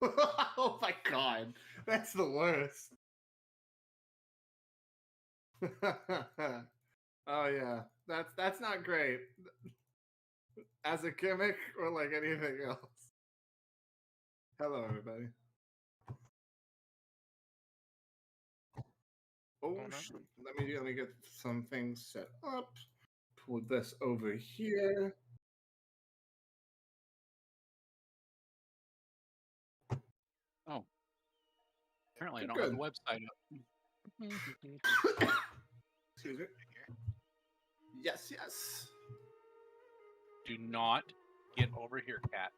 Oh my god, that's the worst. Oh yeah, that's not great as a gimmick or like anything else. Hello, everybody. Oh shoot! Let me get some things set up. Pull this over here. Oh, apparently I don't have the website up. Excuse me. Yes, yes. Do not get over here, cat.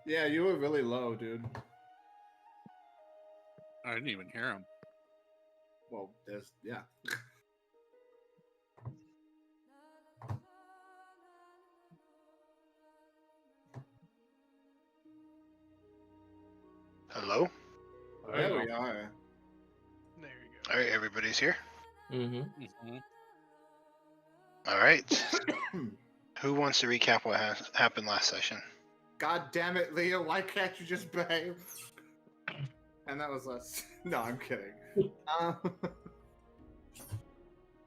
Yeah, you were really low, dude. I didn't even hear him. Well, yeah. Hello? There we are. There you go. All right, everybody's here. Mm-hmm. All right. Who wants to recap what happened last session? God damn it, Leah! Why can't you just behave? And that was us. No, I'm kidding.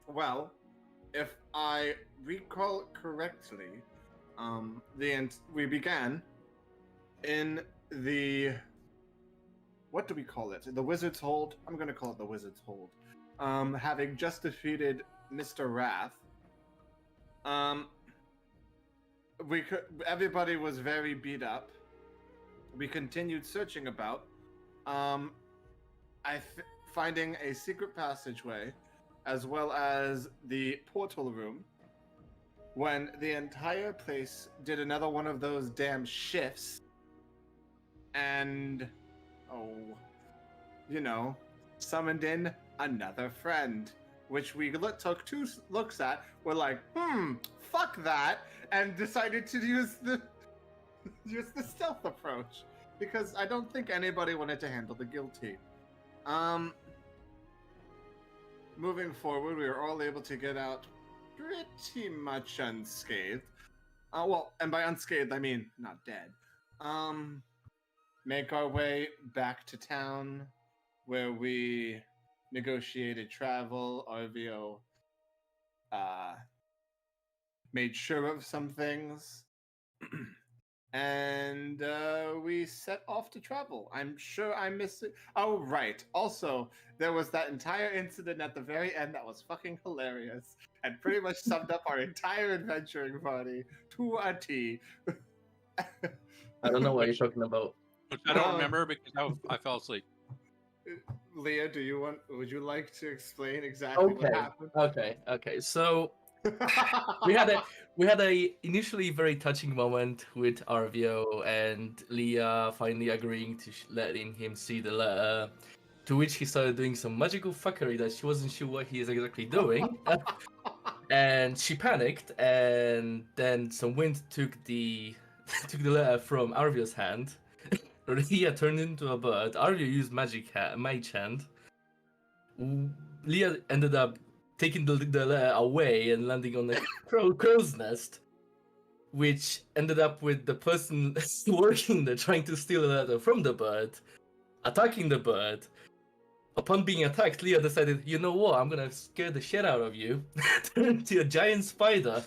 Well, if I recall correctly, we began in the, what do we call it? The Wizard's Hold. I'm gonna call it the Wizard's Hold. Having just defeated Mr. Wrath. Everybody was very beat up. We continued searching about, finding a secret passageway, as well as the portal room, when the entire place did another one of those damn shifts, and, summoned in another friend, which we took 2 looks at, we're like, fuck that, and decided to use the stealth approach, because I don't think anybody wanted to handle the guilty. Moving forward, we were all able to get out pretty much unscathed. And by unscathed, I mean not dead. Make our way back to town, where we negotiated travel. RVO made sure of some things. And we set off to travel. I'm sure I missed it. Oh, right. Also, there was that entire incident at the very end that was fucking hilarious and pretty much summed up our entire adventuring party to a T. I don't know what you're talking about. Which I don't remember because I fell asleep. Leah, would you like to explain exactly what happened? Okay. So we had a initially very touching moment with RVO and Leah finally agreeing to letting him see the letter, to which he started doing some magical fuckery that she wasn't sure what he is exactly doing. And she panicked, and then some wind took the letter from RVO's hand. Leah turned into a bird. RVO used mage hand. Leah ended up taking the letter away and landing on a crow's nest, which ended up with the person working there trying to steal the letter from the bird, attacking the bird. Upon being attacked, Leah decided, you know what, I'm gonna scare the shit out of you. Turned into a giant spider.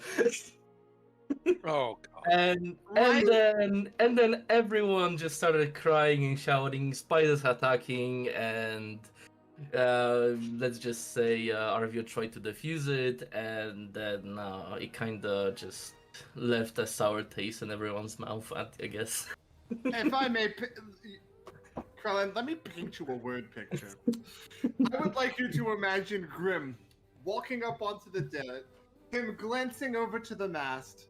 Oh god. And then everyone just started crying and shouting, spiders attacking, and let's just say RVO tried to defuse it, and then it kinda just left a sour taste in everyone's mouth, I guess. If I may, Krellin, let me paint you a word picture. I would like you to imagine Grim walking up onto the deck, him glancing over to the mast.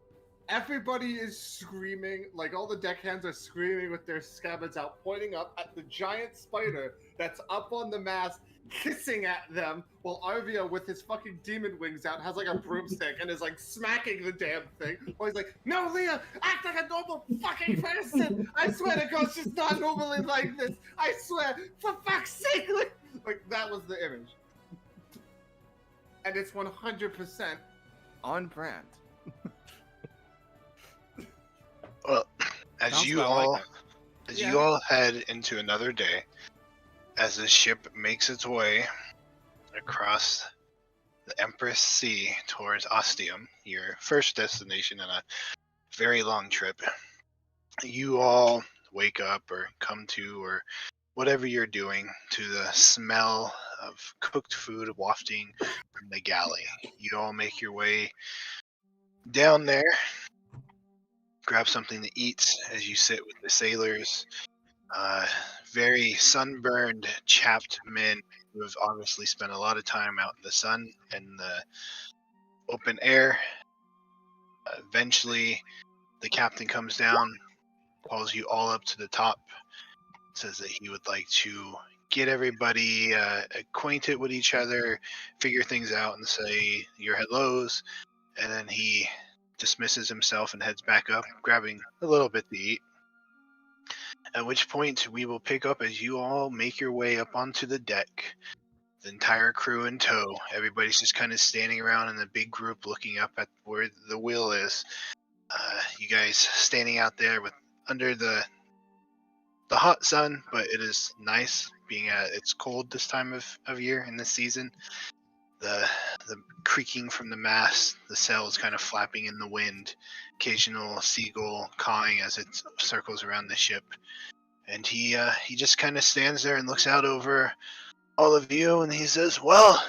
Everybody is screaming, like all the deckhands are screaming with their scabbards out, pointing up at the giant spider that's up on the mast, hissing at them, while RVO with his fucking demon wings out has like a broomstick and is like smacking the damn thing. While he's like, no, Leah, act like a normal fucking person! I swear to God, she's not normally like this! I swear, for fuck's sake! Like, that was the image. And it's 100% on brand. Well, As Sounds you about all like as you all head into another day, as the ship makes its way across the Empress Sea towards Ostium, your first destination in a very long trip, you all wake up or come to or whatever you're doing to the smell of cooked food wafting from the galley. You all make your way down there, grab something to eat as you sit with the sailors. Very sunburned, chapped men who have obviously spent a lot of time out in the sun and the open air. Eventually, the captain comes down, calls you all up to the top, says that he would like to get everybody acquainted with each other, figure things out, and say your hellos, and then he dismisses himself and heads back up, grabbing a little bit to eat. At which point we will pick up as you all make your way up onto the deck, the entire crew in tow. Everybody's just kind of standing around in a big group looking up at where the wheel is. You guys standing out there with under the hot sun, but it is nice being it's cold this time of year in this season. The creaking from the mast, the sails kind of flapping in the wind, occasional seagull cawing as it circles around the ship. And he just kind of stands there and looks out over all of you, and he says, "Well,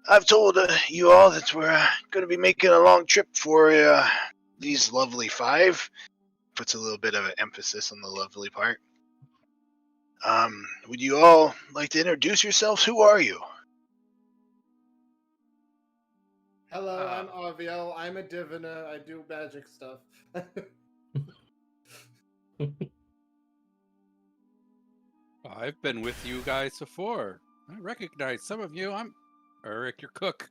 I've told you all that we're going to be making a long trip for these lovely five." Puts a little bit of an emphasis on the lovely part. Would you all like to introduce yourselves? Who are you? Hello, I'm Arvio. I'm a diviner. I do magic stuff. I've been with you guys before. I recognize some of you. I'm Eric, your cook.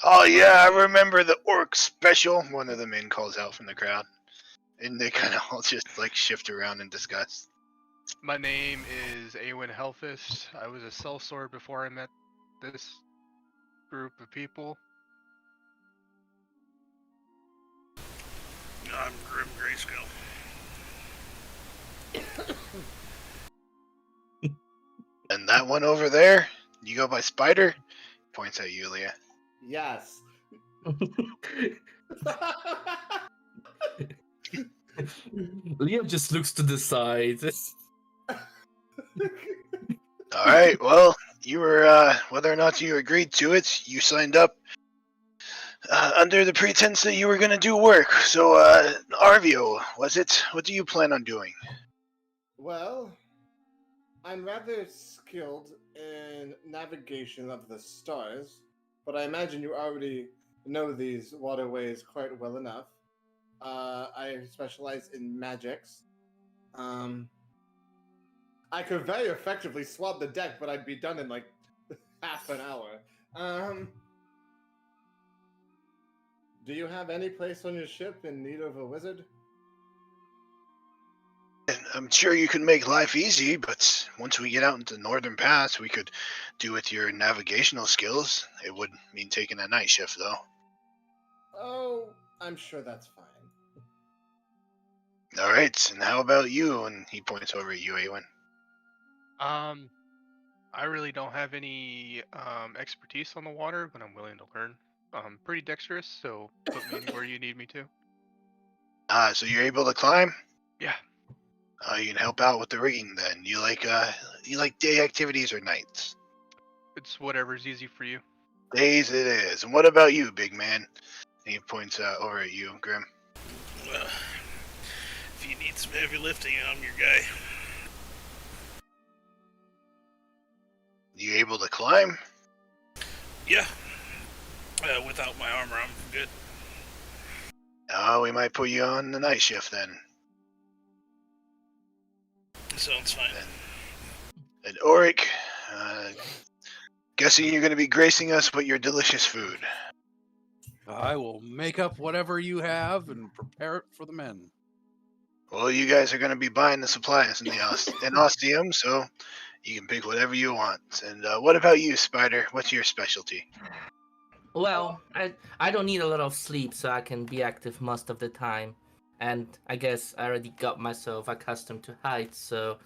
Oh yeah, I remember the orc special. One of the men calls out from the crowd, and they kind of all just like shift around in disgust. My name is Awen Hellfist. I was a sellsword before I met this group of people. I'm Grim Grayskull. And that one over there, you go by Spider? Points at Yulia. Yes. Leo just looks to the side. Alright, well, you were, whether or not you agreed to it, you signed up under the pretense that you were going to do work. So, Arvio, was it? What do you plan on doing? Well, I'm rather skilled in navigation of the stars, but I imagine you already know these waterways quite well enough. I specialize in magics. I could very effectively swab the deck, but I'd be done in like half an hour. Do you have any place on your ship in need of a wizard? I'm sure you can make life easy, but once we get out into Northern Pass, we could do with your navigational skills. It would mean taking a night shift, though. Oh, I'm sure that's fine. All right, and how about you? And he points over at you, Awen. I really don't have any expertise on the water, but I'm willing to learn. I'm pretty dexterous, so put me anywhere you need me to. So you're able to climb? Yeah. You can help out with the rigging then. You like day activities or nights? It's whatever's easy for you. Days it is. And what about you, big man? And he points over at you, Grim. Well, if you need some heavy lifting, I'm your guy. You able to climb? Yeah. Without my armor, I'm good. Oh, we might put you on the night shift then. Sounds fine. And Auric, guessing you're going to be gracing us with your delicious food. I will make up whatever you have and prepare it for the men. Well, you guys are going to be buying the supplies in the Ostium, so you can pick whatever you want. And what about you, Spider? What's your specialty? Well, I don't need a lot of sleep, so I can be active most of the time. And I guess I already got myself accustomed to heights, so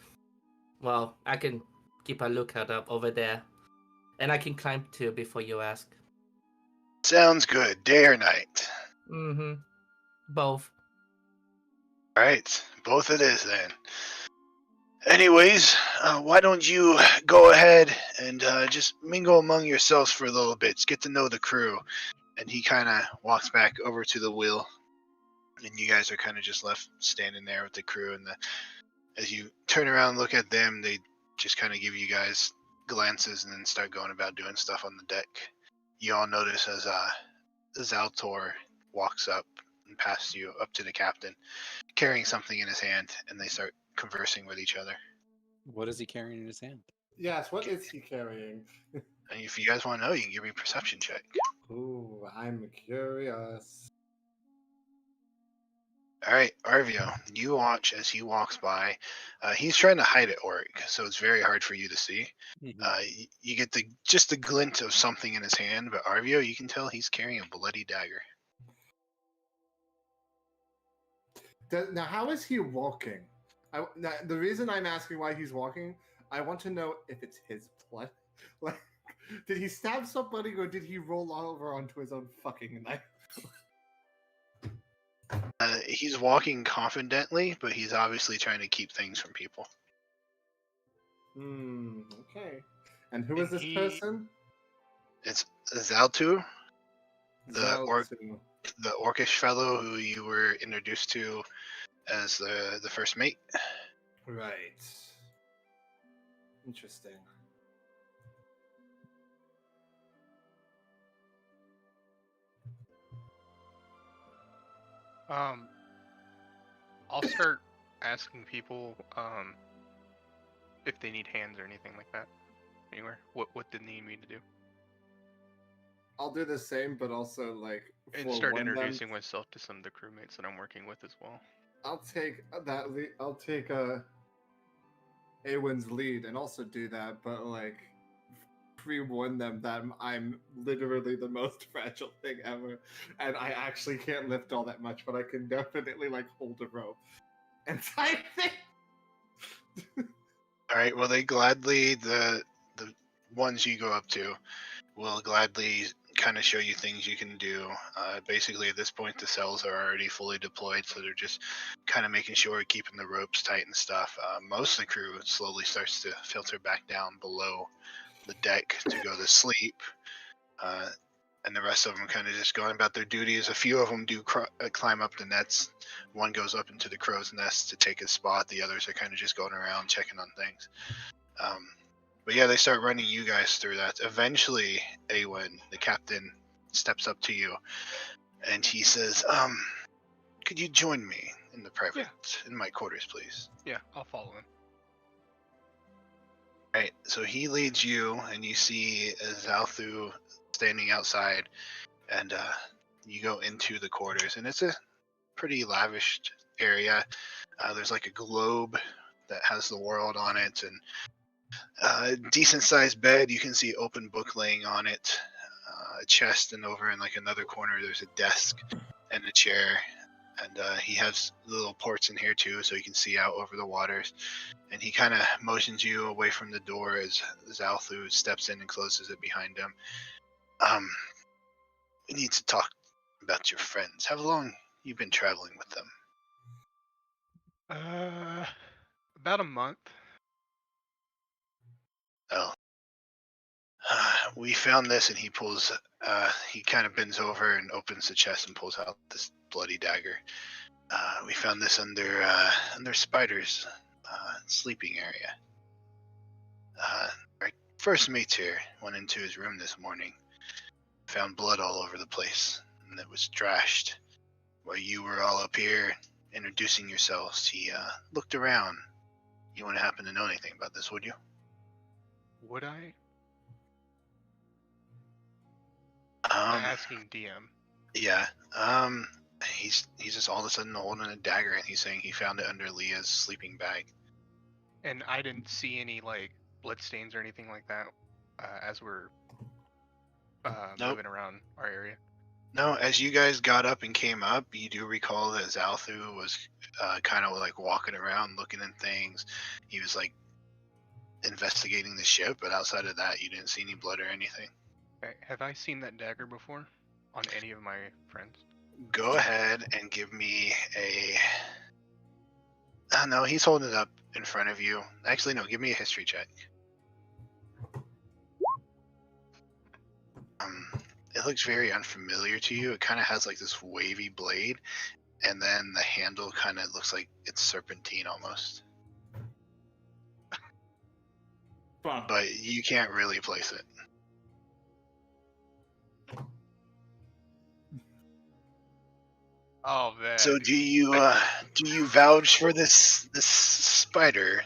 well, I can keep a lookout up over there. And I can climb too before you ask. Sounds good. Day or night? Mm-hmm. Both. All right, both it is then. Anyways, why don't you go ahead and just mingle among yourselves for a little bit, get to know the crew. And he kind of walks back over to the wheel, and you guys are kind of just left standing there with the crew. And as you turn around and look at them, they just kind of give you guys glances and then start going about doing stuff on the deck. You all notice as Zaltor walks up and past you up to the captain, carrying something in his hand, and they start conversing with each other. What is he carrying in his hand? Yes, what is he carrying? And if you guys want to know, you can give me a perception check. Ooh, I'm curious. All right, Arvio, you watch as he walks by. He's trying to hide at work, so it's very hard for you to see. You get just the glint of something in his hand, but Arvio, you can tell he's carrying a bloody dagger. Now, how is he walking? Now, the reason I'm asking why he's walking, I want to know if it's his blood. Like, did he stab somebody or did he roll over onto his own fucking knife? He's walking confidently, but he's obviously trying to keep things from people. Okay. And who is this person? It's Zaltu, the Zaltu. the orcish fellow who you were introduced to as the first mate. Right. Interesting. I'll start asking people if they need hands or anything like that. Anywhere. What did they need me to do? I'll do the same, but also like And start introducing myself to some of the crewmates that I'm working with as well. I'll take that. I'll take Awen's lead and also do that, but like pre-warn them that I'm literally the most fragile thing ever, and I actually can't lift all that much, but I can definitely like hold a rope and type thing. All right. Well, they gladly the ones you go up to will gladly kind of show you things you can do. Basically, at this point, the cells are already fully deployed, so they're just kind of making sure keeping the ropes tight and stuff. Most of the crew slowly starts to filter back down below the deck to go to sleep, and the rest of them kind of just going about their duties. A few of them do climb up the nets. One goes up into the crow's nest to take his spot. The others are kind of just going around checking on things. But yeah, they start running you guys through that. Eventually, Awen, the captain, steps up to you, and he says, could you join me in the private, in my quarters, please? Yeah, I'll follow him. Right, so he leads you, and you see Zalthu standing outside, and you go into the quarters, and it's a pretty lavish area. There's like a globe that has the world on it, and a decent-sized bed. You can see open book laying on it, a chest, and over in like another corner there's a desk and a chair. And he has little ports in here too, so you can see out over the waters. And he kind of motions you away from the door as Zalthu steps in and closes it behind him. We need to talk about your friends. How long you been traveling with them? About a month. Oh. We found this, and he pulls, he kind of bends over and opens the chest and pulls out this bloody dagger. We found this under Spider's sleeping area. Our first mates here went into his room this morning, found blood all over the place, and it was trashed. While you were all up here introducing yourselves, he looked around. You wouldn't happen to know anything about this, would you? Would I? Asking DM. Yeah. He's just all of a sudden holding a dagger, and he's saying he found it under Leah's sleeping bag. And I didn't see any like bloodstains or anything like that as we're Nope. moving around our area. No, as you guys got up and came up, you do recall that Zalthu was kind of like walking around looking at things. He was like investigating the ship, but outside of that, you didn't see any blood or anything. Okay, have I seen that dagger before on any of my friends? Go ahead and give me a. No, he's holding it up in front of you. Actually, no, give me a history check. It looks very unfamiliar to you. It kind of has like this wavy blade, and then the handle kind of looks like it's serpentine almost. Fun. But you can't really place it. Oh man. So do you vouch for this spider?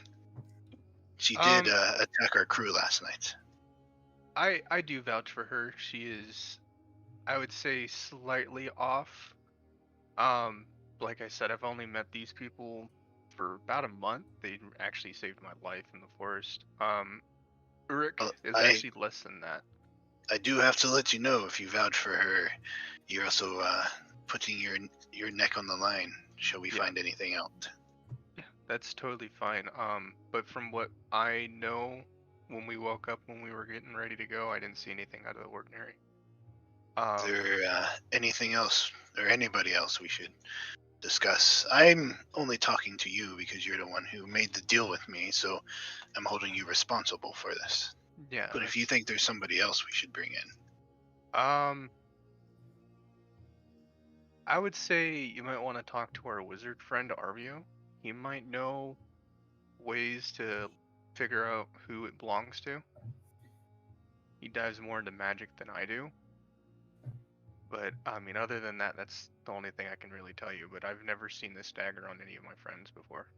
She did attack our crew last night. I do vouch for her. She is, I would say, slightly off. Like I said, I've only met these people for about a month. They actually saved my life in the forest. Uruk is actually less than that. I do have to let you know, if you vouch for her, you're also putting your neck on the line. Shall we find anything out? Yeah, that's totally fine. But from what I know, when we woke up, when we were getting ready to go, I didn't see anything out of the ordinary. Is there anything else or anybody else we should discuss? I'm only talking to you because you're the one who made the deal with me, so I'm holding you responsible for this. Yeah. But if you think there's somebody else we should bring in. I would say you might want to talk to our wizard friend Arvio. He might know ways to figure out who it belongs to. He dives more into magic than I do. But I mean, other than that, that's the only thing I can really tell you. But I've never seen this dagger on any of my friends before.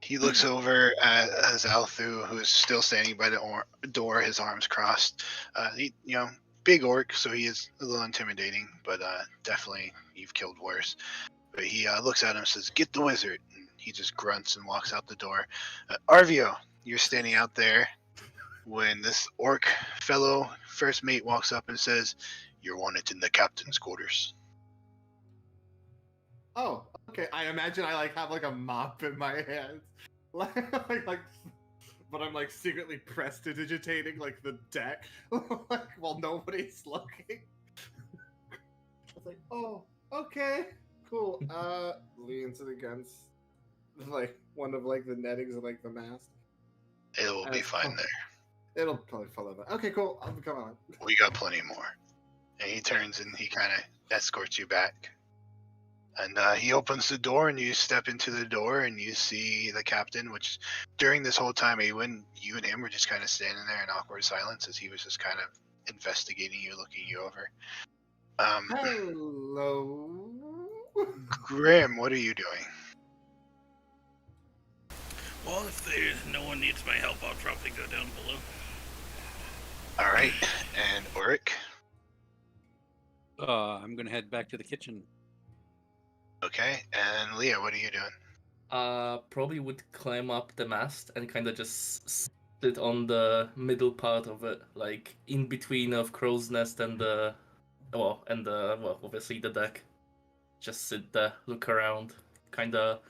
He looks over at Zalthu, who is still standing by the door, his arms crossed. Big orc, so he is a little intimidating, but definitely you've killed worse. But he looks at him and says, "Get the wizard." And he just grunts and walks out the door. Arvio, you're standing out there when this orc fellow first mate walks up and says, "You're wanted in the captain's quarters." Oh, okay. I imagine I have a mop in my hands, but I'm secretly prestidigitating the deck, while nobody's looking. It's oh, okay, cool. Leans it against one of the nettings of the mast. It will be fine there. It'll probably follow that. Okay, cool. Come on. We got plenty more. And he turns and he kind of escorts you back. And he opens the door, and you step into the door, and you see the captain, which during this whole time, Awen, you and him were just kind of standing there in awkward silence as he was just kind of investigating you, looking you over. Hello. Grim, what are you doing? Well, if no one needs my help, I'll probably go down below. All right. And Ulrich? I'm gonna head back to the kitchen. Okay. And Leah, what are you doing? Probably would climb up the mast and kind of just sit on the middle part of it, in between of Crow's Nest and obviously the deck. Just sit there, look around, kind of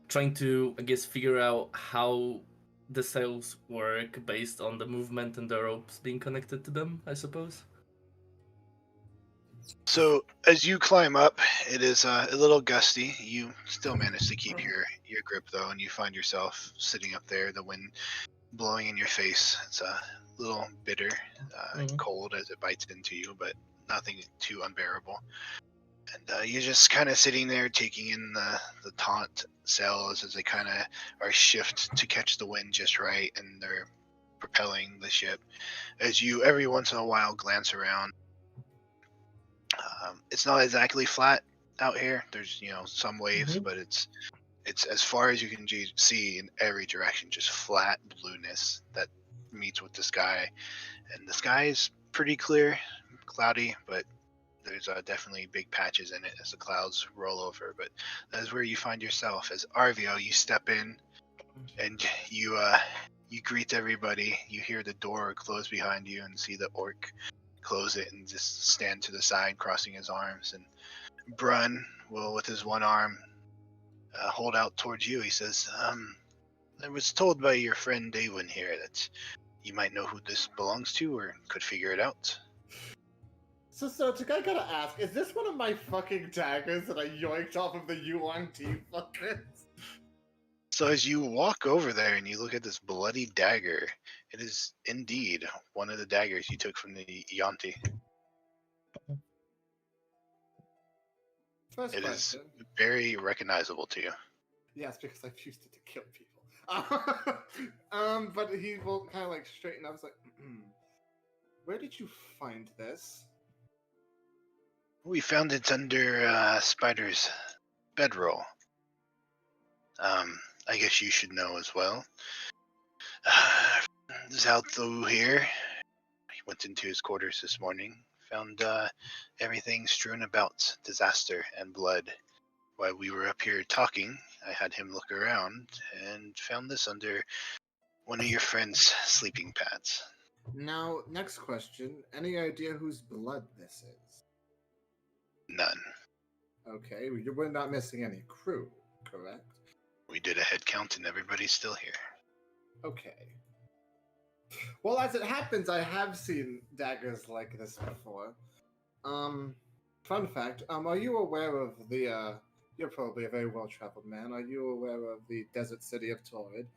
trying to, I guess, figure out how the sails work based on the movement and the ropes being connected to them, I suppose. So as you climb up, it is a little gusty. You still manage to keep your grip, though, and you find yourself sitting up there, the wind blowing in your face. It's a little bitter, cold as it bites into you, but nothing too unbearable. And you're just kind of sitting there taking in the taut sails as they kind of are shift to catch the wind just right, and they're propelling the ship. As you every once in a while glance around, it's not exactly flat out here. There's some waves, but it's as far as you can see in every direction, just flat blueness that meets with the sky. And the sky is pretty clear, cloudy, but there's definitely big patches in it as the clouds roll over. But that is where you find yourself. As Arvio, you step in and you greet everybody. You hear the door close behind you and see the orc close it and just stand to the side, crossing his arms. And Brun will, with his one arm, hold out towards you. He says, I was told by your friend Daywin here that you might know who this belongs to or could figure it out. So I gotta ask, is this one of my fucking daggers that I yoinked off of the Yuan T fuckers? So as you walk over there and you look at this bloody dagger, it is indeed one of the daggers you took from the Yanti. First It is question. very recognizable to you. Yes, because I've used it to kill people. But he will kind of like straighten up. He's like, where did you find this? We found it under Spider's bedroll. I guess you should know as well. Zalthu here. He went into his quarters this morning. Found everything strewn about disaster and blood. While we were up here talking, I had him look around and found this under one of your friend's sleeping pads. Now, next question. Any idea whose blood this is? None. Okay, we're not missing any crew, correct? We did a head count and everybody's still here. Okay. Well, as it happens, I have seen daggers like this before. Fun fact, are you aware of the, you're probably a very well-traveled man, are you aware of the desert city of Torrid?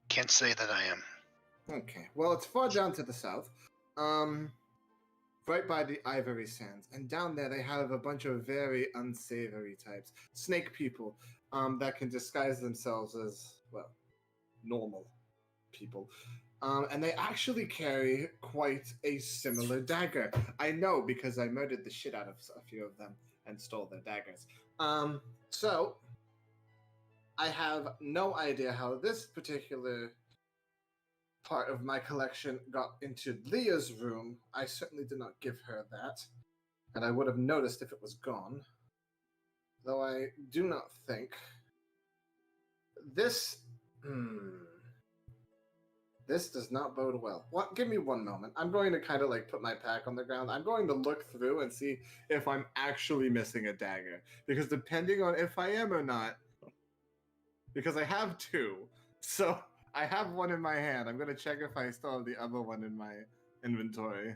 Can't say that I am. Okay, well, it's far down to the south, right by the Ivory Sands, and down there they have a bunch of very unsavory types, snake people, that can disguise themselves as, well, normal people. And they actually carry quite a similar dagger. I know because I murdered the shit out of a few of them and stole their daggers. So I have no idea how this particular part of my collection got into Leah's room. I certainly did not give her that, and I would have noticed if it was gone. Though I do not think this. This does not bode well. What? Give me one moment. I'm going to kind of like put my pack on the ground. I'm going to look through and see if I'm actually missing a dagger. Because depending on if I am or not, because I have two, so I have one in my hand. I'm going to check if I still have the other one in my inventory.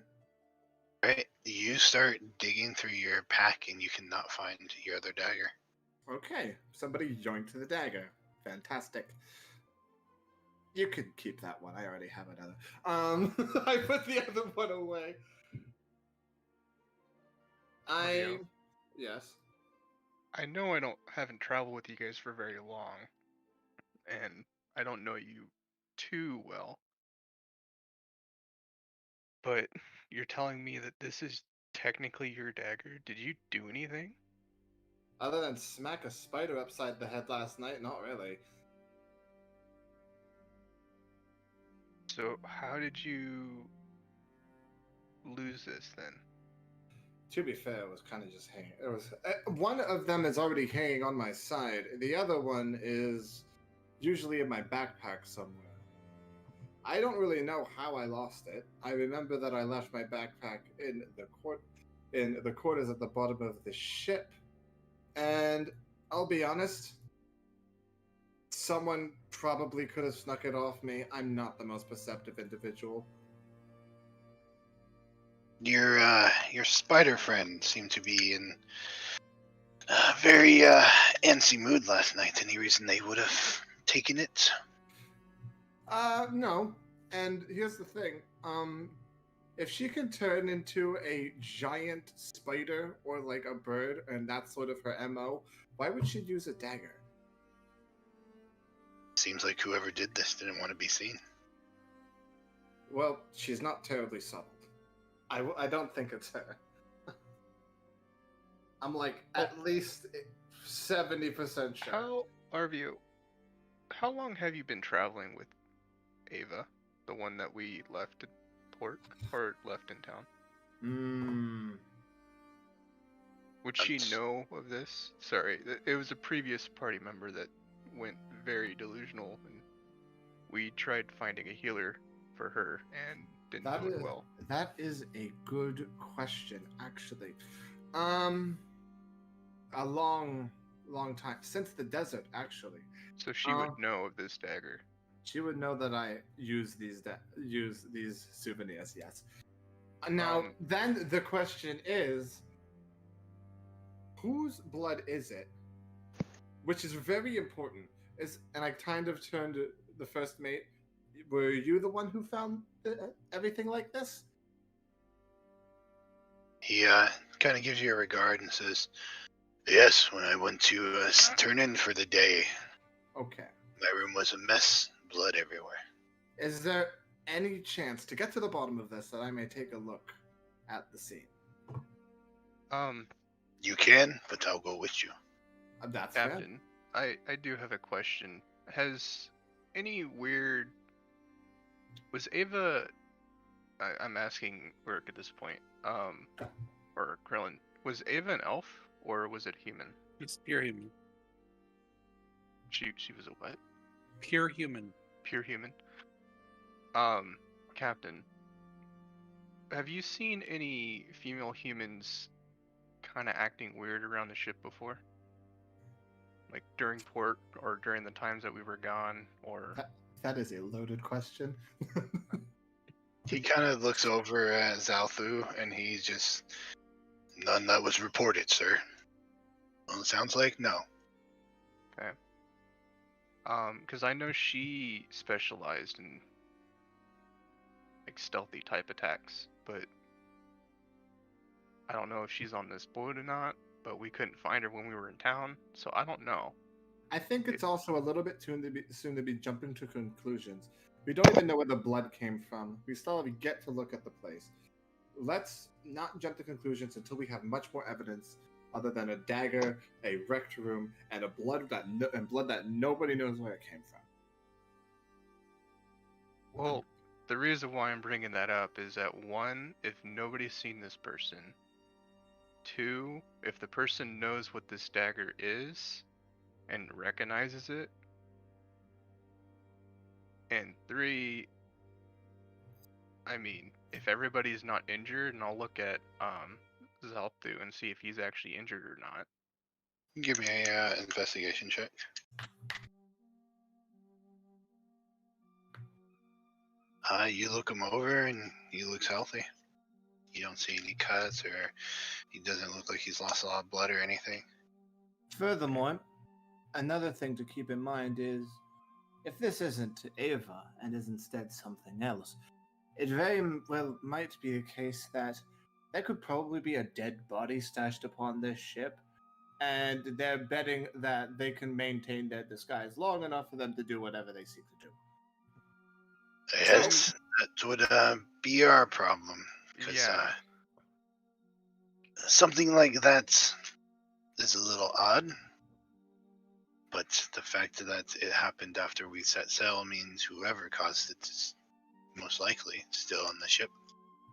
Right, you start digging through your pack and you cannot find your other dagger. Okay, somebody yoinked the dagger. Fantastic. You could keep that one. I already have another. I put the other one away. Yes. I know haven't traveled with you guys for very long, and I don't know you too well. But you're telling me that this is technically your dagger? Did you do anything? Other than smack a spider upside the head last night, not really. So how did you lose this then? To be fair, it was kind of just hanging. It was one of them is already hanging on my side. The other one is usually in my backpack somewhere. I don't really know how I lost it. I remember that I left my backpack in the quarters at the bottom of the ship, and I'll be honest, someone probably could have snuck it off me. I'm not the most perceptive individual. Your spider friend seemed to be in a very antsy mood last night. Any reason they would have taken it? No. And here's the thing. If she can turn into a giant spider or like a bird, and that's sort of her MO, why would she use a dagger? Seems like whoever did this didn't want to be seen. Well, she's not terribly subtle. I don't think it's her. I'm like at least 70% sure. How long have you been traveling with Ava, the one that we left at port or left in town? Would she know of this? Sorry, it was a previous party member that went very delusional, and we tried finding a healer for her, and didn't That do it is well. that is a good question, actually. A long time since the desert, actually. So she would know of this dagger. She would know that I use these souvenirs. Yes. Now, then the question is, whose blood is it? Which is very important. And I kind of turned to the first mate. Were you the one who found everything like this? He kind of gives you a regard and says, "Yes, when I went to turn in for the day, Okay. my room was a mess, blood everywhere." Is there any chance to get to the bottom of this that I may take a look at the scene? You can, but I'll go with you. That's fair. Captain, I do have a question. Has any weird... Was Ava... I'm asking Urk at this point, or Krillin, was Ava an elf, or was it human? He's pure human. She was a what? Pure human. Pure human? Captain, have you seen any female humans kind of acting weird around the ship before? Like during port, or during the times that we were gone, or... That is a loaded question. He kind of looks over at Zalthu, and he's just, "None that was reported, sir." Well, it sounds like no. Okay. Because I know she specialized in like stealthy type attacks, but I don't know if she's on this boat or not. But we couldn't find her when we were in town, so I don't know. I think it's also a little bit soon to be jumping to conclusions. We don't even know where the blood came from. We still have yet to look at the place. Let's not jump to conclusions until we have much more evidence other than a dagger, a wrecked room, and blood that nobody knows where it came from. Well, the reason why I'm bringing that up is that one, if nobody's seen this person. Two, if the person knows what this dagger is and recognizes it. And three, I mean, if everybody's not injured, and I'll look at Zalthu and see if he's actually injured or not. Give me a investigation check. You look him over, and he looks healthy. You don't see any cuts, or he doesn't look like he's lost a lot of blood or anything. Furthermore, another thing to keep in mind is, if this isn't Ava and is instead something else, it very well might be a case that there could probably be a dead body stashed upon this ship, and they're betting that they can maintain their disguise long enough for them to do whatever they seek to do. Yes, that would be our problem. Because Yeah. Something like that is a little odd. But the fact that it happened after we set sail means whoever caused it is most likely still on the ship.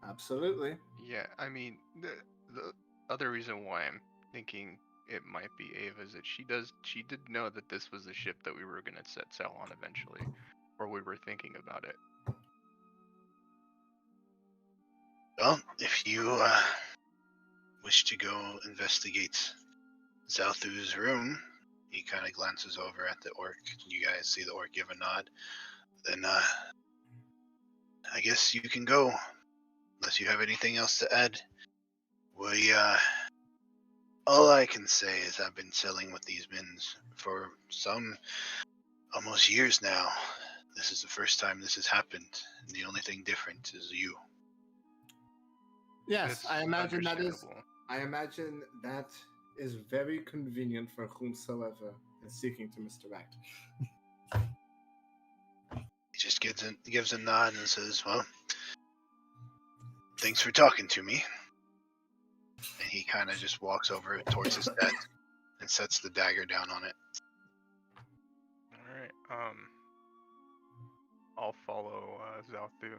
Absolutely. Yeah, I mean, the other reason why I'm thinking it might be Ava is that she did know that this was the ship that we were gonna set sail on eventually, or we were thinking about it. Well, if you wish to go investigate Zalthu's room, he kind of glances over at the orc. You guys see the orc give a nod. Then I guess you can go, unless you have anything else to add. We all I can say is I've been sailing with these men for some almost years now. This is the first time this has happened, and the only thing different is you. Yes, It's I imagine that is. understandable. I imagine that is very convenient for whomsoever is seeking to misdirect. He just gives a nod and says, "Well, thanks for talking to me." And he kind of just walks over towards his desk and sets the dagger down on it. All right. I'll follow Zalthu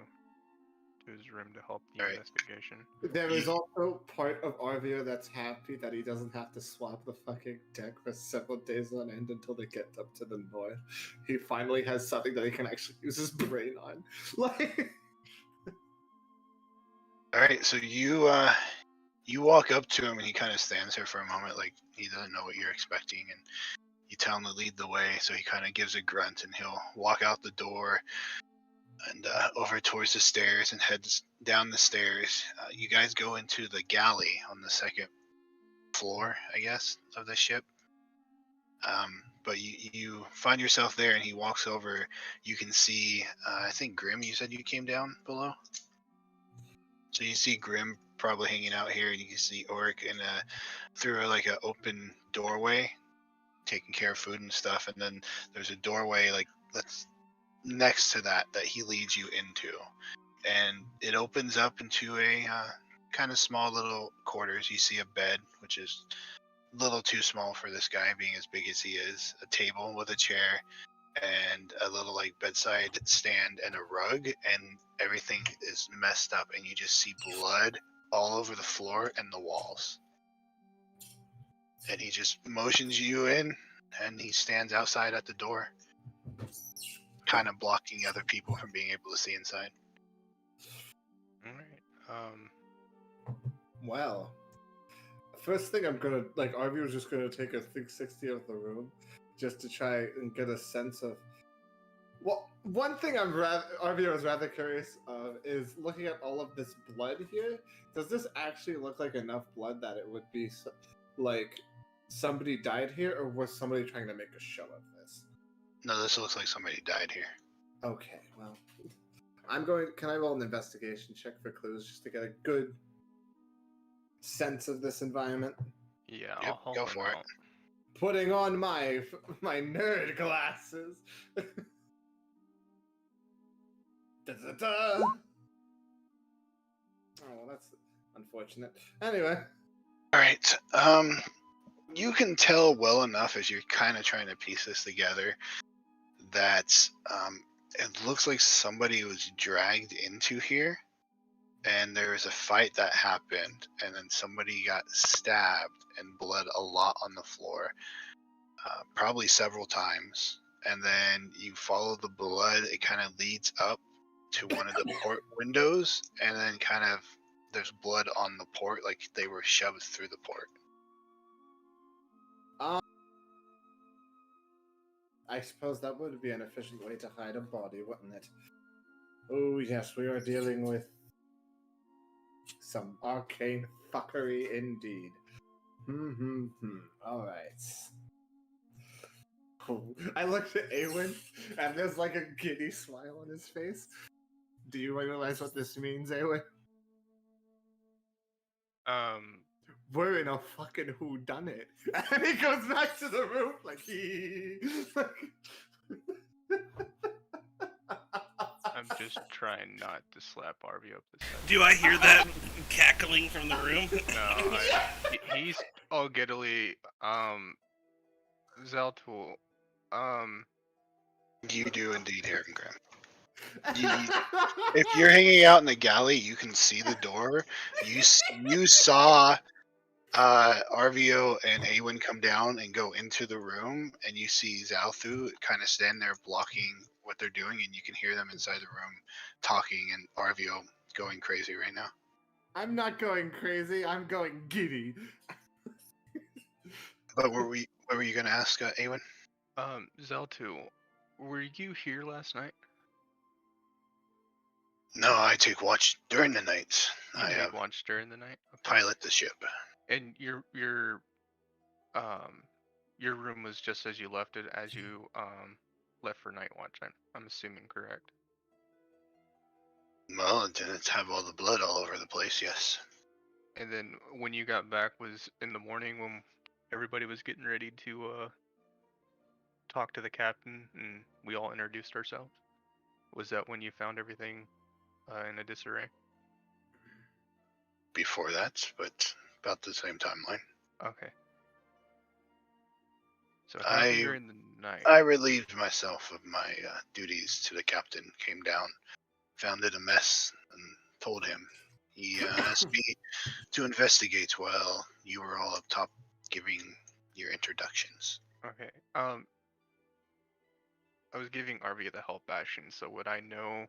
to his room to help the Alright. investigation. There is also part of Arvio that's happy that he doesn't have to swap the fucking deck for several days on end until they get up to the north. He finally has something that he can actually use his brain on. Like, All right, so you walk up to him and he kind of stands there for a moment, like he doesn't know what you're expecting, and you tell him to lead the way. So he kind of gives a grunt and he'll walk out the door and over towards the stairs and heads down the stairs. You guys go into the galley on the second floor, I guess, of the ship. But you find yourself there, and he walks over. You can see, I think Grim. You said you came down below. So you see Grim probably hanging out here, and you can see Oric in through like an open doorway, taking care of food and stuff. And then there's a doorway like that's next to that he leads you into, and it opens up into a kind of small little quarters. You see a bed, which is a little too small for this guy being as big as he is. A table with a chair and a little like bedside stand and a rug, and everything is messed up, and you just see blood all over the floor and the walls. And he just motions you in, and he stands outside at the door, kind of blocking other people from being able to see inside. All right. Well, first thing I'm gonna like. Arby was just gonna take a 360 of the room, just to try and get a sense of. Well, one thing Arby was rather curious of is looking at all of this blood here. Does this actually look like enough blood that it would be like somebody died here, or was somebody trying to make a show of this? No, this looks like somebody died here. Okay, well, I'm going. Can I roll an investigation check for clues just to get a good sense of this environment? Yeah, Yep, I'll go help for him it. out. Putting on my nerd glasses. Da-da-da. Oh, well, that's unfortunate. Anyway. All right. You can tell well enough as you're kind of trying to piece this together that it looks like somebody was dragged into here, and there was a fight that happened, and then somebody got stabbed and bled a lot on the floor, probably several times. And then you follow the blood; it kind of leads up to one of the port windows, and then kind of there's blood on the port, like they were shoved through the port. I suppose that would be an efficient way to hide a body, wouldn't it? Oh, yes, we are dealing with some arcane fuckery indeed. All right. Oh, I looked at Awen, and there's like a giddy smile on his face. Do you realize what this means, Awen? We're in a fucking whodunit. And he goes back to the room like he. I'm just trying not to slap Arby up the side. Do I hear that cackling from the room? No, he's all giddily. Zaltul. You do indeed, Aaron Graham. If you're hanging out in the galley, you can see the door. You saw Arvio and Awen come down and go into the room, and you see Zalthu kind of stand there blocking what they're doing, and you can hear them inside the room talking, and Arvio going crazy right now. I'm not going crazy. I'm going giddy. But what were you going to ask, Awen? Zaltul, were you here last night? No, I take watch during the night. You I take watch during the night? Okay. pilot the ship. And your room was just as you left it, as you left for night watch. I'm assuming, correct? Well, it didn't have all the blood all over the place, yes. And then when you got back was in the morning when everybody was getting ready to talk to the captain and we all introduced ourselves? Was that when you found everything in a disarray? Before that, but about the same timeline. Okay. So it happened during the night. I relieved myself of my duties to the captain, came down, found it a mess, and told him. He asked me to investigate while you were all up top giving your introductions. Okay. I was giving Arby the help action, so would I know?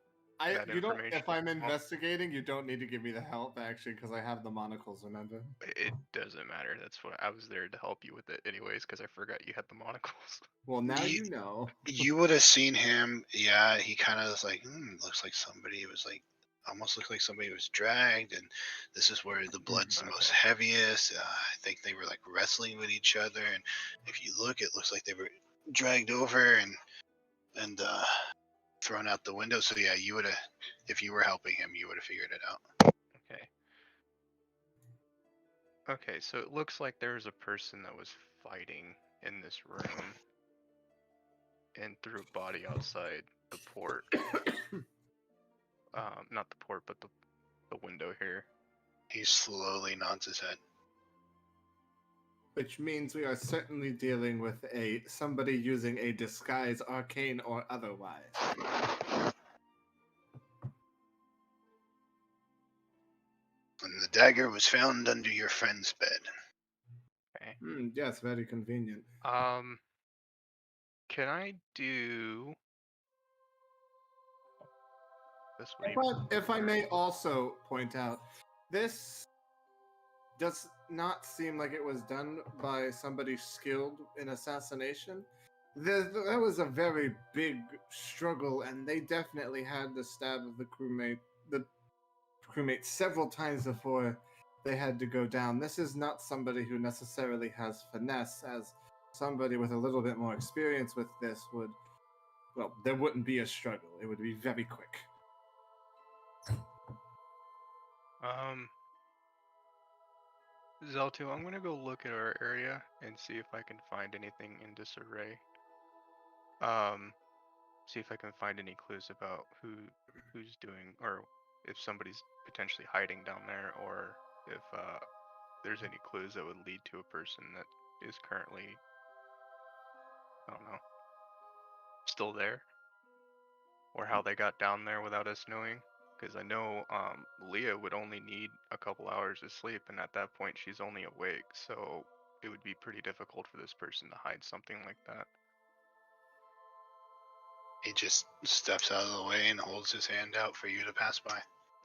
that You don't. information. If I'm Well, investigating, you don't need to give me the help actually, because I have the monocles. Remember? it doesn't matter. That's what I was there to help you with it, anyways, because I forgot you had the monocles. Well, now You- you know. You would have seen him. Yeah, he kind of was like, looks like somebody was like, almost looked like somebody was dragged, and this is where the blood's the most Okay. heaviest. I think they were like wrestling with each other, and if you look, it looks like they were dragged over and thrown out the window. So yeah, you would have, if you were helping him, you would have figured it out. Okay. Okay, so it looks like there's a person that was fighting in this room and threw a body outside the port. Not the port, but the window here. He slowly nods his head. Which means we are certainly dealing with somebody using a disguise, arcane or otherwise. And the dagger was found under your friend's bed. Okay. Yes, very convenient. Can I do this way? If I may also point out, this does not seem like it was done by somebody skilled in assassination. There was a very big struggle, and they definitely had to stab the crewmate several times before they had to go down. This is not somebody who necessarily has finesse, as somebody with a little bit more experience with this would. Well, there wouldn't be a struggle. It would be very quick. Zeltu, I'm gonna go look at our area and see if I can find anything in disarray. See if I can find any clues about who's doing, or if somebody's potentially hiding down there, or if there's any clues that would lead to a person that is currently, I don't know, still there, or how they got down there without us knowing. Because I know Leah would only need a couple hours of sleep, and at that point she's only awake, so it would be pretty difficult for this person to hide something like that. He just steps out of the way and holds his hand out for you to pass by.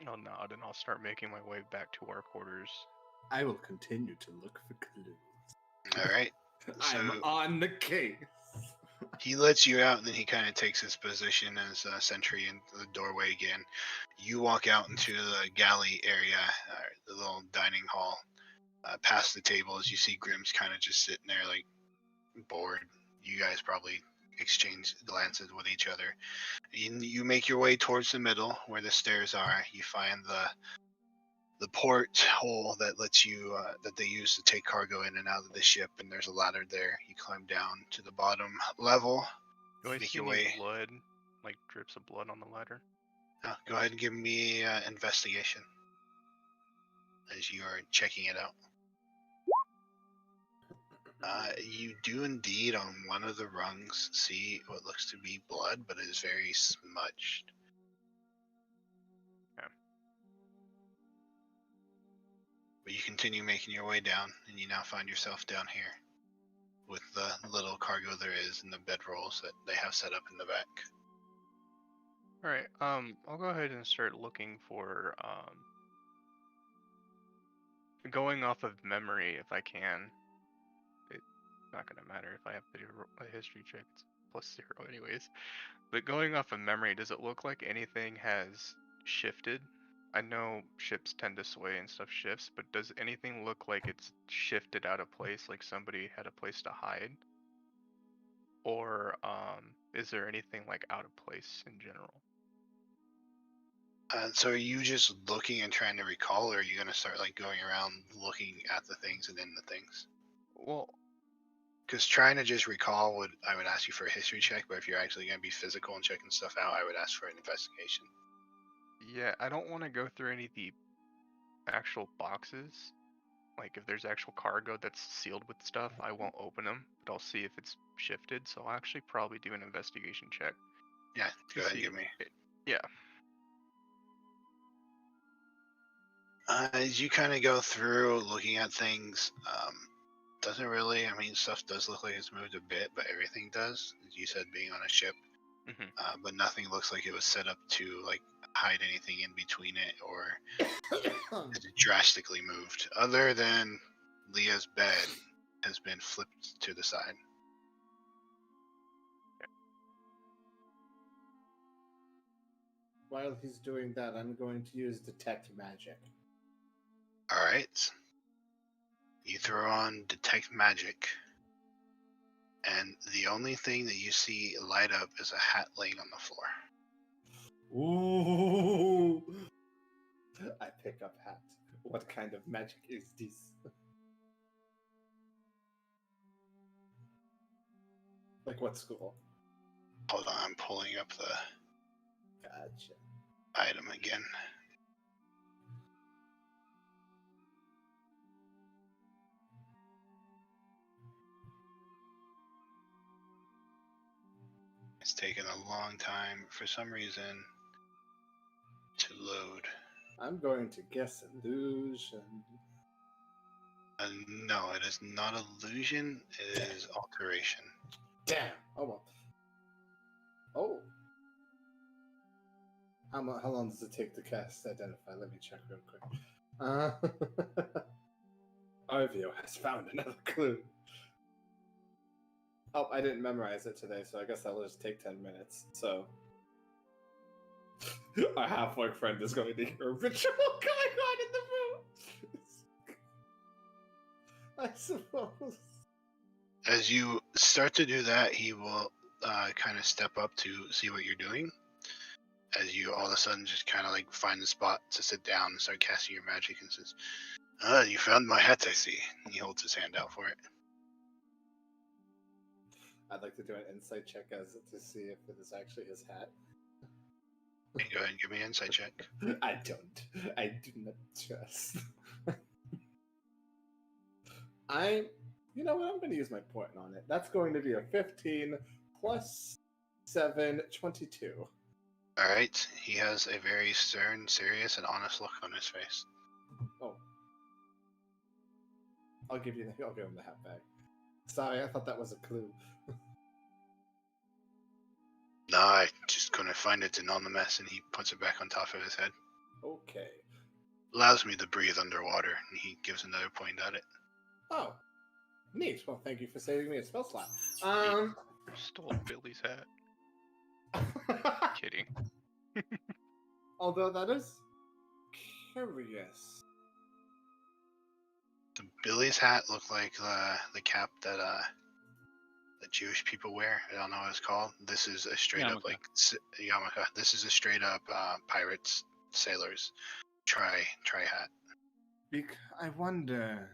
I'll nod and I'll start making my way back to our quarters. I will continue to look for clues. All right. I'm So- on the case. He lets you out, and then he kind of takes his position as a sentry in the doorway again. You walk out into the galley area, the little dining hall, past the tables. You see Grimm's kind of just sitting there, like, bored. You guys probably exchange glances with each other. You make your way towards the middle, where the stairs are. You find the port hole that lets you that they use to take cargo in and out of the ship, and there's a ladder there. You climb down to the bottom level. Do I Make see your any way. blood, like drips of blood on the ladder? Go ahead and give me investigation as you are checking it out. You do indeed on one of the rungs see what looks to be blood, but it is very smudged. Okay. But you continue making your way down, and you now find yourself down here with the little cargo there is and the bedrolls that they have set up in the back. All right. I'll go ahead and start looking for going off of memory if I can. It's not gonna matter if I have to do a history check. It's +0 anyways. But going off of memory, does it look like anything has shifted? I know ships tend to sway and stuff shifts, but does anything look like it's shifted out of place, like somebody had a place to hide? Or is there anything like out of place in general? So are you just looking and trying to recall, or are you going to start like going around looking at the things and in the things? Well, Because trying to just recall I would ask you for a history check, but if you're actually going to be physical and checking stuff out, I would ask for an investigation. yeah, I don't want to go through any of the actual boxes. Like if there's actual cargo that's sealed with stuff, I won't open them, but I'll see if it's shifted. So I'll actually probably do an investigation check. Yeah, to go ahead and see give me. Yeah. As you kind of go through looking at things, doesn't really, I mean, stuff does look like it's moved a bit, but everything does, as you said, being on a ship. Mhm. But nothing looks like it was set up to like hide anything in between it, or is it drastically moved? Other than Leah's bed has been flipped to the side. While he's doing that, I'm going to use detect magic. All right. You throw on detect magic, and the only thing that you see light up is a hat laying on the floor. Ooh! I pick up hat. What kind of magic is this? Like what school? Hold on, I'm pulling up the Gotcha. item again. It's taken a long time for some reason to load. I'm going to guess illusion. No, it is not illusion, it is alteration. Damn. Oh well. Oh. How long does it take to cast identify? Let me check real quick. Arvio has found another clue. Oh, I didn't memorize it today, so I guess that'll just take 10 minutes. So our half-orc friend is going to hear a ritual going on in the room. I suppose. As you start to do that, he will kind of step up to see what you're doing. As you all of a sudden just kind of like find the spot to sit down and start casting your magic, and says, you found my hat, I see. And he holds his hand out for it. I'd like to do an insight check as to see if it is actually his hat. Okay, go ahead and give me an insight check. I don't. I do not trust. You know what? I'm going to use my point on it. That's going to be a 15 plus 7, 22. All right. He has a very stern, serious, and honest look on his face. Oh. I'll give him the hat back. Sorry, I thought that was a clue. No, I just couldn't find it anonymous, and he puts it back on top of his head. Okay. Allows me to breathe underwater, and he gives another point at it. Oh. Neat. Well, thank you for saving me a spell slot. Stole Billy's hat. Kidding. Although that is curious. The Billy's hat looked like the cap that the Jewish people wear. I don't know what it's called. This is a straight up like yarmulke. This is a straight up pirates, sailors, tri hat. I wonder.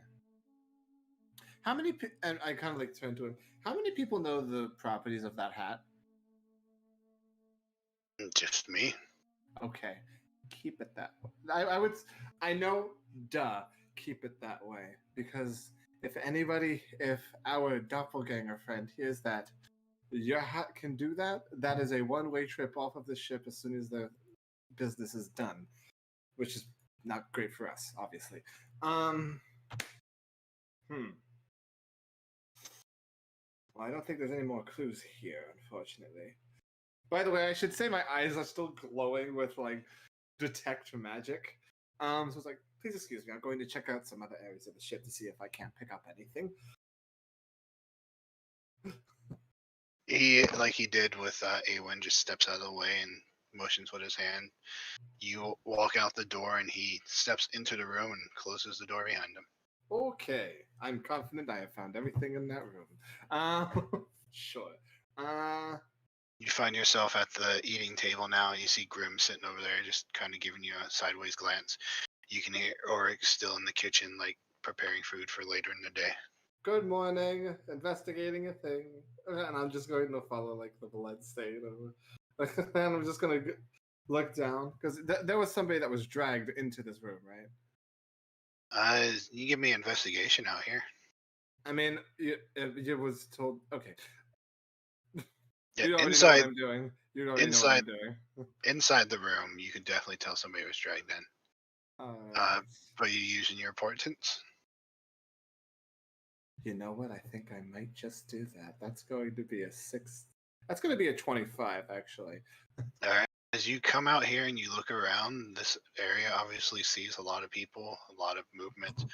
How many? And I kind of like turn to him. How many people know the properties of that hat? Just me. Okay, keep it that way. I know, duh, keep it that way. Because if our doppelganger friend hears that your hat can do that, that is a one-way trip off of the ship as soon as the business is done. Which is not great for us, obviously. Well, I don't think there's any more clues here, unfortunately. By the way, I should say my eyes are still glowing with, like, detect magic. So it's like, please excuse me, I'm going to check out some other areas of the ship to see if I can't pick up anything. He, like he did with Awen, just steps out of the way and motions with his hand. You walk out the door, and he steps into the room and closes the door behind him. Okay, I'm confident I have found everything in that room. Sure. You find yourself at the eating table now, and you see Grim sitting over there, just kind of giving you a sideways glance. You can hear Oryx still in the kitchen, like preparing food for later in the day. Good morning, investigating a thing. And I'm just going to follow, like, the blood stain. And I'm just going to look down, because there was somebody that was dragged into this room, right? You give me an investigation out here. I mean, you was told. Okay. Yeah, You already inside, know what I'm doing. You already know what I'm doing. inside the room, you could definitely tell somebody was dragged in. But you using your portents? You know what? I think I might just do that. That's going to be a 6. That's going to be a 25, actually. All right. As you come out here and you look around, this area obviously sees a lot of people, a lot of movement.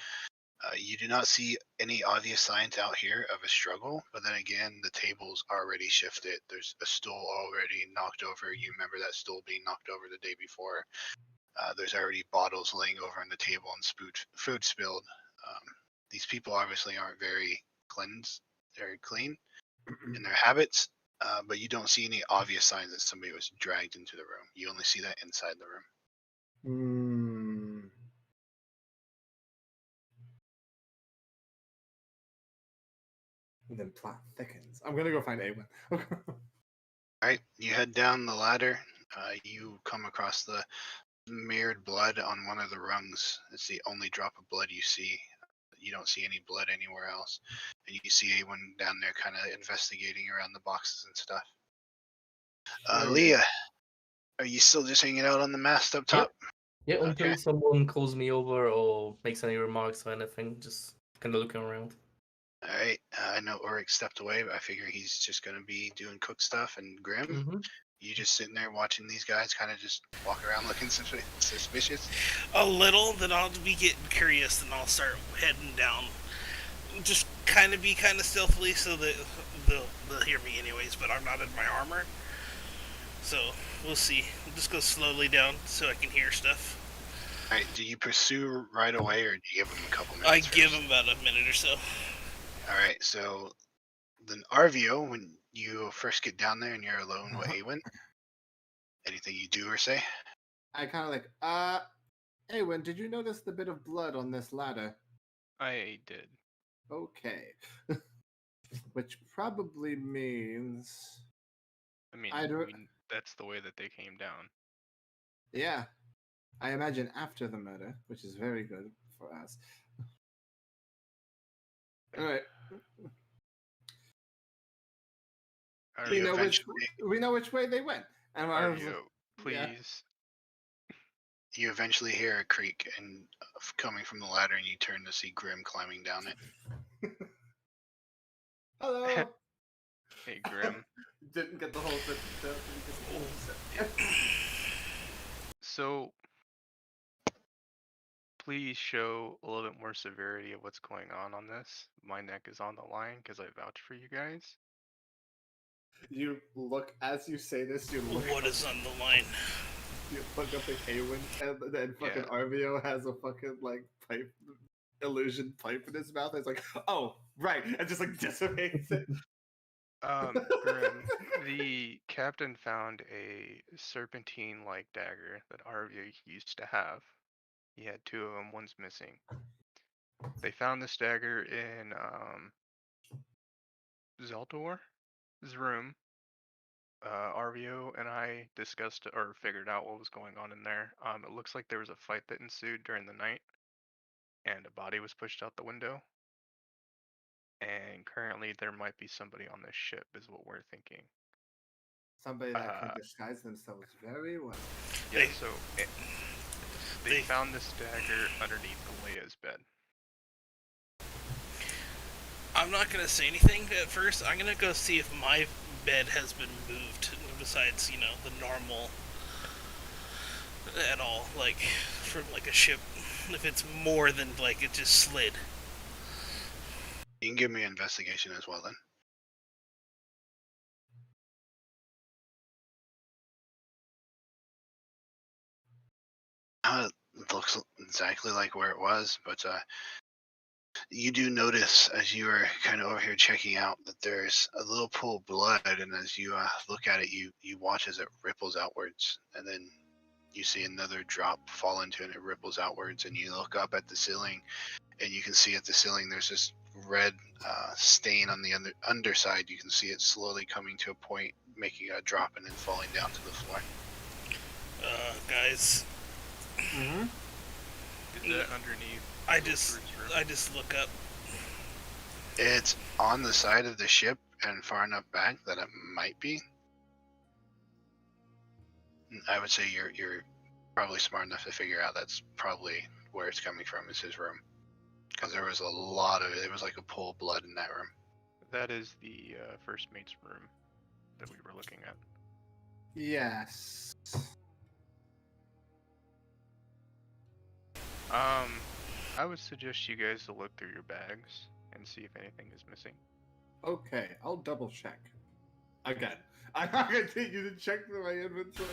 You do not see any obvious signs out here of a struggle, but then again, the table's already shifted. There's a stool already knocked over. You remember that stool being knocked over the day before. There's already bottles laying over on the table and food spilled. These people obviously aren't very clean in their habits, but you don't see any obvious signs that somebody was dragged into the room. You only see that inside the room. And then plot thickens. I'm gonna go find Awen. All right, you head down the ladder. You come across the mirrored blood on one of the rungs. It's the only drop of blood you see. You don't see any blood anywhere else. And you see anyone down there kind of investigating around the boxes and stuff. Leah, are you still just hanging out on the mast up top? Yeah, until Okay. someone calls me over or makes any remarks or anything, just kind of looking around. All right. I know Ulrich stepped away, but I figure he's just going to be doing cook stuff. And Grim, Mm-hmm. you just sitting there watching these guys kind of just walk around looking suspicious? A little, then I'll be getting curious, and I'll start heading down. Just kind of stealthily, so that they'll hear me anyways. But I'm not in my armor, so we'll see. We'll just go slowly down so I can hear stuff. All right. Do you pursue right away, or do you give them a couple minutes? I give first? them about a minute or so. All right, so then Arvio, when you first get down there and you're alone with Awen, anything you do or say? I kind of like, Awen, did you notice the bit of blood on this ladder? I did. Okay. Which probably means, I mean, I don't- that's the way that they came down. yeah, I imagine after the murder, which is very good for us. All right. Arvio, We know eventually- which way they went. And I was like, Arvio, please. You eventually hear a creak and coming from the ladder, and you turn to see Grim climbing down it. hello. Hey, Grim. Didn't get the whole sentence. So, please show a little bit more severity of what's going on this. My neck is on the line because I vouch for you guys. You look, as you say this, you look What is on the line? You look up at Awen, and then fucking Yeah. Arvio has a fucking like pipe, illusion pipe in his mouth. It's like, oh right, and just like dissipates it. Grim, the captain found a serpentine-like dagger that Arvio used to have. He had two of them, one's missing. They found this dagger in Zeltor's room. Arvio and I discussed or figured out what was going on in there. It looks like there was a fight that ensued during the night, and a body was pushed out the window. And currently, there might be somebody on this ship, is what we're thinking. Somebody that can disguise themselves very well. Yeah, They- so they they- found this dagger underneath Leia's bed. I'm not gonna say anything at first. I'm gonna go see if my bed has been moved. Besides, the normal at all, like from like a ship. If it's more than like it just slid. You can give me an investigation as well then. It looks exactly like where it was, but you do notice as you are kind of over here checking out that there's a little pool of blood, and as you look at it, you watch as it ripples outwards, and then you see another drop fall into it, and it ripples outwards, and you look up at the ceiling, and you can see at the ceiling there's this red stain on the underside. You can see it slowly coming to a point, making a drop, and then falling down to the floor. Guys, Mm-hmm. Is that underneath? I just Wilfred's room? look up. It's on the side of the ship and far enough back that it might be. I would say you're probably smart enough to figure out that's probably where it's coming from, is his room. Because there was a lot of it. It was like a pool of blood in that room. That is the first mate's room that we were looking at. Yes. I would suggest you guys to look through your bags and see if anything is missing. Okay, I'll double check. Again, I'm not gonna take you to check through my inventory.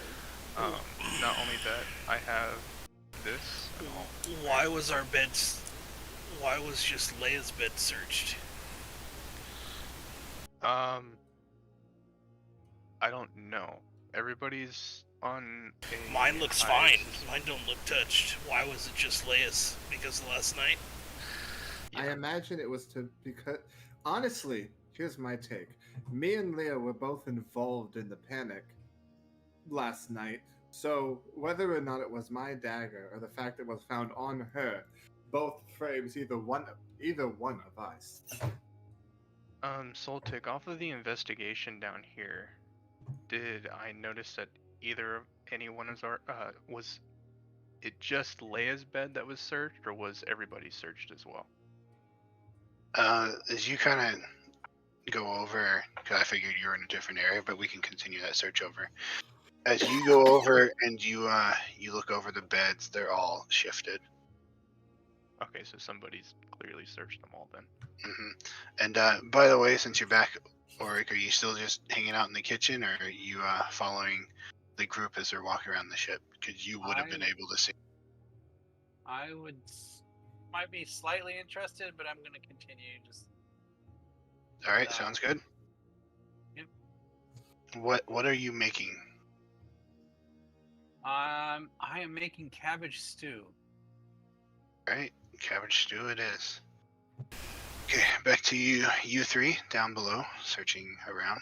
Not only that, I have this. Why was our beds? Why was just Leia's bed searched? I don't know. Everybody's on a Mine looks high fine. Mine don't look touched. Why was it just Leia's? Because last night? I imagine it was because honestly, here's my take. Me and Leah were both involved in the panic last night. So whether or not it was my dagger or the fact it was found on her, both frames either one of us. Soltic, off of the investigation down here, did I notice that any one of our was it just Leia's bed that was searched, or was everybody searched as well? As you kind of go over, because I figured you were in a different area, but we can continue that search over. As you go over and you look over the beds, they're all shifted. Okay, so somebody's clearly searched them all then. And by the way, since you're back, Auric, are you still just hanging out in the kitchen, or are you following the group as they're walking around the ship? Because you would have been able to see. I might be slightly interested, but I'm gonna continue. Just All right, sounds good. Yep. What are you making? I am making cabbage stew. All right, cabbage stew it is. Okay, back to you three down below, searching around.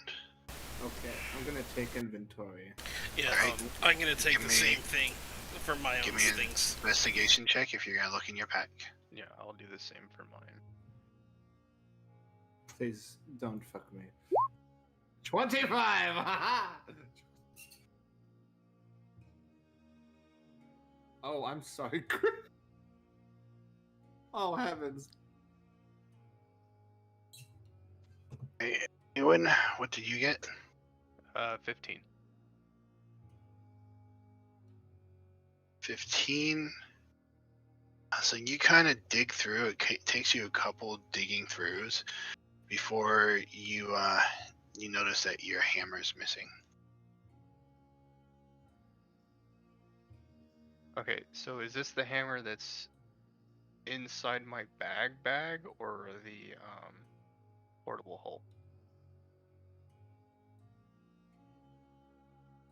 Okay, I'm gonna take inventory. Yeah, Alright. I'm gonna take Give the me- same thing for my Give own me an things. investigation check if you're gonna look in your pack. Yeah, I'll do the same for mine. Please don't fuck me. 25! Haha! Oh, I'm sorry. Oh, heavens. Hey, Ewan, what did you get? 15. 15. So you kind of dig through. It takes you a couple digging throughs before you notice that your hammer's missing. Okay, so is this the hammer that's inside my bag, or the portable hull?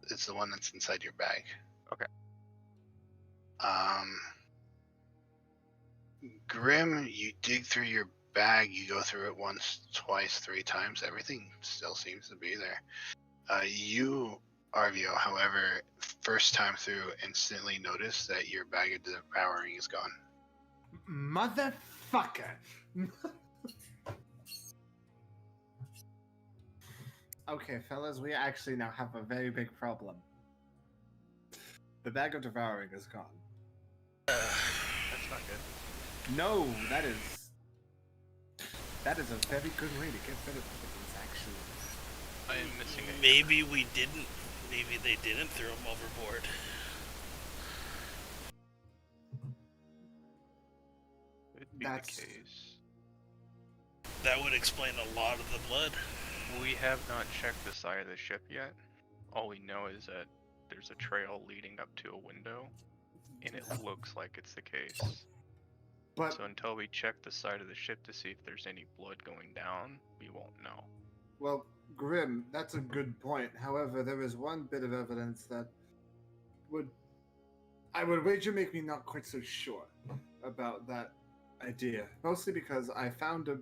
It's the one that's inside your bag. Okay. Grim, you dig through your bag, you go through it once, twice, 3 times, everything still seems to be there. You, Arvio, however, first time through, instantly notice that your bag of devouring is gone. Motherfucker! Okay, fellas, we actually now have a very big problem. The bag of devouring is gone. That's not good. No, that is a very good way to get rid of things, actually. I am missing a Maybe we didn't. Maybe they didn't throw him overboard. Could be That's- the case. That would explain a lot of the blood. We have not checked the side of the ship yet. All we know is that there's a trail leading up to a window, and it looks like it's the case. But So until we check the side of the ship to see if there's any blood going down, we won't know. well, Grim, that's a good point. However, there is one bit of evidence that I would wager make me not quite so sure about that idea. Mostly because I found a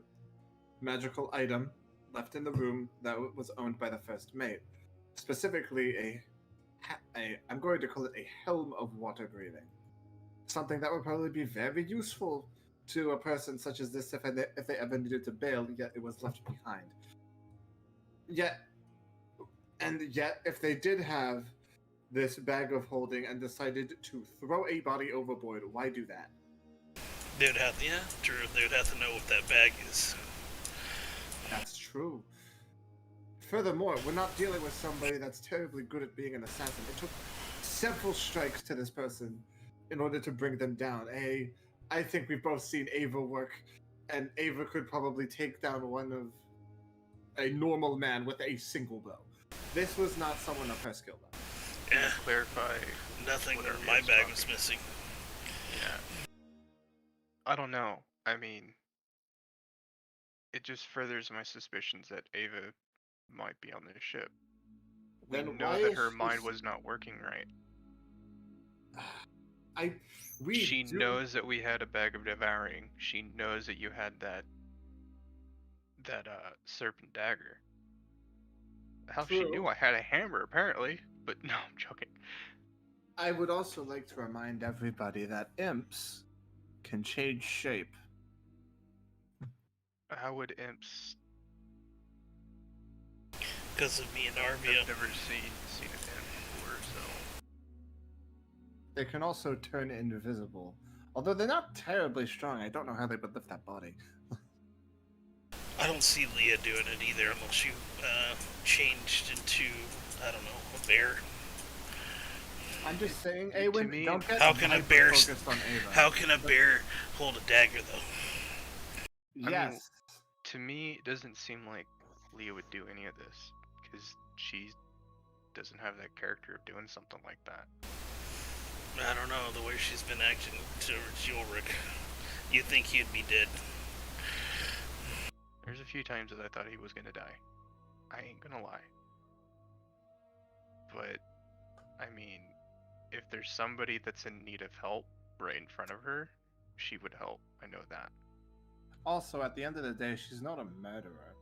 magical item left in the room that was owned by the first mate. Specifically, I'm going to call it a helm of water breathing. Something that would probably be very useful to a person such as this if they ever needed to bail, yet it was left behind. Yet, if they did have this bag of holding and decided to throw a body overboard, why do that? They would have, yeah, true. They would have to know what that bag is. That's true. Furthermore, we're not dealing with somebody that's terribly good at being an assassin. It took several strikes to this person in order to bring them down. I think we've both seen Ava work, and Ava could probably take down a normal man with a single bow. This was not someone of her skill level. Yeah, Clarify. nothing What in Arvia my is bag talking was about. missing. Yeah. I don't know. I mean, it just furthers my suspicions that Ava might be on this ship. We Then know why that is her she mind s- was not working right. We She do- knows that we had a bag of devouring. She knows that you had that serpent dagger. Hell, she knew True. I had a hammer apparently, but no, I'm joking. I would also like to remind everybody that imps can change shape. How would imps? Because of me and Arvia. I've never seen an imp before, so They can also turn invisible. Although they're not terribly strong, I don't know how they would lift that body. I don't see Leah doing it either unless you changed into, I don't know, a bear. I'm just saying, To Awen, me, don't get how can a bear hyper-focused on Ava. How can a bear hold a dagger, though? Yes. to me, it doesn't seem like Leah would do any of this because she doesn't have that character of doing something like that. I don't know, the way she's been acting towards Ulrich. You'd think he'd be dead. There's a few times that I thought he was gonna die. I ain't gonna lie. But, I mean, if there's somebody that's in need of help right in front of her, she would help. I know that. Also, at the end of the day, she's not a murderer.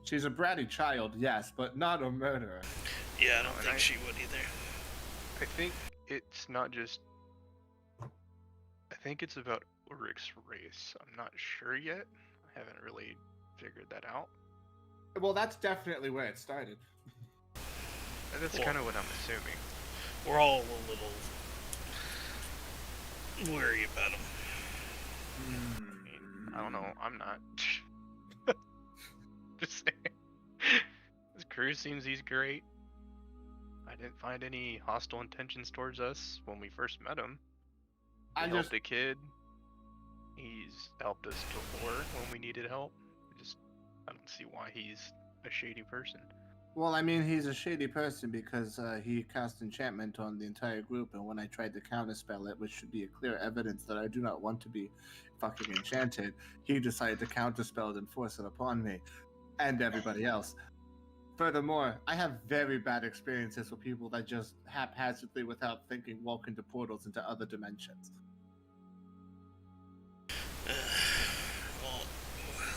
She's a bratty child, yes, but not a murderer. Yeah, I don't And think she would either. I think it's not just. I think it's about Ulrich's race. I'm not sure yet. I haven't really figured that out. Well, that's definitely where it started. And that's Cool. kind of what I'm assuming. We're all a little worried about him. I mean, I don't know. I'm not. Just saying. This crew seems he's great. I didn't find any hostile intentions towards us when we first met him. He helped the kid. He's helped us to war when we needed help. I don't see why he's a shady person. Well, I mean, he's a shady person because he cast enchantment on the entire group, and when I tried to counterspell it, which should be a clear evidence that I do not want to be fucking enchanted, he decided to counterspell it and force it upon me and everybody else. Furthermore, I have very bad experiences with people that just haphazardly, without thinking, walk into portals into other dimensions. Well,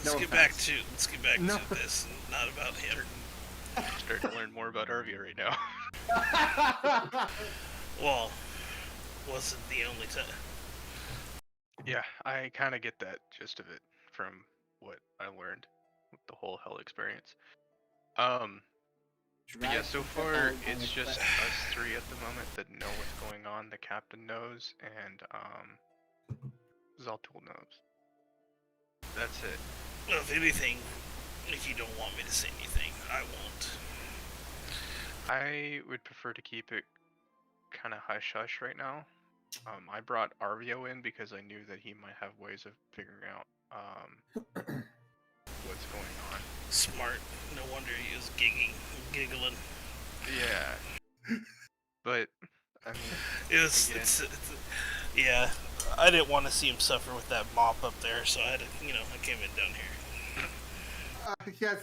No let's get back offense. to No. this, not about him. Starting to learn more about Arvia right now. Well, wasn't the only time. Yeah, I kind of get that gist of it from what I learned with the whole hell experience. But yeah, so far it's just us three at the moment that know what's going on. The captain knows, and Zaltul knows. That's it. Well, if anything, if you don't want me to say anything, I won't. I would prefer to keep it kind of hush hush right now. I brought Arvio in because I knew that he might have ways of figuring out what's going on. Smart. No wonder he was giggling. Yeah. But I mean, again, Yeah. I didn't want to see him suffer with that mop up there, so I had to, I came in down here. Yes,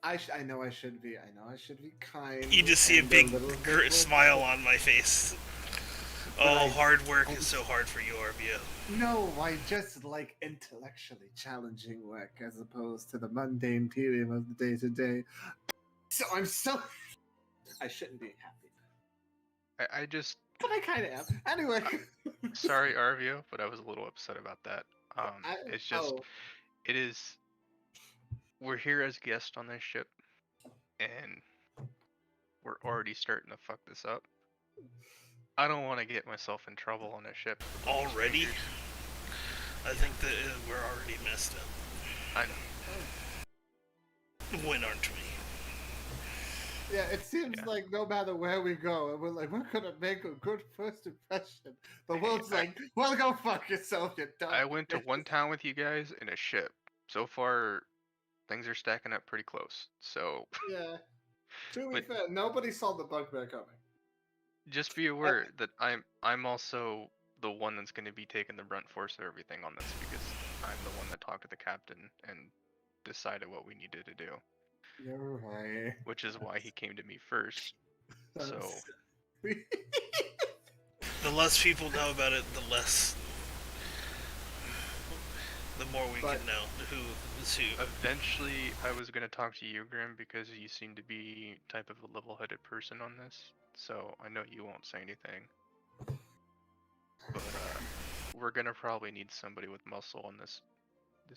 I know I should be. I know I should be kind. You just see a and big little bit smile more- on my face. But Oh, I- hard work is so hard for you, Arvio. No, I just like intellectually challenging work as opposed to the mundane tedium of the day to day. So I'm so. I shouldn't be happy, I just but I kind of am. Anyway. sorry Arvio, but I was a little upset about that. It's just it is. We're here as guests on this ship, and we're already starting to fuck this up. I don't want to get myself in trouble on this ship. with all these Already? strangers. I think that we're already messed up. I know. When aren't we? Yeah, it seems Yeah. like no matter where we go, and we're like, we're gonna make a good first impression. The world's like, well, go fuck yourself, you dumb. I went to bitch." one town with you guys in a ship. So far, things are stacking up pretty close. So Yeah. To be But- fair, nobody saw the bugbear coming. just be aware that I'm also the one that's going to be taking the brunt force of everything on this because I'm the one that talked to the captain and decided what we needed to do, You're right. which is why he came to me first. So The less people know about it, the more we But- can know who is who. eventually, I was going to talk to you, Grim, because you seem to be type of a level-headed person on this. So I know you won't say anything. But we're gonna probably need somebody with muscle on this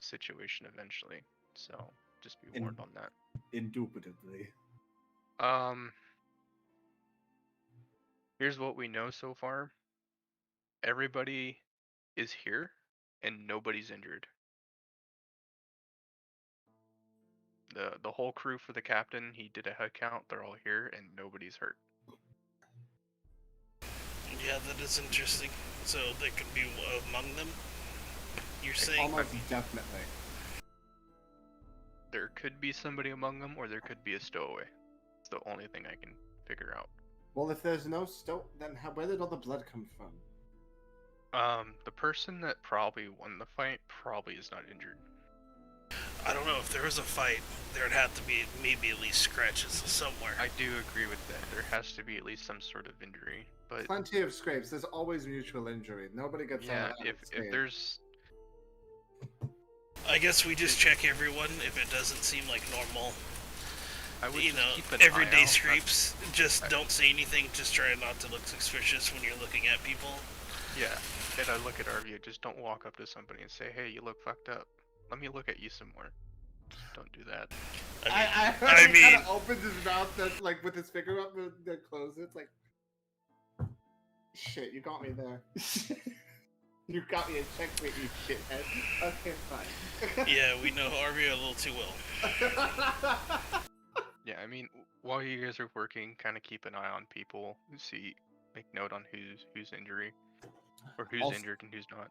situation eventually. So just be warned on that. Indubitably. Here's what we know so far. Everybody is here and nobody's injured. The whole crew for the captain, he did a head count, they're all here and nobody's hurt. Yeah, that is interesting. So there could be among them. You're saying Almost definitely. There could be somebody among them or there could be a stowaway. It's the only thing I can figure out. Well, if there's no then where did all the blood come from? The person that probably won the fight probably is not injured. I don't know if there was a fight, there'd have to be maybe at least scratches somewhere. I do agree with that. There has to be at least some sort of injury. But Plenty of scrapes. There's always mutual injury. Nobody gets yeah, out if there's I guess we just check everyone if it doesn't seem like normal. I would You just know, keep an everyday eye out. scrapes. Just don't say anything. Just try not to look suspicious when you're looking at people. Yeah, and I look at Arvia, just don't walk up to somebody and say, "Hey, you look fucked up. Let me look at you some more." Just don't do that. I I he kind mean- of opens his mouth, like with his finger up, then closes. It's like, shit, you got me there. You got me in checkmate, you shithead. Okay, fine. Yeah, we know Arvia a little too well. Yeah, I mean, while you guys are working, kind of keep an eye on people. Make note on who's injury, or who's Also- injured and who's not.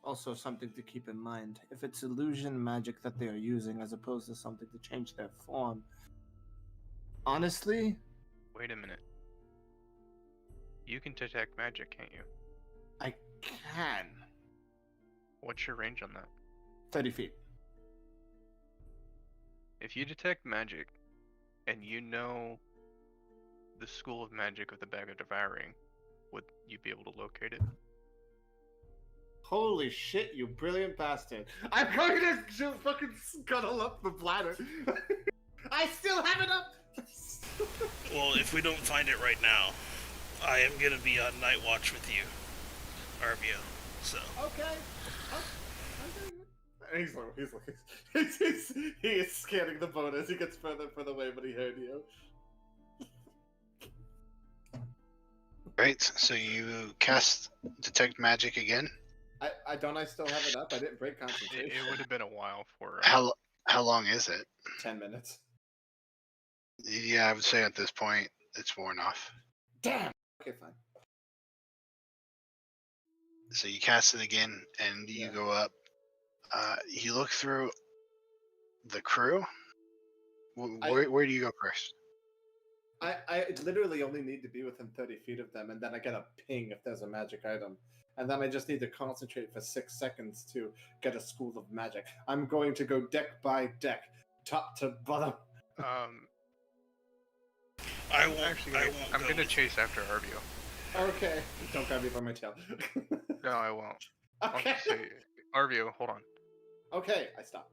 Also, something to keep in mind: if it's illusion magic that they are using, as opposed to something to change their form. Honestly, Wait a minute. You can detect magic, can't you? I can. What's your range on that? 30 feet. If you detect magic, and you know the school of magic of the Bag of Devouring, would you be able to locate it? Holy shit, you brilliant bastard. I'm going to just fucking scuttle up the bladder. I still have it up! Well, if we don't find it right now, I am gonna be on night watch with you, Arvia. So Okay. He is scanning the boat as he gets further and further away, but he heard you. Right, so you cast Detect Magic again. I still have it up. I didn't break It concentration. would have been a while for. How long is it? 10 minutes. Yeah, I would say at this point it's worn off. Damn. Okay, fine. So you cast it again, and you Yeah. go up. You look through the crew. Where do you go first? I literally only need to be within 30 feet of them, and then I get a ping if there's a magic item. And then I just need to concentrate for 6 seconds to get a school of magic. I'm going to go deck by deck, top to bottom. I won't. Actually, I won't. I'm go gonna with chase after Arvio. Okay. Don't grab me by my tail. No, I won't. I'll Okay. just say, Arvio, hold on. Okay, I stop.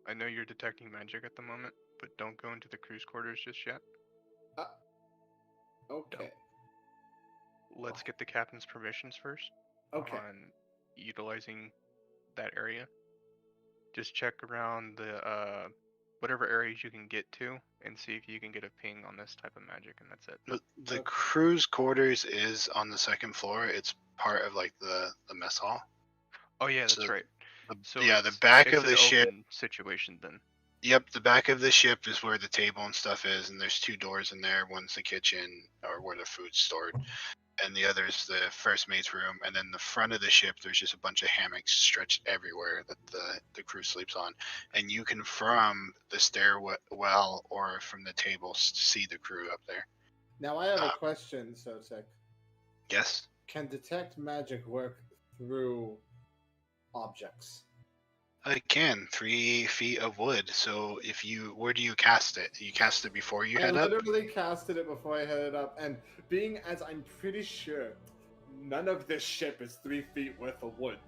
I know you're detecting magic at the moment, but don't go into the crew's quarters just yet. Okay. Let's get the captain's permissions first Okay. on utilizing that area. Just check around the whatever areas you can get to and see if you can get a ping on this type of magic, and that's it. The crew's quarters is on the second floor. It's part of like the mess hall. Oh yeah, that's So right. The, So yeah, the it's- back it's of the an ship. open situation then. Yep, the back of the ship is where the table and stuff is, and there's 2 doors in there. One's the kitchen, or where the food's stored, and the other's the first mate's room. And then the front of the ship, there's just a bunch of hammocks stretched everywhere that the crew sleeps on. And you can, from the stairwell or from the table, see the crew up there. Now I have a question, Sotek. Yes? Can detect magic work through objects? It can. 3 feet of wood. So where do you cast it? You cast it before you head I up? literally casted it before I headed up, and being as I'm pretty sure none of this ship is 3 feet worth of wood,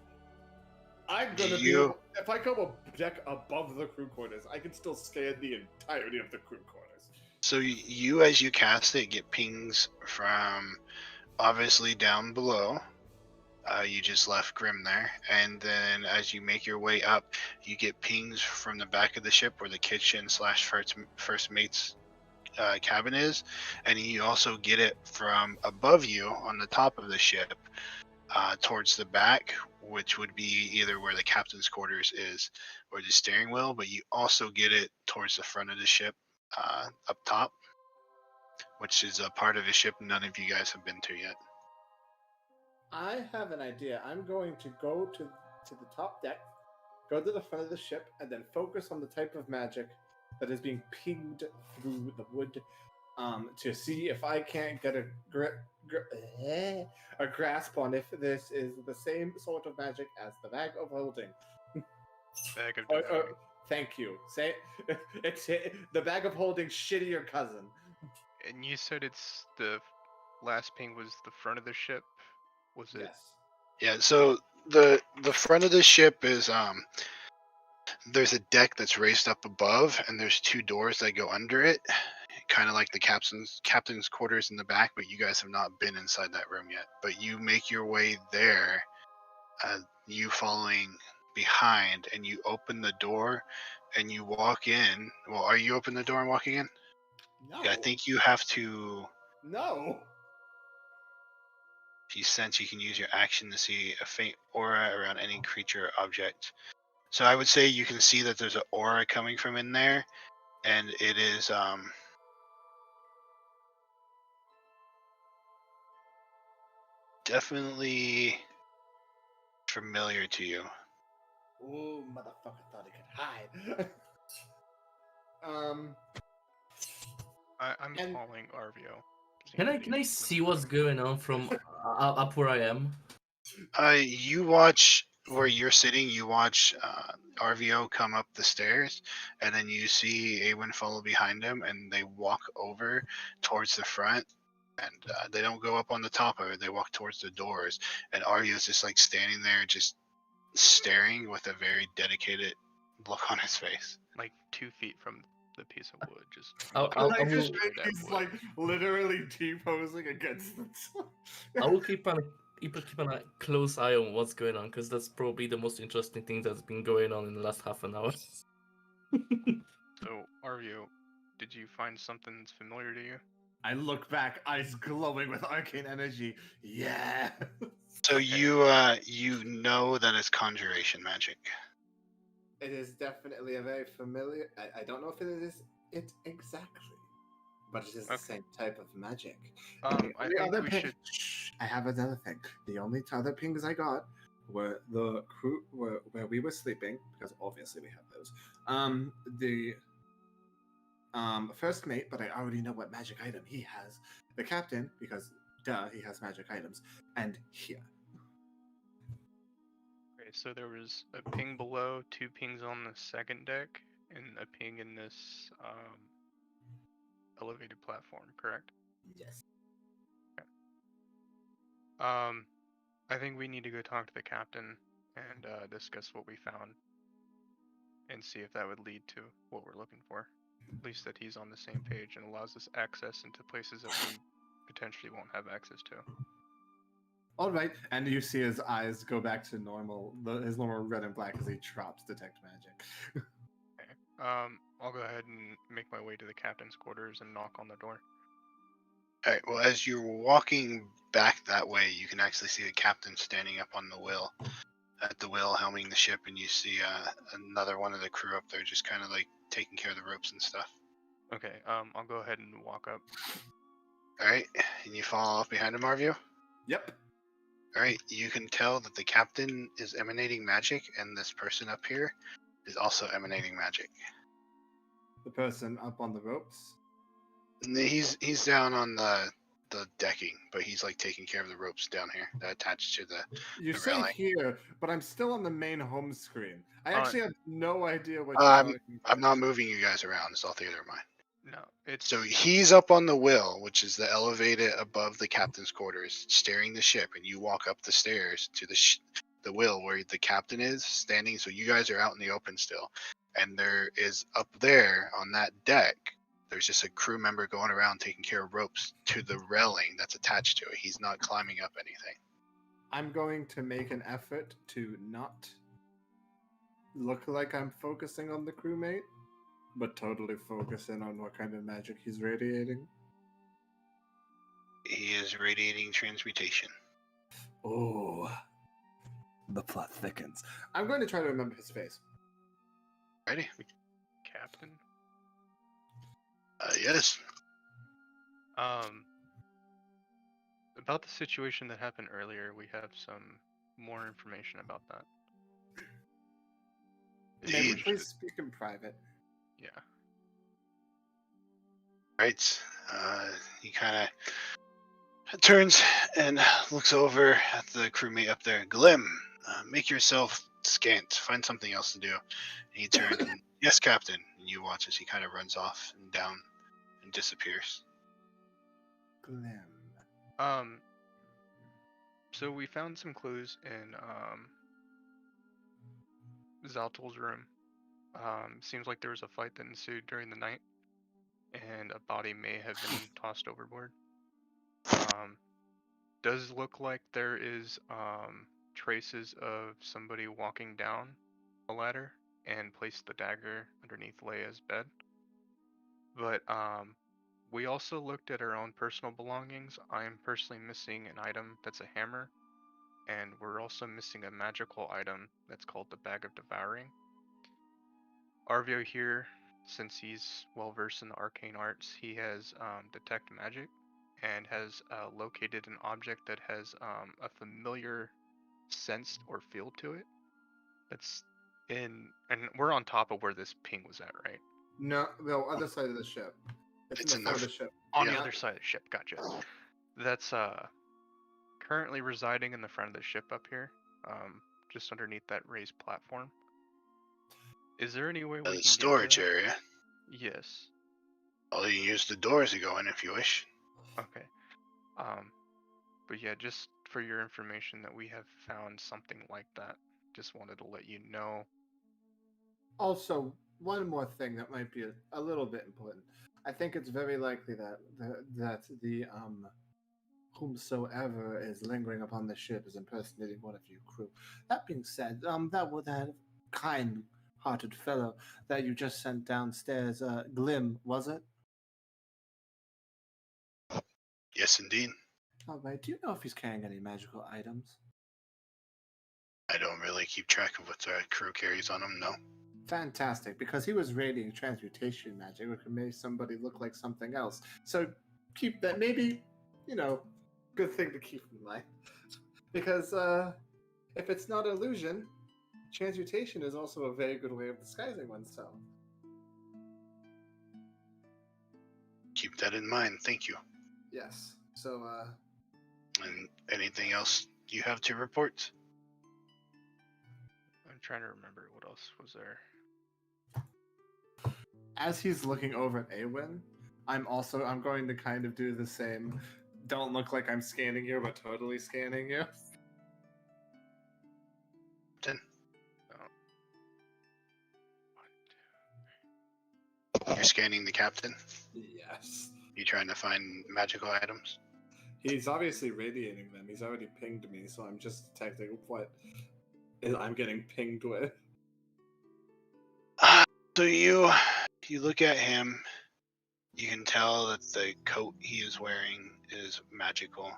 I'm gonna be able, if I go a deck above the crew quarters, I can still scan the entirety of the crew quarters. So you, as you cast it, get pings from obviously down below. You just left Grim there, and then as you make your way up, you get pings from the back of the ship where the kitchen / first mate's cabin is, and you also get it from above you on the top of the ship towards the back, which would be either where the captain's quarters is or the steering wheel, but you also get it towards the front of the ship up top, which is a part of the ship none of you guys have been to yet. I have an idea. I'm going to go to the top deck, go to the front of the ship, and then focus on the type of magic that is being pinged through the wood, to see if I can't get a grasp on if this is the same sort of magic as the bag of holding. Bag of Thank you. Say it's the bag of holding shittier cousin. And you said it's the last ping was the front of the ship. Was it? Yes. Yeah. So the front of the ship is there's a deck that's raised up above, and there's 2 doors that go under it, kind of like the captain's quarters in the back. But you guys have not been inside that room yet. But you make your way there, you following behind, and you open the door, and you walk in. Well, are you open the door and walking in? No. Yeah, I think you have to. No. If you sense, you can use your action to see a faint aura around any creature or object. So I would say you can see that there's an aura coming from in there, and it is definitely familiar to you. Ooh, motherfucker thought he could hide. I'm And- calling Arvio. Can I see what's going on from up where I am? You watch where you're sitting. You watch RVO come up the stairs, and then you see Awen follow behind him, and they walk over towards the front. And they don't go up on the top of it. They walk towards the doors, and Arvio's just like standing there, just staring with a very dedicated look on his face. Like 2 feet from the piece of wood, just. I I will- just that think he's wood. like literally T-posing against the I will keep a close eye on what's going on, because that's probably the most interesting thing that's been going on in the last half an hour. So Arvio, did you find something that's familiar to you? I look back, eyes glowing with arcane energy. Yeah. So you know that it's conjuration magic. It is definitely a very familiar. I don't know if it is it exactly, but it is the Okay. same type of magic. I The think other we ping- should. Shh, I have another thing. The only other pings I got were the crew where we were sleeping, because obviously we have those. The first mate, but I already know what magic item he has. The captain, because duh, he has magic items, and here. Okay, so there was a ping below, 2 pings on the second deck, and a ping in this elevated platform, correct? Yes. I think we need to go talk to the captain and discuss what we found, and see if that would lead to what we're looking for. At least that he's on the same page and allows us access into places that we potentially won't have access to. All right, and you see his eyes go back to normal, his normal red and black as he drops detect magic. I'll go ahead and make my way to the captain's quarters and knock on the door. All right. Well, as you're walking back that way, you can actually see the captain standing up on the wheel, at the wheel, helming the ship, and you see another one of the crew up there, just kind of like taking care of the ropes and stuff. Okay, I'll go ahead and walk up. All right, and you fall off behind him, Marvio. Yep. All right, you can tell that the captain is emanating magic, and this person up here is also emanating magic. The person up on the ropes. And he's down on the decking, but he's like taking care of the ropes down here that attach to the. You The say railing. here, but I'm still on the main home screen. I actually have no idea what I'm- you're talking I'm about. not moving you guys around. It's all theater of mine. No, it's So he's up on the wheel, which is the elevated above the captain's quarters, steering the ship, and you walk up the stairs to the wheel where the captain is standing. So you guys are out in the open still, and there is up there on that deck. There's just a crew member going around taking care of ropes to the railing that's attached to it. He's not climbing up anything. I'm going to make an effort to not look like I'm focusing on the crewmate, but totally focusing on what kind of magic he's radiating. He is radiating transmutation. Oh, the plot thickens. I'm going to try to remember his face. Ready? captain. Yes. About the situation that happened earlier, we have some more information about that. Maybe Indeed. please speak in private. Yeah. Right. He kind of turns and looks over at the crewmate up there. Glim, make yourself scant. Find something else to do. And he turns and, yes, Captain. And you watch as he kind of runs off and down and disappears. Glim. So we found some clues in Zaltul's room. Seems like there was a fight that ensued during the night, and a body may have been tossed overboard. Does look like there is traces of somebody walking down a ladder and placed the dagger underneath Leia's bed. But we also looked at our own personal belongings. I am personally missing an item that's a hammer, and we're also missing a magical item that's called the Bag of Devouring. Arvio here, since he's well versed in the arcane arts, he has detect magic and has located an object that has a familiar sense or feel to it. That's in, and we're on top of where this ping was at, right? No, the other side of the ship. It's in the front of the ship. On Yeah. the other side of the ship, gotcha. That's currently residing in the front of the ship up here, just underneath that raised platform. Is there any way we can The storage get to that? area. Yes. Well, you can use the doors to go in if you wish. Okay. But yeah, just for your information that we have found something like that. Just wanted to let you know. Also, one more thing that might be a little bit important. I think it's very likely that the whomsoever is lingering upon the ship is impersonating one of your crew. That being said, that kind-hearted fellow that you just sent downstairs, Glim, was it? Yes, indeed. All right. Do you know if he's carrying any magical items? I don't really keep track of what the crew carries on them, no. Fantastic, because he was radiating transmutation magic, which could make somebody look like something else. So keep that, maybe, good thing to keep in mind. Because if it's not illusion, transmutation is also a very good way of disguising oneself. Keep that in mind, thank you. Yes. So, And anything else you have to report? I'm trying to remember what else was there. as he's looking over at Awen, I'm going to kind of do the same. Don't look like I'm scanning you, but totally scanning you. You're scanning the captain? Yes. You trying to find magical items? He's obviously radiating them. He's already pinged me, so I'm just detecting what I'm getting pinged with. So you look at him, you can tell that the coat he is wearing is magical.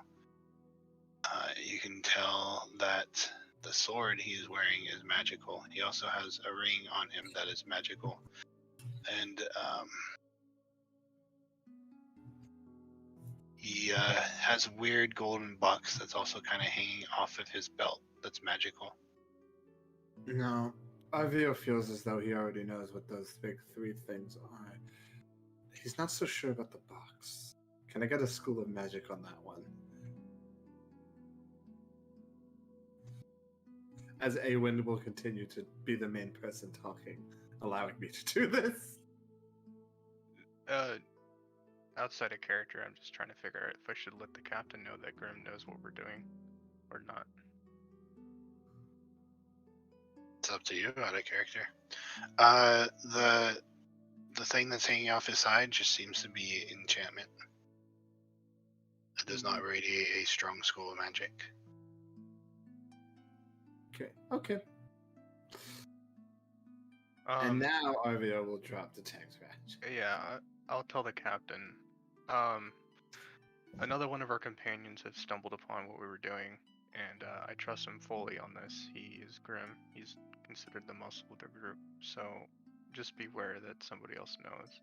You can tell that the sword he is wearing is magical. He also has a ring on him that is magical. and he has a weird golden box that's also kind of hanging off of his belt that's magical. No, Arvio feels as though he already knows what those big three things are. He's not so sure about the box. Can I get a school of magic on that one? As Awen will continue to be the main person talking, allowing me to do this. Outside of character, I'm just trying to figure out if I should let the captain know that Grim knows what we're doing, or not. It's up to you, out of character. The thing that's hanging off his side just seems to be enchantment. It does not radiate a strong school of magic. Okay. And now Arvio will drop the text match. Yeah, I'll tell the captain. Another one of our companions has stumbled upon what we were doing, and I trust him fully on this. He is Grim. He's considered the muscle of the group, so just beware that somebody else knows.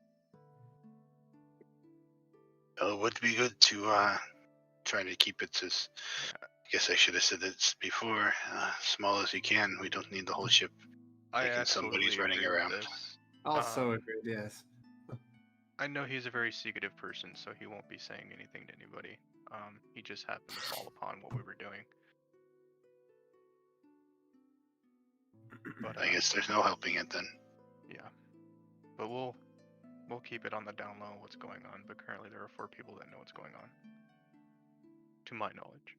It would be good to try to keep it as, I guess I should have said this before, small as you can. We don't need the whole ship thinking somebody's running around. Also agreed, yes. I know he's a very secretive person, so he won't be saying anything to anybody. He just happened to fall upon what we were doing. But I guess there's no helping it then. yeah, but we'll keep it on the down low what's going on. But currently there are 4 people that know what's going on, to my knowledge.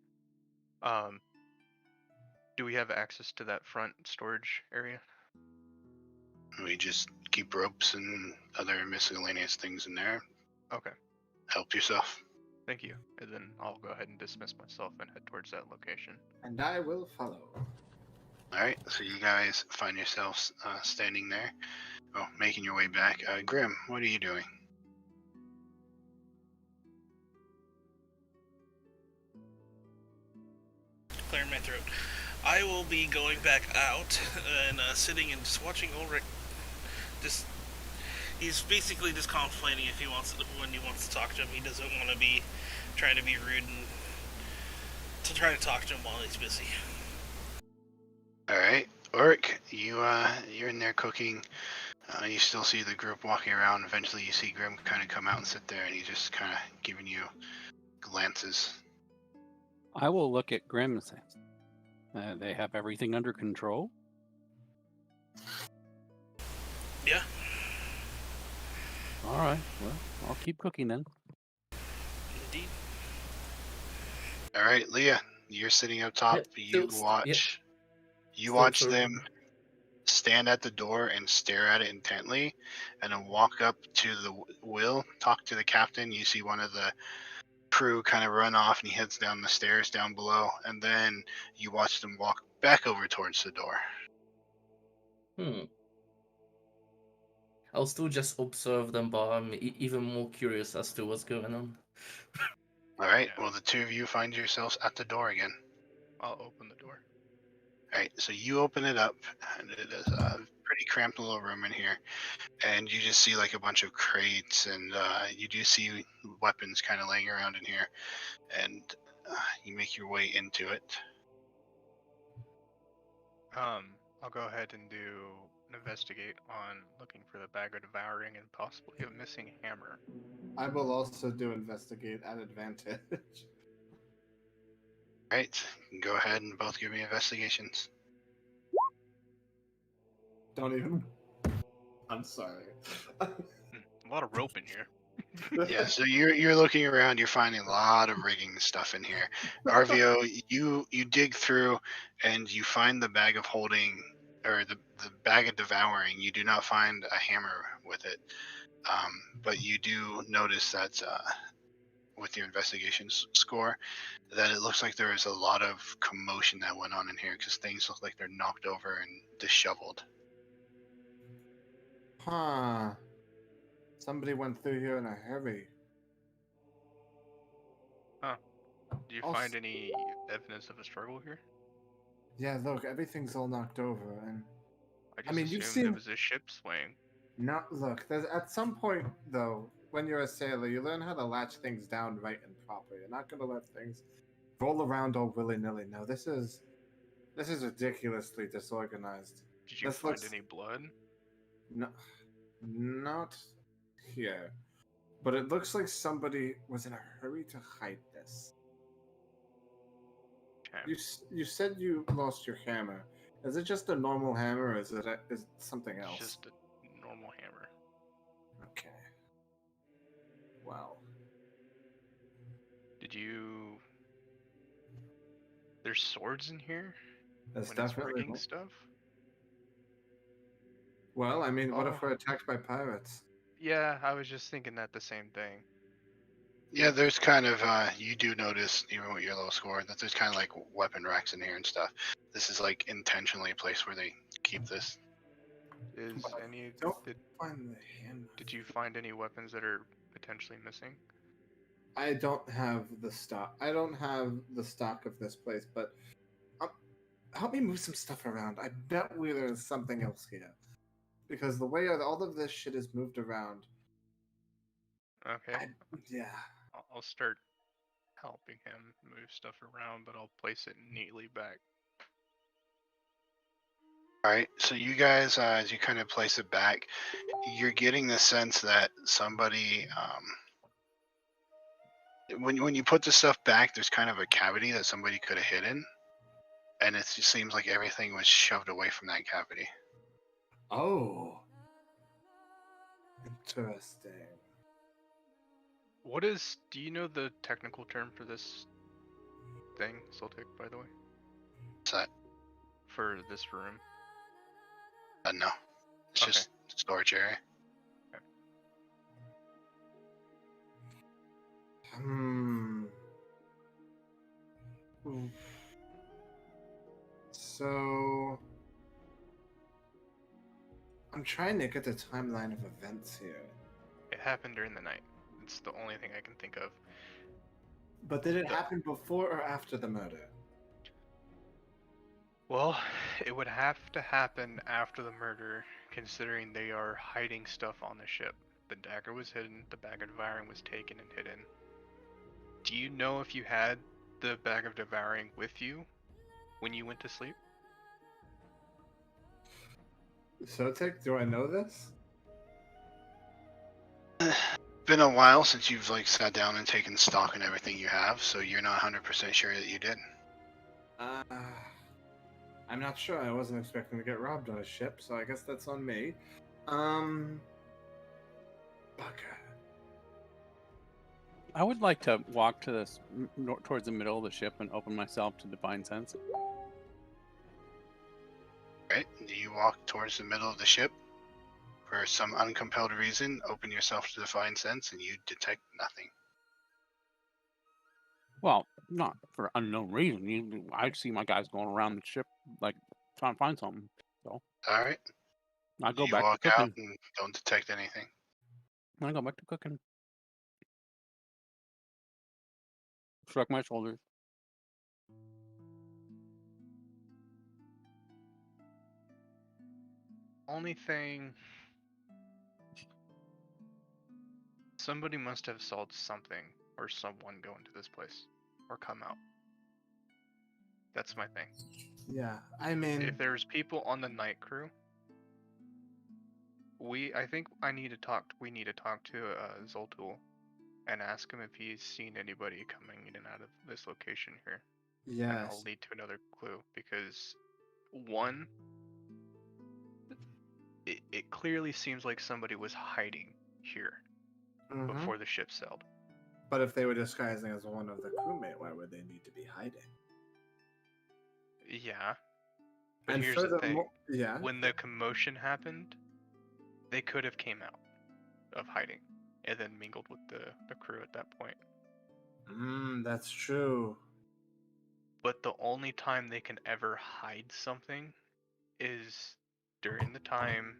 Do we have access to that front storage area? We just keep ropes and other miscellaneous things in there. Okay, Help yourself. thank you. And then I'll go ahead and dismiss myself and head towards that location. And I will follow. Alright, so you guys find yourselves standing there. Well, making your way back. Grim, what are you doing? Clearing my throat. I will be going back out and sitting and just watching Ulrich. He's basically just contemplating if he wants when he wants to talk to him. He doesn't want to be trying to be rude and to try to talk to him while he's busy. Alright, Ulrich, you're in there cooking. You still see the group walking around. Eventually you see Grim kind of come out and sit there, and he's just kind of giving you glances. I will look at Grim and say, they have everything under control? Yeah. All right, well, I'll keep cooking then. Indeed. Alright, Leah, you're sitting up top. You watch them stand at the door and stare at it intently, and then walk up to the wheel, talk to the captain. You see one of the crew kind of run off, and he heads down the stairs down below, and then you watch them walk back over towards the door. I'll still just observe them, but I'm even more curious as to what's going on. Alright, well, the two of you find yourselves at the door again. I'll open the door. Alright, so you open it up, and it is a pretty cramped little room in here, and you just see like a bunch of crates, and you do see weapons kind of laying around in here, and you make your way into it. I'll go ahead and do an investigate on looking for the bag of devouring and possibly a missing hammer. I will also do investigate at advantage. Alright, go ahead and both give me investigations. Don't even. I'm sorry. A lot of rope in here. Yeah, so you're looking around, you're finding a lot of rigging stuff in here. Arvio, you dig through and you find the bag of holding, or the bag of devouring. You do not find a hammer with it, but you do notice that with your investigation score, that it looks like there is a lot of commotion that went on in here, because things look like they're knocked over and disheveled. Huh. Somebody went through here in a hurry. Do you find any evidence of a struggle here? Yeah, look, everything's all knocked over, and I just mean, you've assumed seen- it was a ship swaying. No, look. There's at some point though, when you're a sailor, you learn how to latch things down right and proper. You're not gonna let things roll around all willy nilly. No, this is ridiculously disorganized. Did you This find looks any blood? no, not here, but it looks like somebody was in a hurry to hide this. Okay. You said you lost your hammer. Is it just a normal hammer, or is it something It's else? just a normal hammer. Okay. Wow. Did you? There's swords in here That's when it's definitely. rigging stuff. Well, I mean, what if Oh, we're attacked by pirates? yeah. I was just thinking that the same thing. Yeah, there's kind of you do notice even with your low score that there's kind of like weapon racks in here and stuff. This is like intentionally a place where they keep this. Is But any don't did, find the hammer. did you find any weapons that are potentially missing? I don't have the stock. I don't have the stock of this place, but um, help me move some stuff around. I bet there's something else here, because the way all of this shit is moved around. Okay. Yeah. I'll start helping him move stuff around, but I'll place it neatly back. All right, so you guys, as you kind of place it back, you're getting the sense that somebody, when you put the stuff back, there's kind of a cavity that somebody could have hidden, and it just seems like everything was shoved away from that cavity. Oh. Interesting. What is? Do you know the technical term for this thing, Celtic? By the way, So, for this room. no, it's Okay. just storage area. Hmm. Oof. So I'm trying to get the timeline of events here. It happened during the night. It's the only thing I can think of. But did it The- happen before or after the murder? Well, it would have to happen after the murder, considering they are hiding stuff on the ship. The dagger was hidden, the bag of devouring was taken and hidden. Do you know if you had the bag of devouring with you when you went to sleep? Sotek, do I know this? Been a while since you've like sat down and taken stock in everything you have, so you're not 100% sure that you did. I'm not sure. I wasn't expecting to get robbed on a ship, so I guess that's on me. Bugger. I would like to walk to this towards the middle of the ship and open myself to divine sense. Right? You walk towards the middle of the ship. For some uncompelled reason, open yourself to divine sense, and you detect nothing. Well, not for unknown reason. I see my guys going around the ship, like trying to find something. So All right. I go You back walk to out cooking. and don't detect anything. I go back to cooking. Shrug my shoulders. Only thing. Somebody must have sold something or someone go into this place or come out. That's my thing. Yeah, I mean, If there's people on the night crew, I think we need to talk to Zoltul and ask him if he's seen anybody coming in and out of this location here. And I'll yes. lead to another clue because one, it clearly seems like somebody was hiding here Mhm. before the ship sailed. But if they were disguising as one of the crewmate, why would they need to be hiding? Yeah. But And here's the thing. furthermore, yeah. When the commotion happened, they could have came out of hiding and then mingled with the crew at that point. That's true. But the only time they can ever hide something is during the time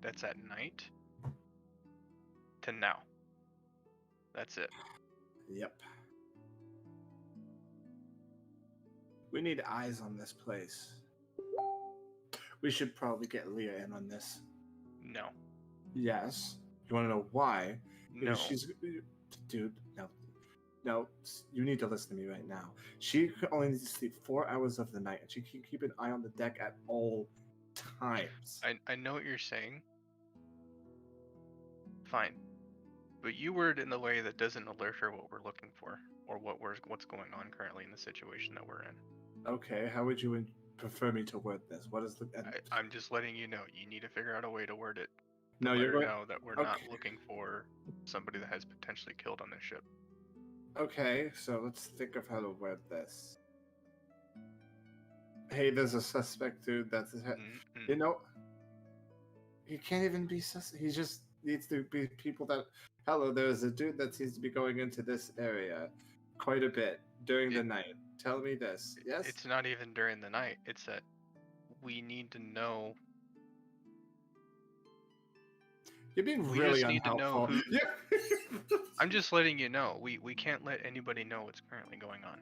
that's at night to now. That's it. Yep. We need eyes on this place. We should probably get Leah in on this. No. Yes. You want to know why? No. Because she's, dude. No. You need to listen to me right now. She only needs to sleep 4 hours of the night, and she can keep an eye on the deck at all times. I know what you're saying. Fine. But you word it in a way that doesn't alert her what we're looking for, or what's going on currently in the situation that we're in. Okay. How would you prefer me to word this? What is the? I'm just letting you know. You need to figure out a way to word it. No, Let you're her going. know that we're not Okay. looking for somebody that has potentially killed on this ship. Okay, so let's think of how to word this. Hey, there's a suspect, dude. Mm-mm. You know, he can't even be he just needs to be people that. Hello, there's a dude that seems to be going into this area quite a bit during the night. Tell me this. Yes? It's not even during the night. It's that we need to know. You're being We really just need to know unhelpful. who- Yeah. I'm just letting you know. We can't let anybody know what's currently going on.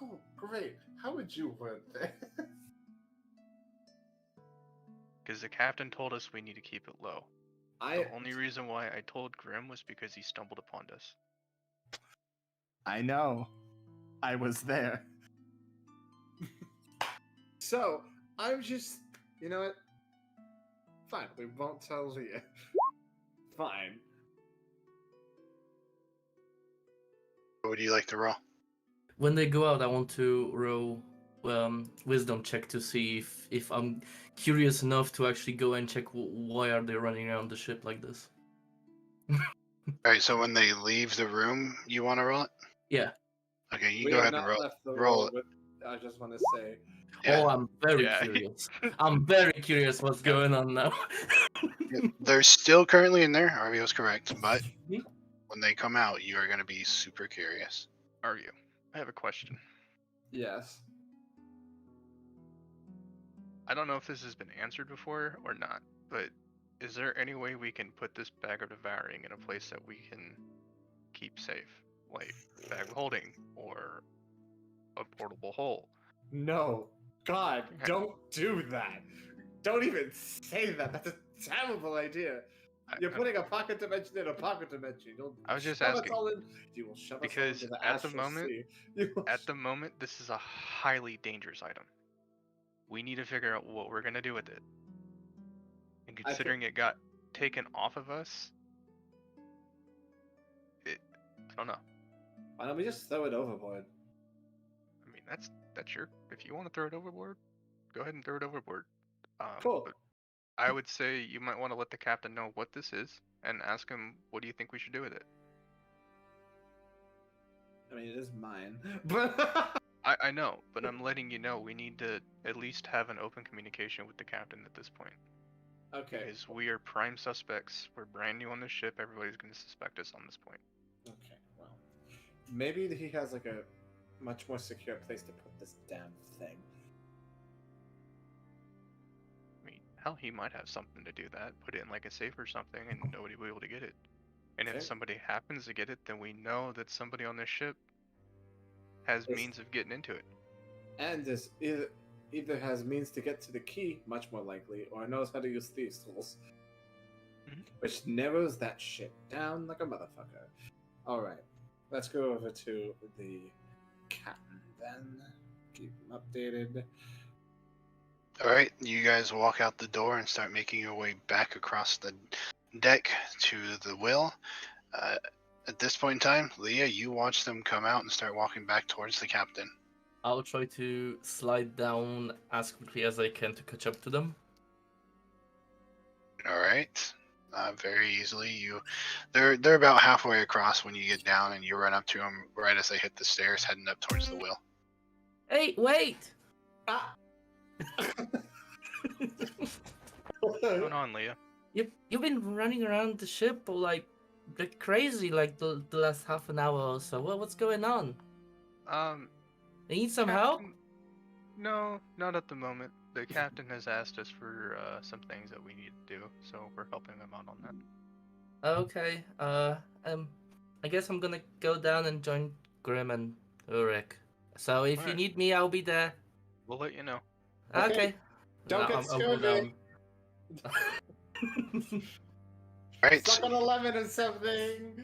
Oh, great. How would you word this? Because the captain told us we need to keep it low. The only reason why I told Grim was because he stumbled upon us. I know. I was there. So, I'm just. You know what? Fine, we won't tell Leah. Fine. What would you like to roll? When they go out, I want to roll wisdom check to see if I'm curious enough to actually go and check why are they running around the ship like this. Alright, so when they leave the room, you want to roll it? Yeah. Okay, you We go have ahead and not roll. left the roll roll it. with. I just want to say. Yeah. Oh, I'm very Yeah. curious. I'm very curious what's going on now. They're still currently in there. RVO's correct, but Me? when they come out, you are going to be super curious. Are you? I have a question. Yes. I don't know if this has been answered before or not, but is there any way we can put this bag of devouring in a place that we can keep safe? Like bag of holding or a portable hole? No. God, Okay. don't do that. Don't even say that. That's a terrible idea. You're putting a pocket dimension in a pocket dimension. You'll I was just shove us asking. all in. You will shove us all Because into the at the astral moment- sea. You will At the moment, this is a highly dangerous item. We need to figure out what we're gonna do with it. And considering it got taken off of us, I don't know. Why don't we just throw it overboard? I mean, that's your. If you want to throw it overboard, go ahead and throw it overboard. Cool. But I would say you might want to let the captain know what this is and ask him, what do you think we should do with it? I mean, it is mine. But I know, but I'm letting you know we need to at least have an open communication with the captain at this point. okay. Because we are prime suspects. We're brand new on this ship. Everybody's going to suspect us on this point. Okay. Well, maybe he has like a much more secure place to put this damn thing. I mean, hell, he might have something to do that. Put it in like a safe or something, and nobody will be able to get it. And if Okay. somebody happens to get it, then we know that somebody on this ship has Yes. means of getting into it. And this either has means to get to the key, much more likely, or knows how to use thieves' tools. Mhm. Which narrows that shit down like a motherfucker. Alright, let's go over to the captain then. Keep him updated. Alright, you guys walk out the door and start making your way back across the deck to the wheel. At this point in time, Leah, you watch them come out and start walking back towards the captain. I'll try to slide down as quickly as I can to catch up to them. Alright. Very easily. They're about halfway across when you get down and you run up to them right as they hit the stairs heading up towards the wheel. Hey, wait! Ah! What's going on, Leah? You've been running around the ship like crazy like the last half an hour or so. What's going on? You need some help? Captain- No, not at the moment. The captain has asked us for some things that we need to do, so we're helping him out on that. Okay. I guess I'm gonna go down and join Grim and Ulrich. So if you Alright. need me, I'll be there. We'll let you know. Okay. Okay. Don't get I'll go scurvy. down. Alright, Suck so an 11 or something.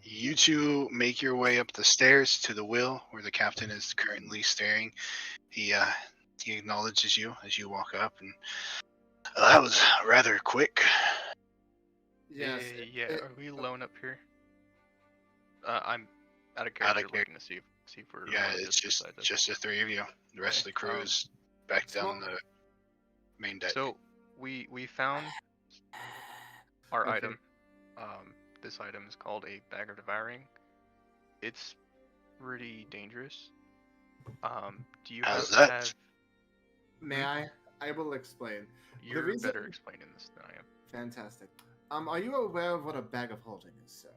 you two make your way up the stairs to the wheel where the captain is currently staring. He acknowledges you as you walk up, and that was rather quick. Yes. Yeah. Are we alone up here? I'm out of Out character of looking to see if we're Yeah, alone it's beside us. just the three of you. The rest of the crew is back down the main deck. So we found our Okay. item. This item is called a bag of devouring. It's pretty dangerous. Do you How's happen to that? have? May I? I will explain. You're reason- better explaining this than I am. Fantastic. Are you aware of what a bag of holding is, sir?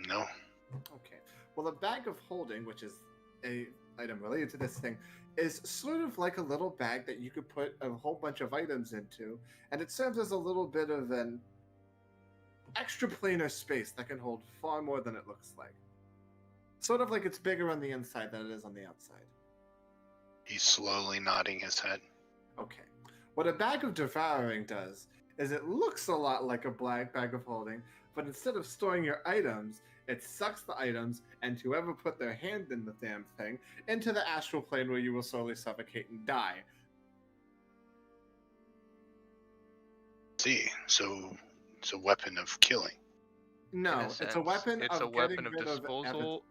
No. Okay. Well, a bag of holding, which is a item related to this thing, is sort of like a little bag that you could put a whole bunch of items into, and it serves as a little bit of an extra planar space that can hold far more than it looks like. Sort of like it's bigger on the inside than it is on the outside. He's slowly nodding his head. Okay. What a bag of devouring does is it looks a lot like a black bag of holding, but instead of storing your items, it sucks the items and whoever put their hand in the damn thing into the astral plane where you will slowly suffocate and die. See, so it's a weapon of killing. No, In it's a sense, weapon It's of a weapon getting of rid disposal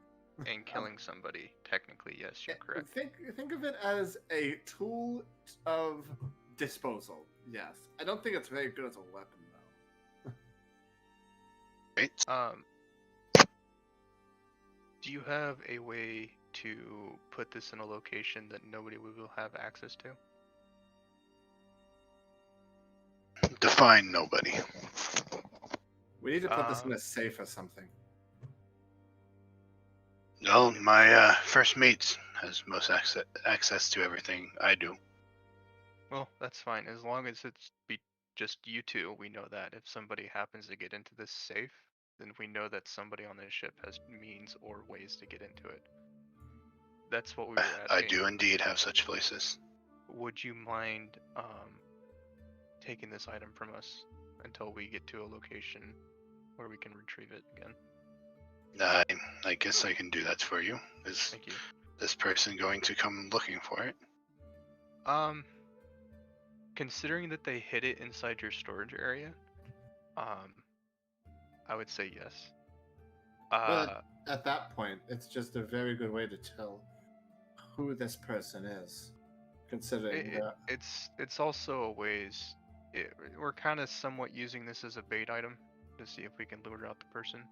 and killing somebody. Technically, yes, you're correct. Think of it as a tool of disposal. Yes. I don't think it's very good as a weapon though. Right? Do you have a way to put this in a location that nobody will have access to? Define nobody. We need to put this in a safe or something. No, my first mate has most access to everything I do. Well, that's fine. As long as it's just you two, we know that. If somebody happens to get into this safe, then we know that somebody on this ship has means or ways to get into it. That's what we were asking. I do indeed have such places. Would you mind taking this item from us until we get to a location where we can retrieve it again? I guess I can do that for you. Is Thank you. this person going to come looking for it? Considering that they hid it inside your storage area, I would say yes. But at that point, it's just a very good way to tell who this person is, considering that. It's also a ways. We're kind of somewhat using this as a bait item to see if we can lure out the person.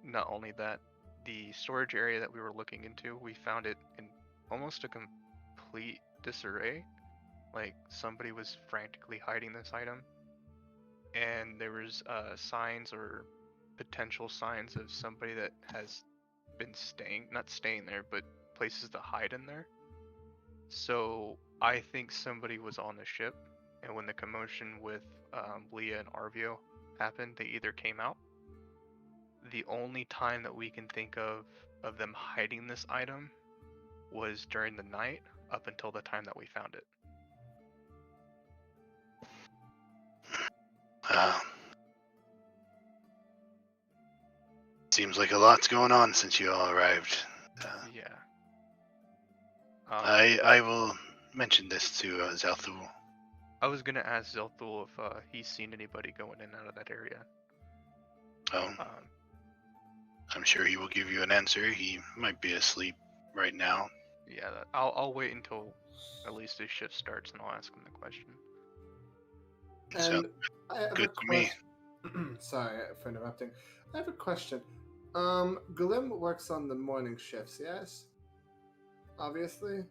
Not only that, the storage area that we were looking into, we found it in almost a complete disarray. Like somebody was frantically hiding this item, and there was signs or potential signs of somebody that has been not staying there, but places to hide in there. So I think somebody was on the ship, and when the commotion with Leah and Arvio happened, they either came out. The only time that we can think of them hiding this item was during the night, up until the time that we found it. Seems like a lot's going on since you all arrived. Yeah. I will mention this to Zelthul. I was gonna ask Zelthul if he's seen anybody going in and out of that area. Oh, I'm sure he will give you an answer. He might be asleep right now. Yeah, I'll wait until at least his shift starts, and I'll ask him the question. So, And I have good a to me. question. Sorry for interrupting. I have a question. Glim works on the morning shifts, yes? Obviously?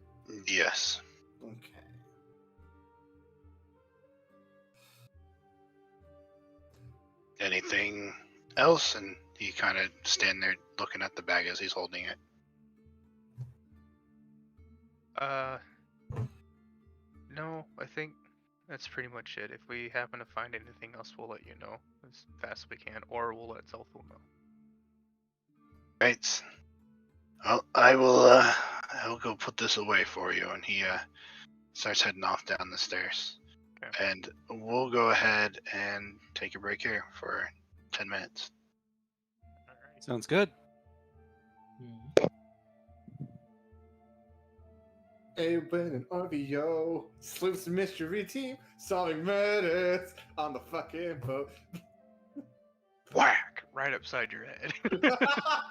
Yes. Okay. Anything else? And he kind of stand there looking at the bag as he's holding it. No, I think that's pretty much it. If we happen to find anything else, we'll let you know as fast as we can, or we'll let Zelthul know. Right. Well, I will go put this away for you. And he starts heading off down the stairs. And we'll go ahead and take a break here for 10 minutes. Alright. Sounds good. Aben and RVO, Sleuth's mystery team, solving murders on the fucking boat. Whack! Right upside your head. Ah!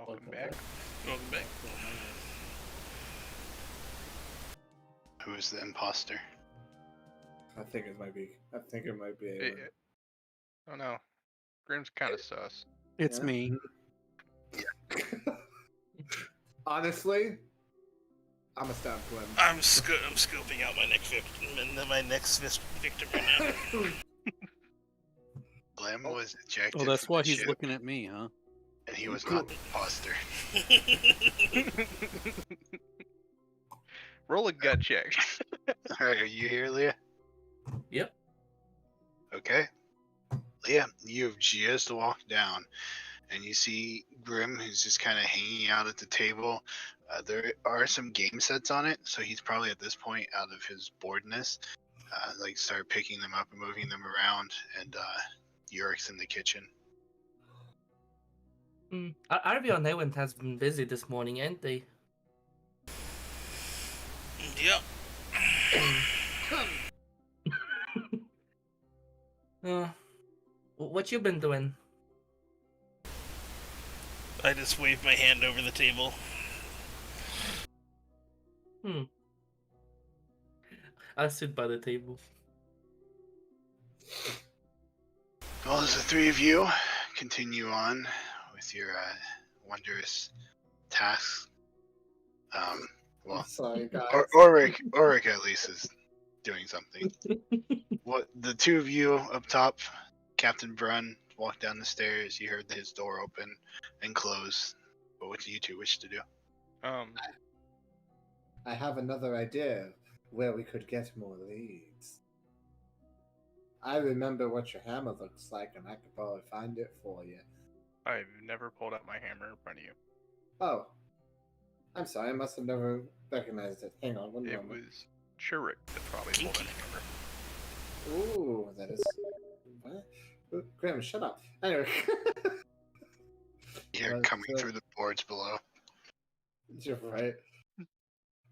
Welcome back. Welcome back. Who is the imposter? I think it might be. Eh, oh no, Grim's kind of sus. It's Yeah. me. Honestly, I'm gonna stop Glenn. I'm scoping out my next victim and my next victim right now. Glim was ejected. Oh, that's from why the he's ship, looking at me, huh? and he was not the imposter. Roll a gut check. All right, are you here, Leah? Yep. Okay. Leah, you have just walked down, and you see Grim, who's just kind of hanging out at the table. There are some game sets on it, so he's probably at this point out of his boredness. Like start picking them up and moving them around, and Yurik's in the kitchen. Arvio and Ewan has been busy this morning, ain't they? Yep. What you been doing? I just waved my hand over the table. I'll sit by the table. Well, as the three of you continue on with your wondrous tasks, well, Sorry, guys. Ulrich at least is doing something. What the two of you up top, Captain Brun, walked down the stairs. You heard his door open and close. But what do you two wish to do? I have another idea where we could get more leads. I remember what your hammer looks like, and I could probably find it for you. I've never pulled out my hammer in front of you. Oh, I'm sorry. I must have never recognized it. Hang on one It moment. was Churik that probably pulled Kinky. that hammer. Ooh, that is. What? Graham, shut up. Anyway. You're coming through the boards below. You're right.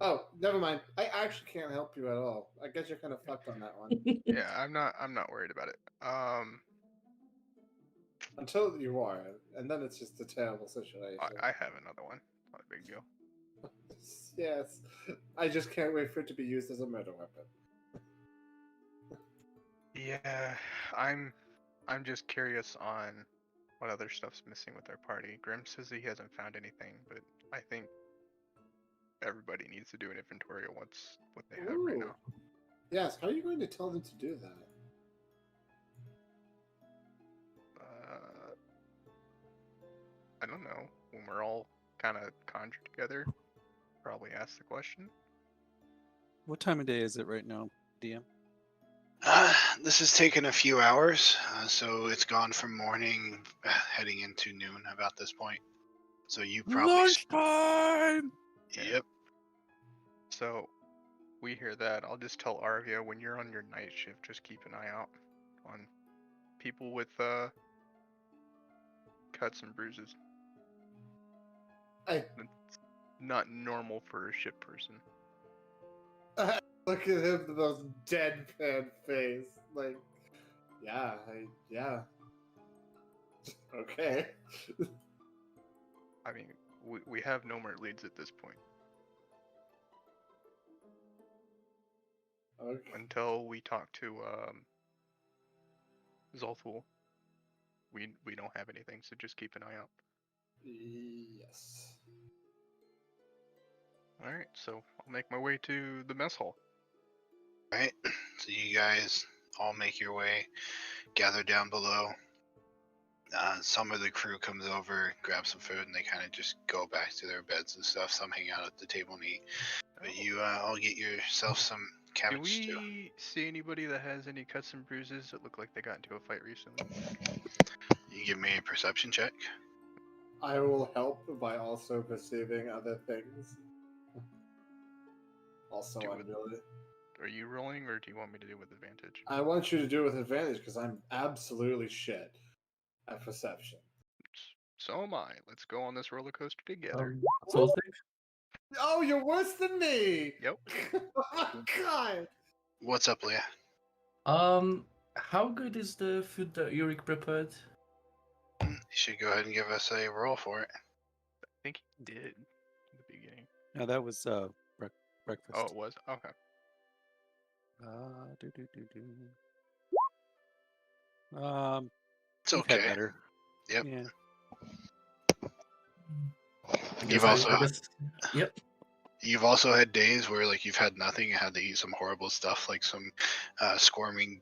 Oh, never mind. I actually can't help you at all. I guess you're kind of fucked on that one. Yeah, I'm not worried about it. Until you are, and then it's just a terrible situation. I have another one. Not a big deal. Yes. I just can't wait for it to be used as a murder weapon. Yeah, I'm just curious on what other stuff's missing with our party. Grim says he hasn't found anything, but I think everybody needs to do an inventory of what they have right now. Yes, how are you going to tell them to do that? I don't know. When we're all kind of conjured together, probably ask the question. What time of day is it right now, DM? This has taken a few hours, so it's gone from morning heading into noon about this point. So you probably Lunchtime! Yep. So we hear that. I'll just tell Arvia when you're on your night shift, just keep an eye out on people with cuts and bruises. It's not normal for a ship person. Look at him, the most deadpan face. Like, yeah. Okay. I mean, we have no more leads at this point. Okay. Until we talk to Zolthul, we don't have anything, so just keep an eye out. Yes. Alright, so I'll make my way to the mess hall. Right. So you guys all make your way, gather down below. Some of the crew comes over, grabs some food, and they kind of just go back to their beds and stuff. Some hang out at the table and eat. But you all get yourself some Do cabbage stew. we see anybody that has any cuts and bruises that look like they got into a fight recently? You give me a perception check. I will help by also perceiving other things. Also, Do I'm it. really... Are you rolling, or do you want me to do with advantage? I want you to do it with advantage because I'm absolutely shit at perception. So am I. Let's go on this roller coaster together. Soul save? Oh, you're worse than me! Yep. Oh my god! What's up, Leah? How good is the food that Yurik prepared? You should go ahead and give us a roll for it. think he did in the beginning. No, that was breakfast. Oh, it was? Okay. Do, do, do, do. It's you've had okay. better. Yep. Yeah. I You've guess also I guess, yep. You've also had days where like you've had nothing and had to eat some horrible stuff, like some squirming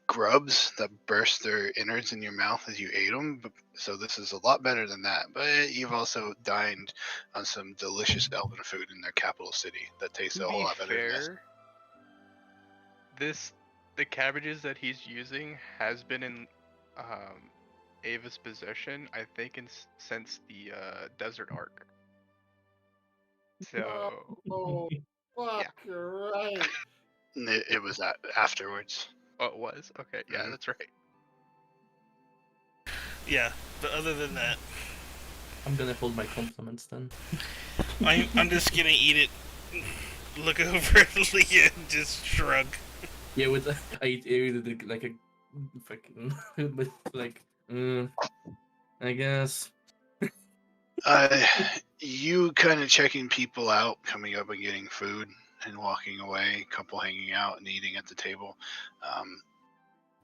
grubs that burst their innards in your mouth as you ate them. So this is a lot better than that. But you've also dined on some delicious elven food in their capital city that tastes a To whole be lot better than this. the cabbages that he's using has been in Ava's possession, I think, since the Desert Arc. So Oh, fuck, you're right. It was afterwards. oh, it was okay. Yeah, Mhm. that's right. Yeah, but other than that, I'm gonna hold my compliments then. I'm just gonna eat it, look over at Leah, and just shrug. Yeah, with I ate it like a fucking with like I guess. You kind of checking people out, coming up and getting food and walking away, couple hanging out and eating at the table.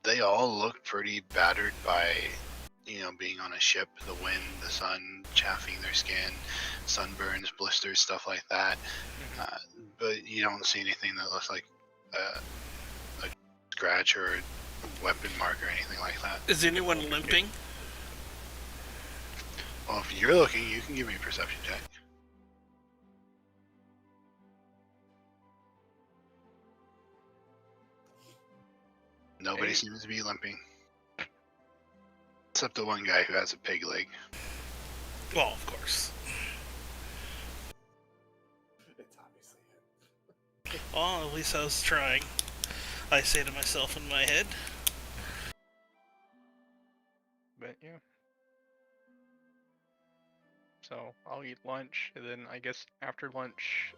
They all look pretty battered by, being on a ship, the wind, the sun chaffing their skin, sunburns, blisters, stuff like that. But you don't see anything that looks like a scratch or a weapon mark or anything like that. Is anyone limping? Well, if you're looking, you can give me a perception check. Nobody Eight. seems to be limping. Except the one guy who has a pig leg. Well, of course. It's obviously him. Well, at least I was trying. I say to myself in my head. But yeah. So I'll eat lunch, and then I guess after lunch,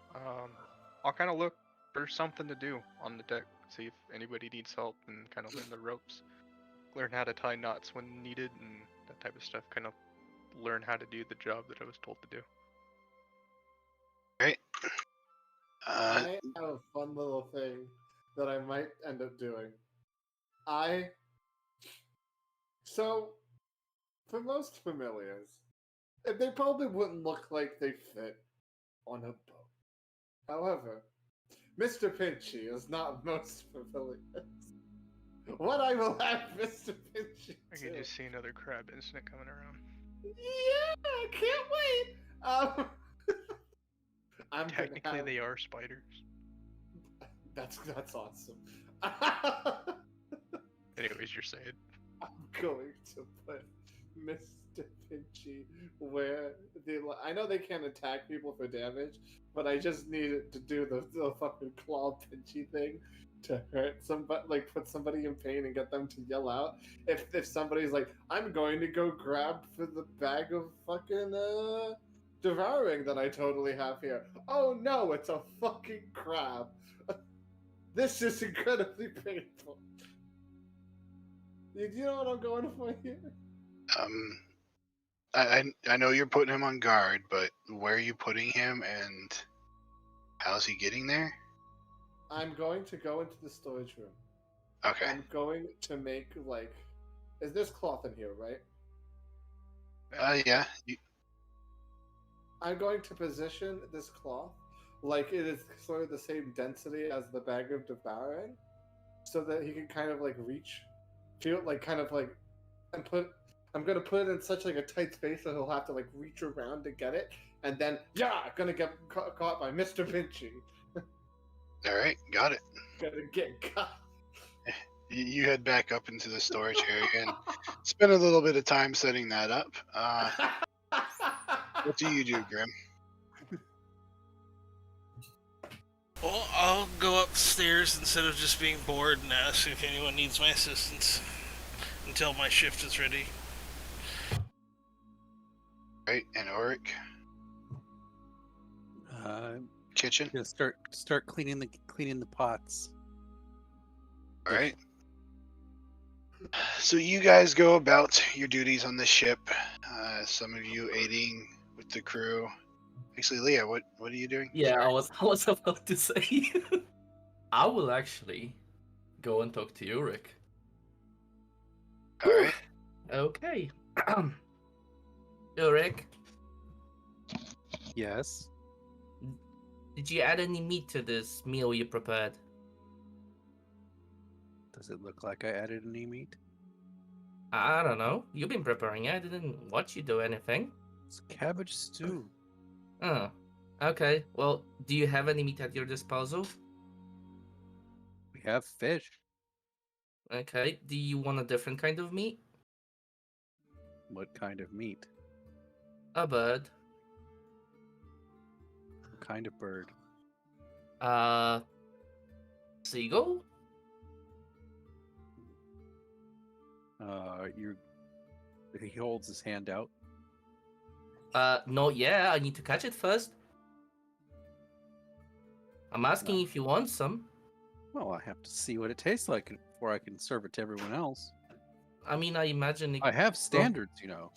I'll kind of look for something to do on the deck, see if anybody needs help, and kind of learn the ropes, learn how to tie knots when needed, and that type of stuff. Kind of learn how to do the job that I was told to do. Right? I have a fun little thing that I might end up doing. So, for most familiars, they probably wouldn't look like they fit on a boat. However, Mr. Pinchy is not most familiars. What I will have Mr. Pinchy I do. can just see another crab incident coming around. Yeah, I can't wait. I'm Technically, gonna have... they are spiders. That's awesome. Anyways, you're saying. I'm going to put Mr. Pinchy where I know they can't attack people for damage, but I just need it to do the fucking claw Pinchy thing to hurt somebody, like put somebody in pain and get them to yell out. If somebody's like, I'm going to go grab for the bag of fucking devouring that I totally have here. Oh no, it's a fucking crab. This is incredibly painful. Do you know what I'm going for here? I know you're putting him on guard, but where are you putting him and how's he getting there? I'm going to go into the storage room. Okay. I'm going to make is this cloth in here, right? Yeah. I'm going to position this cloth like it is sort of the same density as the bag of devouring, so that he can kind of feel and I'm gonna put it in such a tight space that he'll have to reach around to get it, and then gonna get caught by Mr. Pinchy. All right, got it. Gonna get caught. You head back up into the storage area and spend a little bit of time setting that up. What do you do, Grim? Well, I'll go upstairs instead of just being bored and ask if anyone needs my assistance until my shift is ready. Right, and Ulrich? Kitchen? Gonna start cleaning the pots. All right. So you guys go about your duties on the ship. some of you aiding with the crew. Actually, Leah, what are you doing? Yeah, Sorry. I was about to say. I will actually go and talk to Ulrich. All right. Okay. Ulrich, Yes. did you add any meat to this meal you prepared? Does it look like I added any meat? I don't know. You've been preparing it. I didn't watch you do anything. It's cabbage stew. Oh, okay. Well, do you have any meat at your disposal? We have fish. Okay. Do you want a different kind of meat? What kind of meat? A bird. What kind of bird? Seagull? You. He holds his hand out. No, yeah, I need to catch it first. I'm asking if you want some. Well, I have to see what it tastes like before I can serve it to everyone else. I mean, I imagine it... I have standards, you know.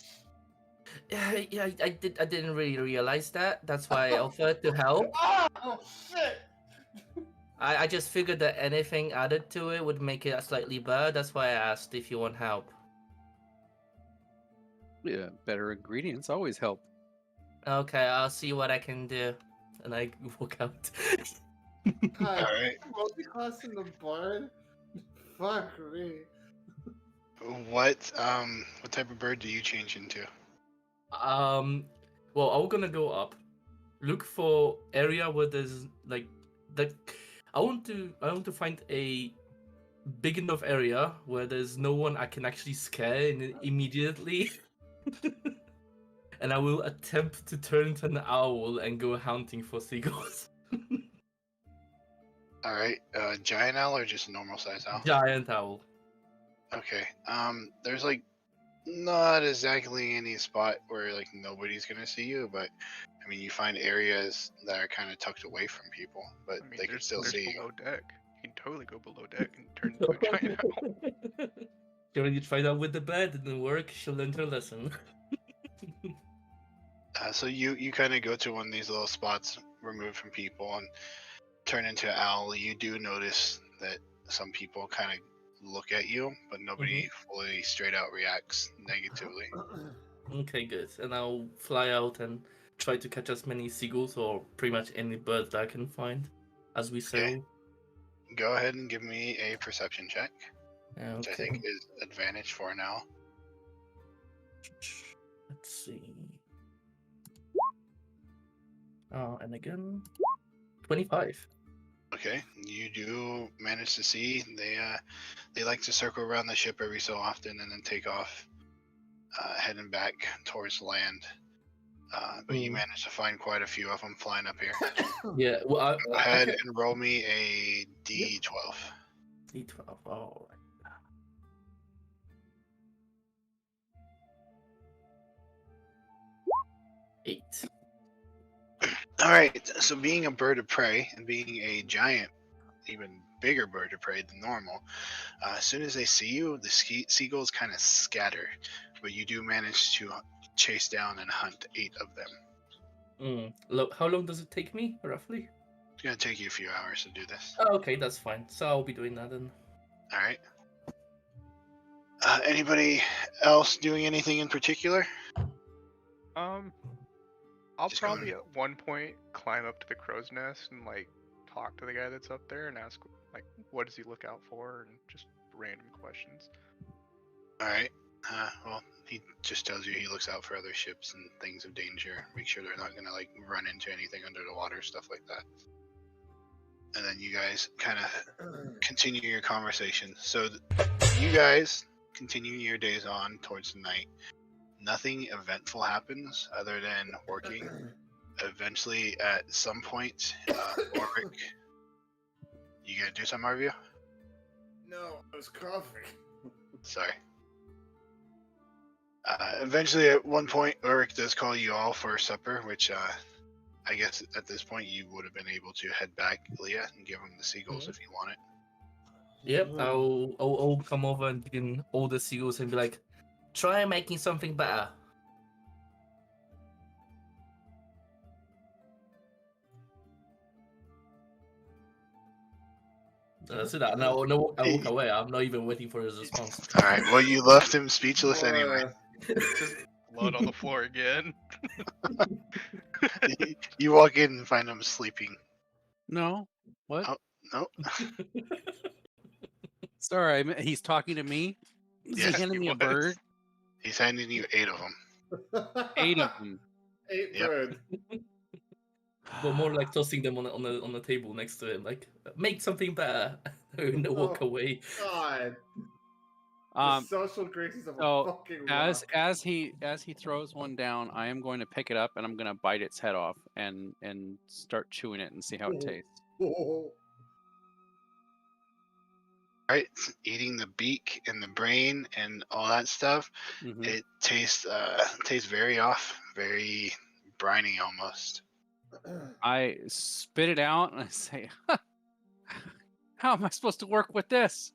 Yeah, I didn't really realize that. That's why I offered to help. Oh shit! I just figured that anything added to it would make it slightly better. That's why I asked if you want help. Yeah, better ingredients always help. Okay, I'll see what I can do. And I walk out. All right. Multi-class in the barn? Fuck me. What type of bird do you change into? Well, I'm gonna go up. Look for area where there's like that. I want to find a big enough area where there's no one I can actually scare immediately. And I will attempt to turn into an owl and go hunting for seagulls. All right. Giant owl or just a normal size owl? Giant owl. Okay. There's like not exactly any spot where like nobody's gonna see you, but I mean you find areas that are kind of tucked away from people, but I mean, they can there's still see you. below deck. You can totally go below deck and turn into a giant owl. She already tried out with the bed, it didn't work. She'll learn her lesson. So you kind of go to one of these little spots removed from people and turn into an owl. You do notice that some people kind of look at you, but nobody fully straight out reacts negatively. Okay, good. And I'll fly out and try to catch as many seagulls or pretty much any bird that I can find as we sail. Okay. Go ahead and give me a perception check, Okay. which I think is advantage for now. Let's see. And again, 25. Okay, you do manage to see they like to circle around the ship every so often and then take off, heading back towards land. But you managed to find quite a few of them flying up here. Yeah, well, Go ahead and roll me a D12. D12. All right. 8. All right, so being a bird of prey and being a giant, even bigger bird of prey than normal, as soon as they see you, the seagulls kind of scatter, but you do manage to chase down and hunt 8 of them. How long does it take me, roughly? It's gonna take you a few hours to do this. Oh, okay, that's fine. So I'll be doing that then. All right. Anybody else doing anything in particular? I'll Just probably going- at one point climb up to the crow's nest and like talk to the guy that's up there and ask like what does he look out for and just random questions. All right. Well, he just tells you he looks out for other ships and things of danger. Make sure they're not gonna like run into anything under the water, stuff like that. And then you guys kind of continue your conversation. So you guys continue your days on towards the night. Nothing eventful happens other than working. Eventually, at some point, Orvik, you gonna do something, Arvio? No, I was coughing. Sorry. Eventually, at one point, Ulrich does call you all for supper, which I guess at this point you would have been able to head back, Leah, and give him the seagulls if you want it. Yep, I'll come over and begin all the seagulls and be like, try making something better. That's it. No, no, I walk away. I'm not even waiting for his response. All right. Well, you left him speechless anyway. Just blood on the floor again. You walk in and find him sleeping. No. What? Oh. No. Sorry, he's talking to me. Is Yes, he handing he me a was. bird? He's handing you 8 of them. 8 of them. 8 Yep. bird. But more like tossing them on the table next to him, like make something better. And walk Oh. away. God. The Um, social graces of so, a fucking as rock. he throws one down, I am going to pick it up and I'm going to bite its head off and start chewing it and see how it tastes. Oh. Right, eating the beak and the brain and all that stuff. Mhm. It tastes very off, very briny almost. I spit it out and I say, "How am I supposed to work with this?"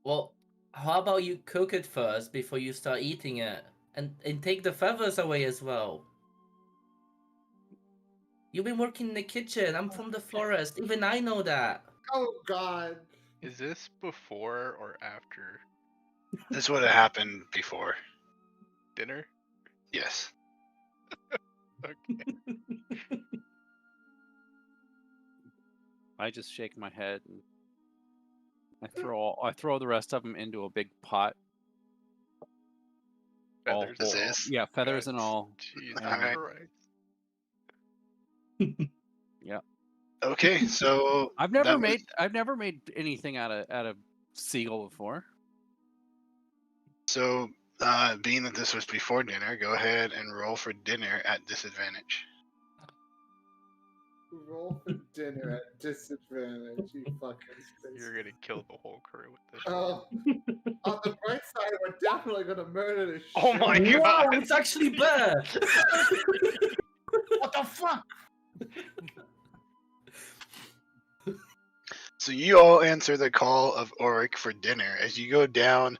Well, how about you cook it first before you start eating it, and take the feathers away as well. You've been working in the kitchen. I'm from the forest. Even I know that. Oh God. Is this before or after This would have happened before. dinner? Yes. Okay. I just shake my head and I throw the rest of them into a big pot. Feathers. This and all. is? Yeah, feathers and Guts. all. Jesus Alright. Christ. Yeah. Okay, so I've that never was- made anything out of seagull before. So, being that this was before dinner, go ahead and roll for dinner at disadvantage. Roll for dinner at disadvantage, you fucking space. You're gonna kill the whole crew with this. Oh, on the bright side, we're definitely gonna murder this Oh shit. my Wow, God. it's actually better. What the fuck? So you all answer the call of Auric for dinner. As you go down,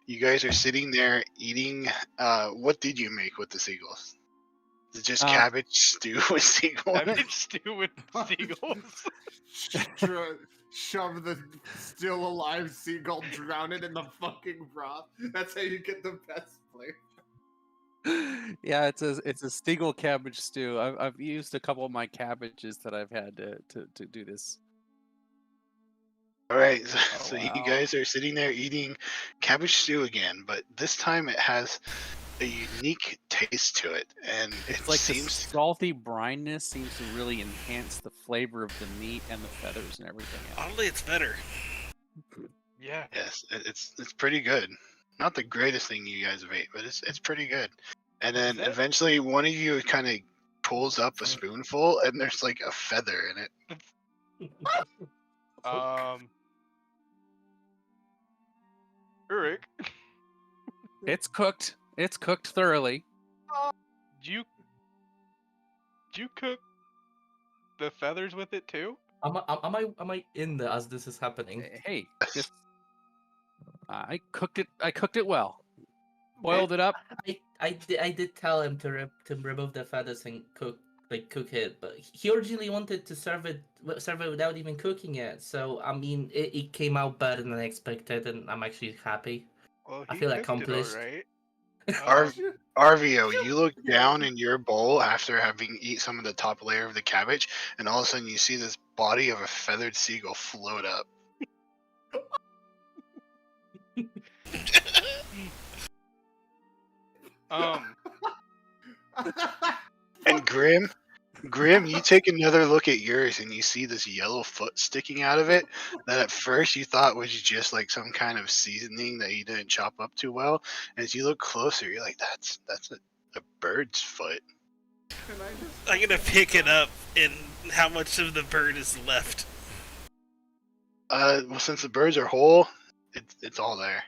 you guys are sitting there eating. What did you make with the seagulls? Is it just cabbage stew with seagulls? Cabbage stew with seagulls. Shove the still alive seagull, drown it in the fucking broth. That's how you get the best flavor. Yeah, it's a seagull cabbage stew. I've used a couple of my cabbages that I've had to do this. All right, so, Oh, so you wow. guys are sitting there eating cabbage stew again, but this time it has a unique taste to it, and It's it like the seems salty brineness seems to really enhance the flavor of the meat and the feathers and everything else. Oddly, it's better. Yeah. yes, it's pretty good. Not the greatest thing you guys have ate, but it's pretty good. And then that- eventually one of you kind of pulls up a spoonful, and there's like a feather in it. Eric, It's cooked. It's cooked thoroughly. do you cook the feathers with it too? Am I in there as this is happening? Hey, just I cooked it well. Boiled it up. I did tell him to remove the feathers and cook it, but he originally wanted to serve it without even cooking it. So I mean, it came out better than I expected, and I'm actually happy. Well, I he feel cooked accomplished. It all right. Ar- Arvio, you look down in your bowl after having eat some of the top layer of the cabbage, and all of a sudden you see this body of a feathered seagull float up. And Grim, you take another look at yours and you see this yellow foot sticking out of it that at first you thought was just like some kind of seasoning that you didn't chop up too well. As you look closer, you're like, that's a bird's foot. I'm gonna pick it up, and how much of the bird is left? Well, since the birds are whole, it's all there.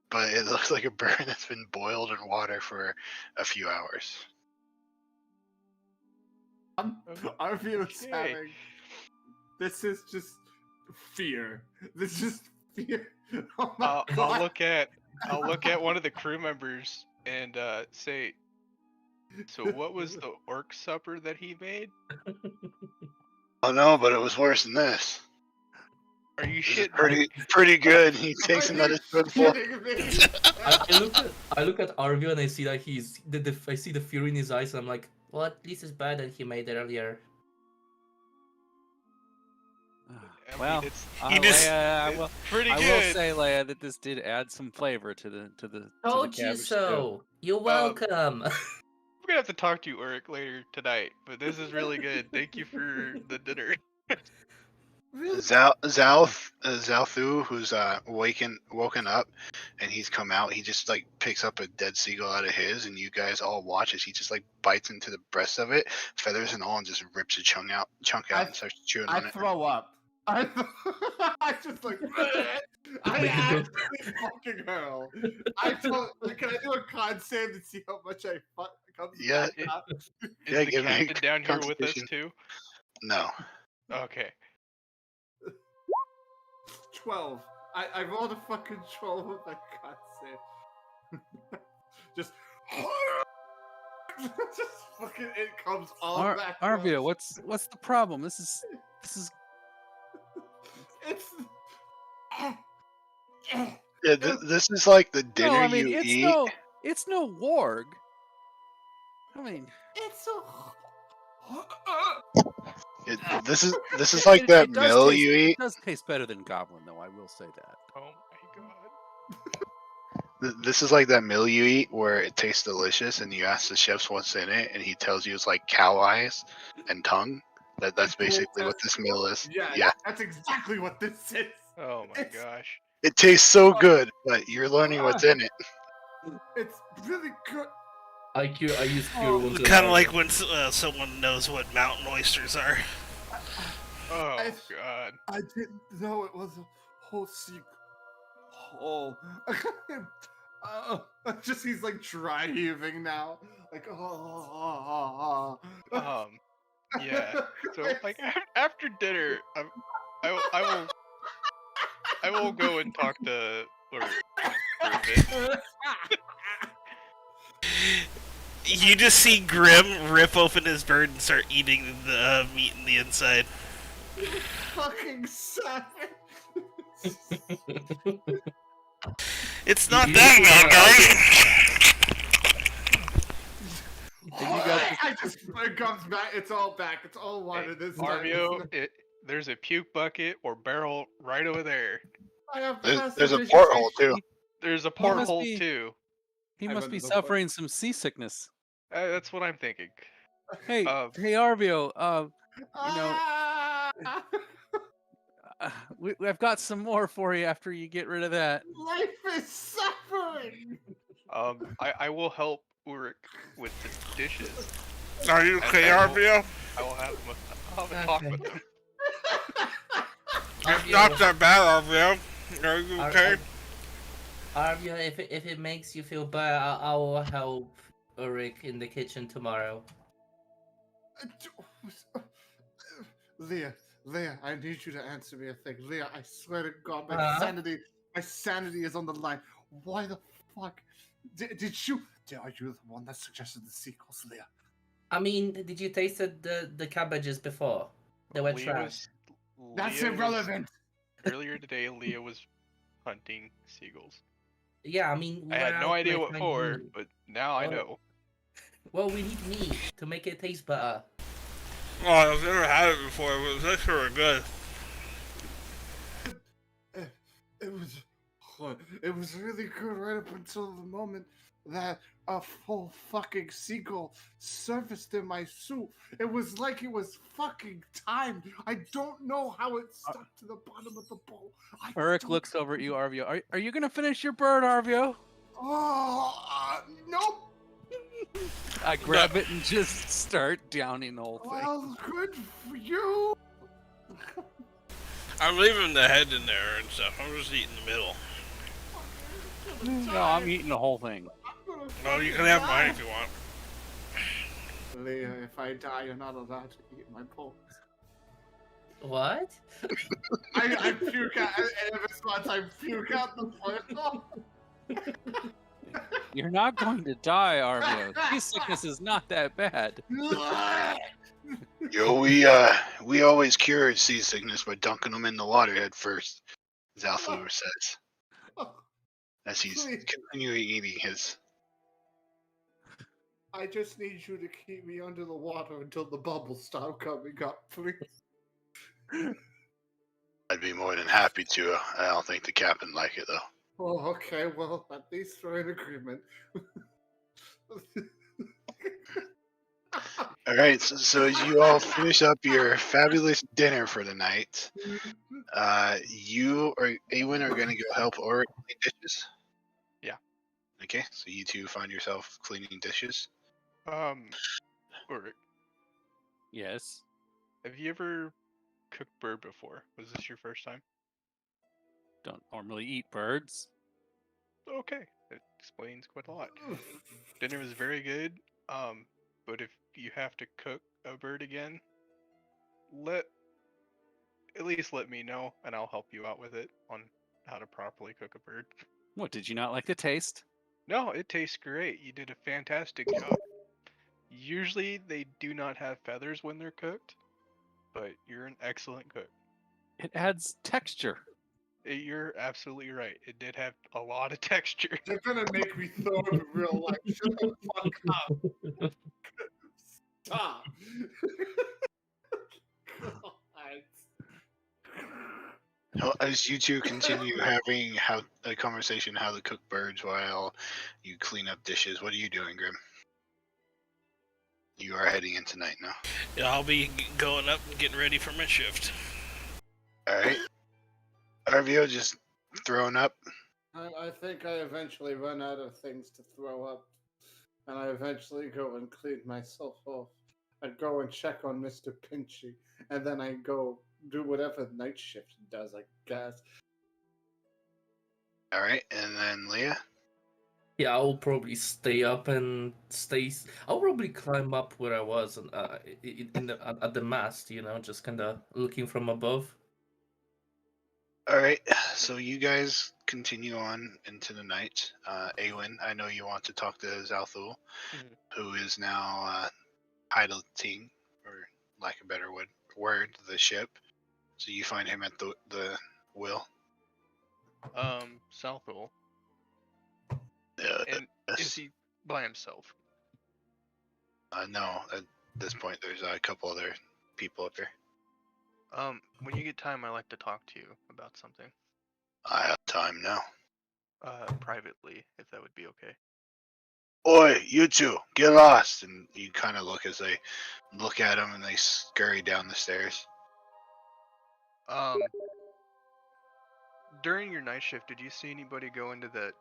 But it looks like a bird that's been boiled in water for a few hours. Our view is Okay. having. This is just fear. This is fear. Oh my God. I'll look at one of the crew members and say, so what was the orc supper that he made? Oh no, but it was worse than this. Are you This is shitting? pretty good. He takes another spoonful. Kidding me? I look at Arvio and I see that I see the fury in his eyes and I'm like, well, at least it's better than he made earlier. I mean, Well, it's You just- Leia, pretty I will good. say, Leia, that this did add some flavor to the Told you cabbage stew. so. You're welcome. I'm gonna have to talk to you, Ulrich, later tonight. But this is really good. Thank you for the dinner. Zalthu, who's woken up, and he's come out. He just like picks up a dead seagull out of his, and you guys all watch as he just like bites into the breast of it, feathers and all, and just rips a chunk out, and starts chewing I on it. throw up. I just like. I actually fucking hurl. Can I do a con save to see how much I fuck comes Yeah. back up? Is Yeah, the give me a captain down here with us constitution. too? No. Okay. 12. I rolled a fucking 12 with my con save. just fucking it comes all back. Arvio, what's the problem? This is It's. Yeah, this is like the dinner no, I mean, you it's eat. it's no warg. I mean, It's so. This is like that it does meal taste- you eat. It does taste better than goblin, though. I will say that. Oh my god. This is like that meal you eat where it tastes delicious, and you ask the chefs what's in it, and he tells you it's like cow eyes and tongue. That's basically what this meal is. Yeah, that's exactly what this is. Oh my It's- gosh. It tastes so good, but you're learning what's in it. It's really good. I use cure wounds. Kind of like when someone knows what mountain oysters are. Oh I- god. I didn't know it was a whole secret. Oh, just he's like dry heaving now. Like Yeah. So like after dinner, I will go and talk to Ulrich for a bit. You just see Grim rip open his bird and start eating the meat in the inside. fucking savage. It's not that bad, guys. I just it comes back. It's all back. It's all water this time. Arvio, there's a puke bucket or barrel right over there. I have There's a porthole too. There's a must porthole be- too. He I've must been be before. suffering some seasickness. That's what I'm thinking. Hey, hey, Arvio. I've got some more for you after you get rid of that. Life is suffering. I will help Ulrich with the dishes. Are you okay, I will- Arvio? I will have him. I'll have a talk with him. It's not that bad, Arvio. Are you okay? Arvio, if it makes you feel better, I will help Ulrich in the kitchen tomorrow. Leah, I need you to answer me a thing. Leah, I swear to God, my sanity is on the line. Why the fuck are you the one that suggested the sequels, Leah? I mean, did you taste the cabbages before? They were trash. That's Leah was- irrelevant. Earlier today, Leah was hunting seagulls. Yeah, I mean, I had no idea what for, but now I Oh. know. Well, we need meat to make it taste better. Oh, I've never had it before, but it's actually really good. It was really good right up until the moment that a full fucking seagull surfaced in my soup. It was like it was fucking timed. I don't know how it stuck to the bottom of the bowl. Ulrich looks over at you, Arvio. Are you gonna finish your bird, Arvio? Nope. I grab it and just start downing the whole thing. Well, good for you. I'm leaving the head in there and stuff. I'm just eating the middle. No, I'm eating the whole thing. Well, you can have mine if you want. Leah, if I die, you're not allowed to eat my bones. What? I puke out, in response, I puke out the portal. You're not going to die, Arvio. Seasickness is not that bad. We always cure seasickness by dunking them in the water head first, Zalthor says, as he's Please. continuing eating his. I just need you to keep me under the water until the bubbles stop coming up, please. I'd be more than happy to. I don't think the captain like it though. Oh, okay. Well, at least we're in agreement. All right, so as you all finish up your fabulous dinner for the night, you or Awen are going to go help Oric clean dishes. Yeah. Okay, so you two find yourself cleaning dishes. Ulrich, Yes. have you ever cooked bird before? Was this your first time? Don't normally eat birds. Okay, it explains quite a lot. Dinner was very good. But if you have to cook a bird again, at least let me know, and I'll help you out with it on how to properly cook a bird. What, did you not like the taste? No, it tastes great. You did a fantastic job. Usually they do not have feathers when they're cooked, but you're an excellent cook. It adds texture. You're absolutely right. It did have a lot of texture. They're gonna make me throw up in real life. Shut the fuck up. Stop. God. Well, as you two continue having a conversation how to cook birds while you clean up dishes, what are you doing, Grim? You are heading in tonight now. Yeah, I'll be going up and getting ready for my shift. All right. Arvio just throwing up. I think I eventually run out of things to throw up, and I eventually go and clean myself off. I go and check on Mr. Pinchy, and then I go do whatever night shift does, I guess. All right, and then Leah. Yeah, I'll probably stay up and stay. I'll probably climb up where I was and in the at the mast, just kind of looking from above. All right, so you guys continue on into the night. Awen, I know you want to talk to Zalthul, who is now piloting, or lack of a better word, the ship. So you find him at the wheel. Southwell. Uh, And is yes. he by himself? No, at this point there's a couple other people up there. When you get time, I like to talk to you about something. I have time now. Privately, if that would be okay. Oi, you two, get lost! And you kind of look as they look at him and they scurry down the stairs. During your night shift, did you see anybody go into the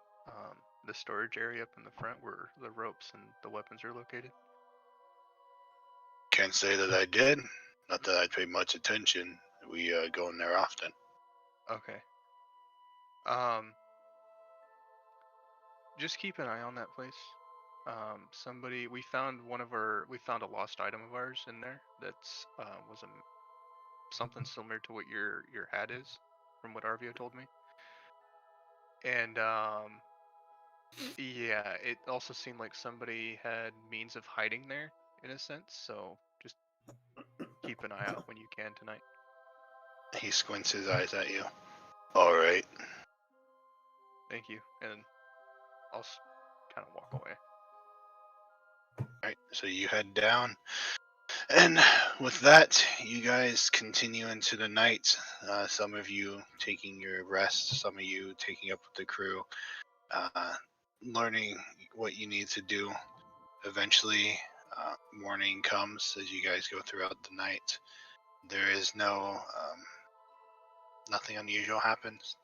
storage area up in the front where the ropes and the weapons are located? Can't say that I did. Not that I pay much attention. We go in there often. Okay. Just keep an eye on that place. We found a lost item of ours in there that's was something similar to what your hat is, from what Arvio told me. And yeah, it also seemed like somebody had means of hiding there in a sense. So just keep an eye out when you can tonight. He squints his eyes at you. All right. Thank you, and I'll kind of walk away. All right. So you head down. And with that, you guys continue into the night. Some of you taking your rest, some of you taking up with the crew, learning what you need to do. Eventually, morning comes as you guys go throughout the night. There is nothing unusual happens.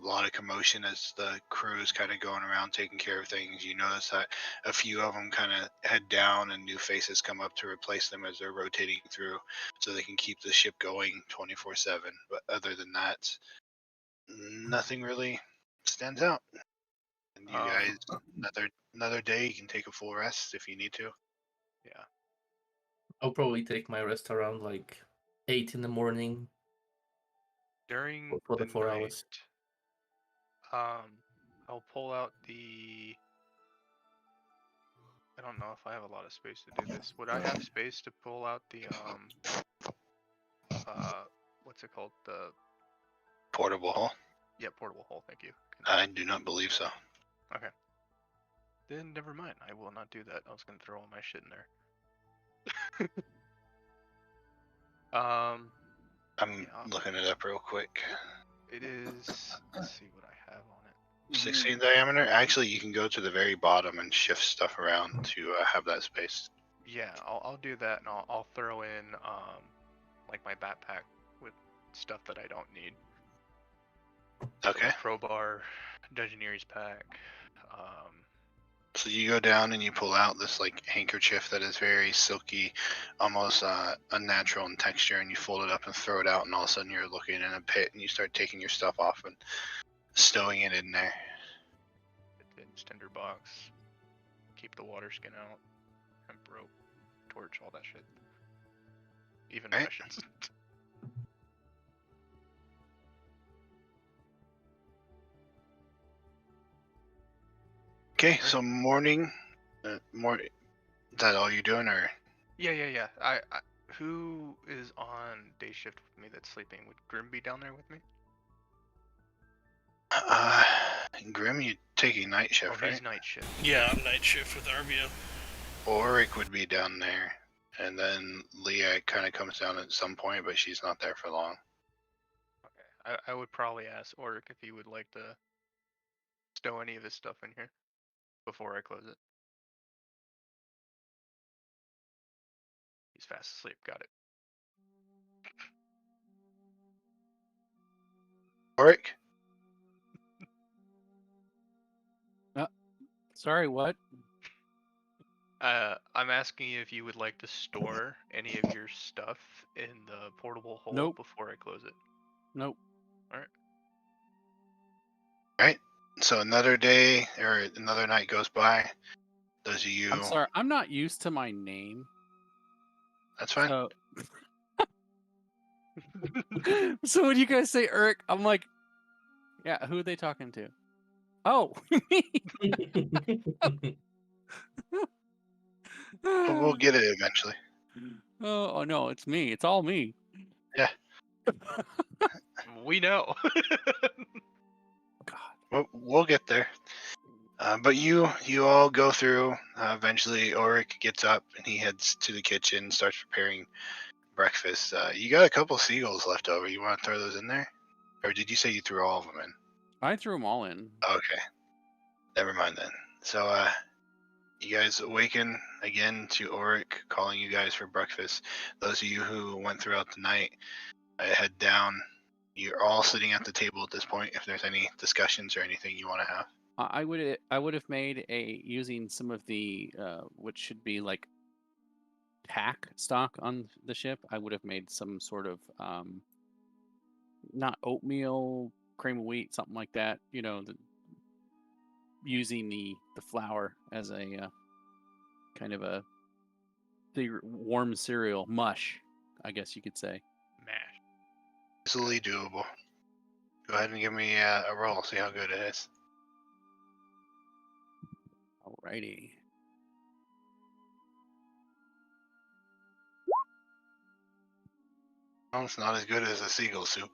A lot of commotion as the crew is kind of going around taking care of things. You notice that a few of them kind of head down and new faces come up to replace them as they're rotating through so they can keep the ship going 24/7. But other than that, nothing really stands out. And you guys, another day, you can take a full rest if you need to. Yeah. I'll probably take my rest around like 8 in the morning During for the the 4 night, hours. I'll pull out the I don't know if I have a lot of space to do this. Would I have space to pull out the what's it called? The Portable hole? portable hole. Thank you. I do not believe so. Okay. Then never mind. I will not do that. I was gonna throw all my shit in there. I'm Yeah. looking it up real quick. It is. Let's see what I have on it. 16 diameter? Actually, you can go to the very bottom and shift stuff around to have that space. Yeah, I'll do that, and I'll throw in like my backpack with stuff that I don't need. Okay. Crowbar, Dungeoneer's pack. So you go down and you pull out this like handkerchief that is very silky, almost unnatural in texture, and you fold it up and throw it out, and all of a sudden you're looking in a pit, and you start taking your stuff off and stowing it in there. It's tinderbox. Keep the water skin out. Hemp rope, torch, all that shit. Even Right. rations. Okay, so morning, is that all you're doing, or? Yeah. I who is on day shift with me that's sleeping? Would Grim be down there with me? Grim, you taking night shift, Oh, he's right? night shift. Yeah, I'm night shift with Arvio. Oric would be down there, and then Leah kind of comes down at some point, but she's not there for long. Okay. I would probably ask Oric if he would like to stow any of his stuff in here before I close it. He's fast asleep. Got it. Oric? Sorry, what? I'm asking you if you would like to store any of your stuff in the portable hole Nope. before I close it. Nope. Right. So another day or another night goes by. Those of you, I'm sorry. I'm not used to my name. that's fine. So, so when you guys say Eric, I'm like, yeah, who are they talking to? Oh, me. But we'll get it eventually. Oh no, it's me. It's all me. Yeah. We know. God. We'll get there. But you all go through. Eventually, Oric gets up and he heads to the kitchen, starts preparing breakfast. You got a couple seagulls left over. You want to throw those in there, or did you say you threw all of them in? I threw them all in. Okay, never mind then. So you guys awaken again to Oric calling you guys for breakfast. Those of you who went throughout the night, head down. You're all sitting at the table at this point. If there's any discussions or anything you want to have. I would have made using some of the what should be like pack stock on the ship. I would have made some sort of not oatmeal, cream of wheat, something like that. You know, using the flour as a kind of a warm cereal mush, I guess you could say. Mash. Easily doable. Go ahead and give me a roll. See how good it is. Alrighty. Well, it's not as good as a seagull soup,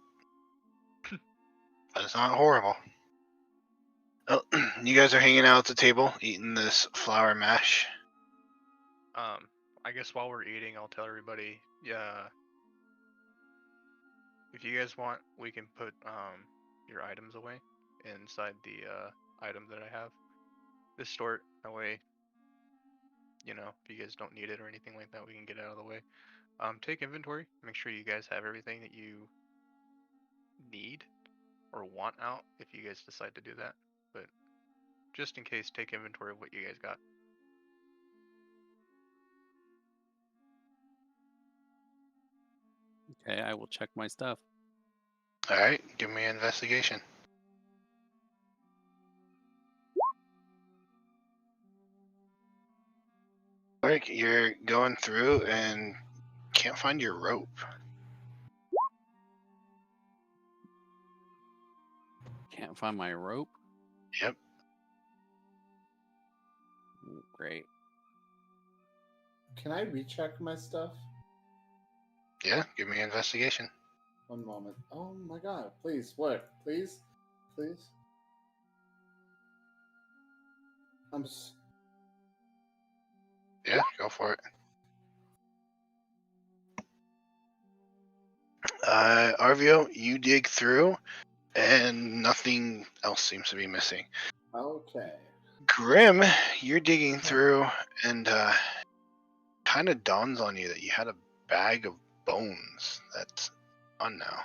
but it's not horrible. Oh, you guys are hanging out at the table, eating this flour mash. I guess while we're eating, I'll tell everybody. Yeah. If you guys want, we can put your items away inside the item that I have. This store, that way, you know, if you guys don't need it or anything like that, we can get it out of the way. Take inventory. Make sure you guys have everything that you need or want out if you guys decide to do that. But just in case, take inventory of what you guys got. Okay, I will check my stuff. All right, give me an investigation. Rick, you're going through and can't find your rope. Can't find my rope. Yep. Great. Can I recheck my stuff? Yeah, give me an investigation. One moment. Oh my god! Please work, please, please. Yeah, go for it. Arvio, you dig through, and nothing else seems to be missing. Okay. Grim, you're digging through, and kind of dawns on you that you had a bag of bones that's on now.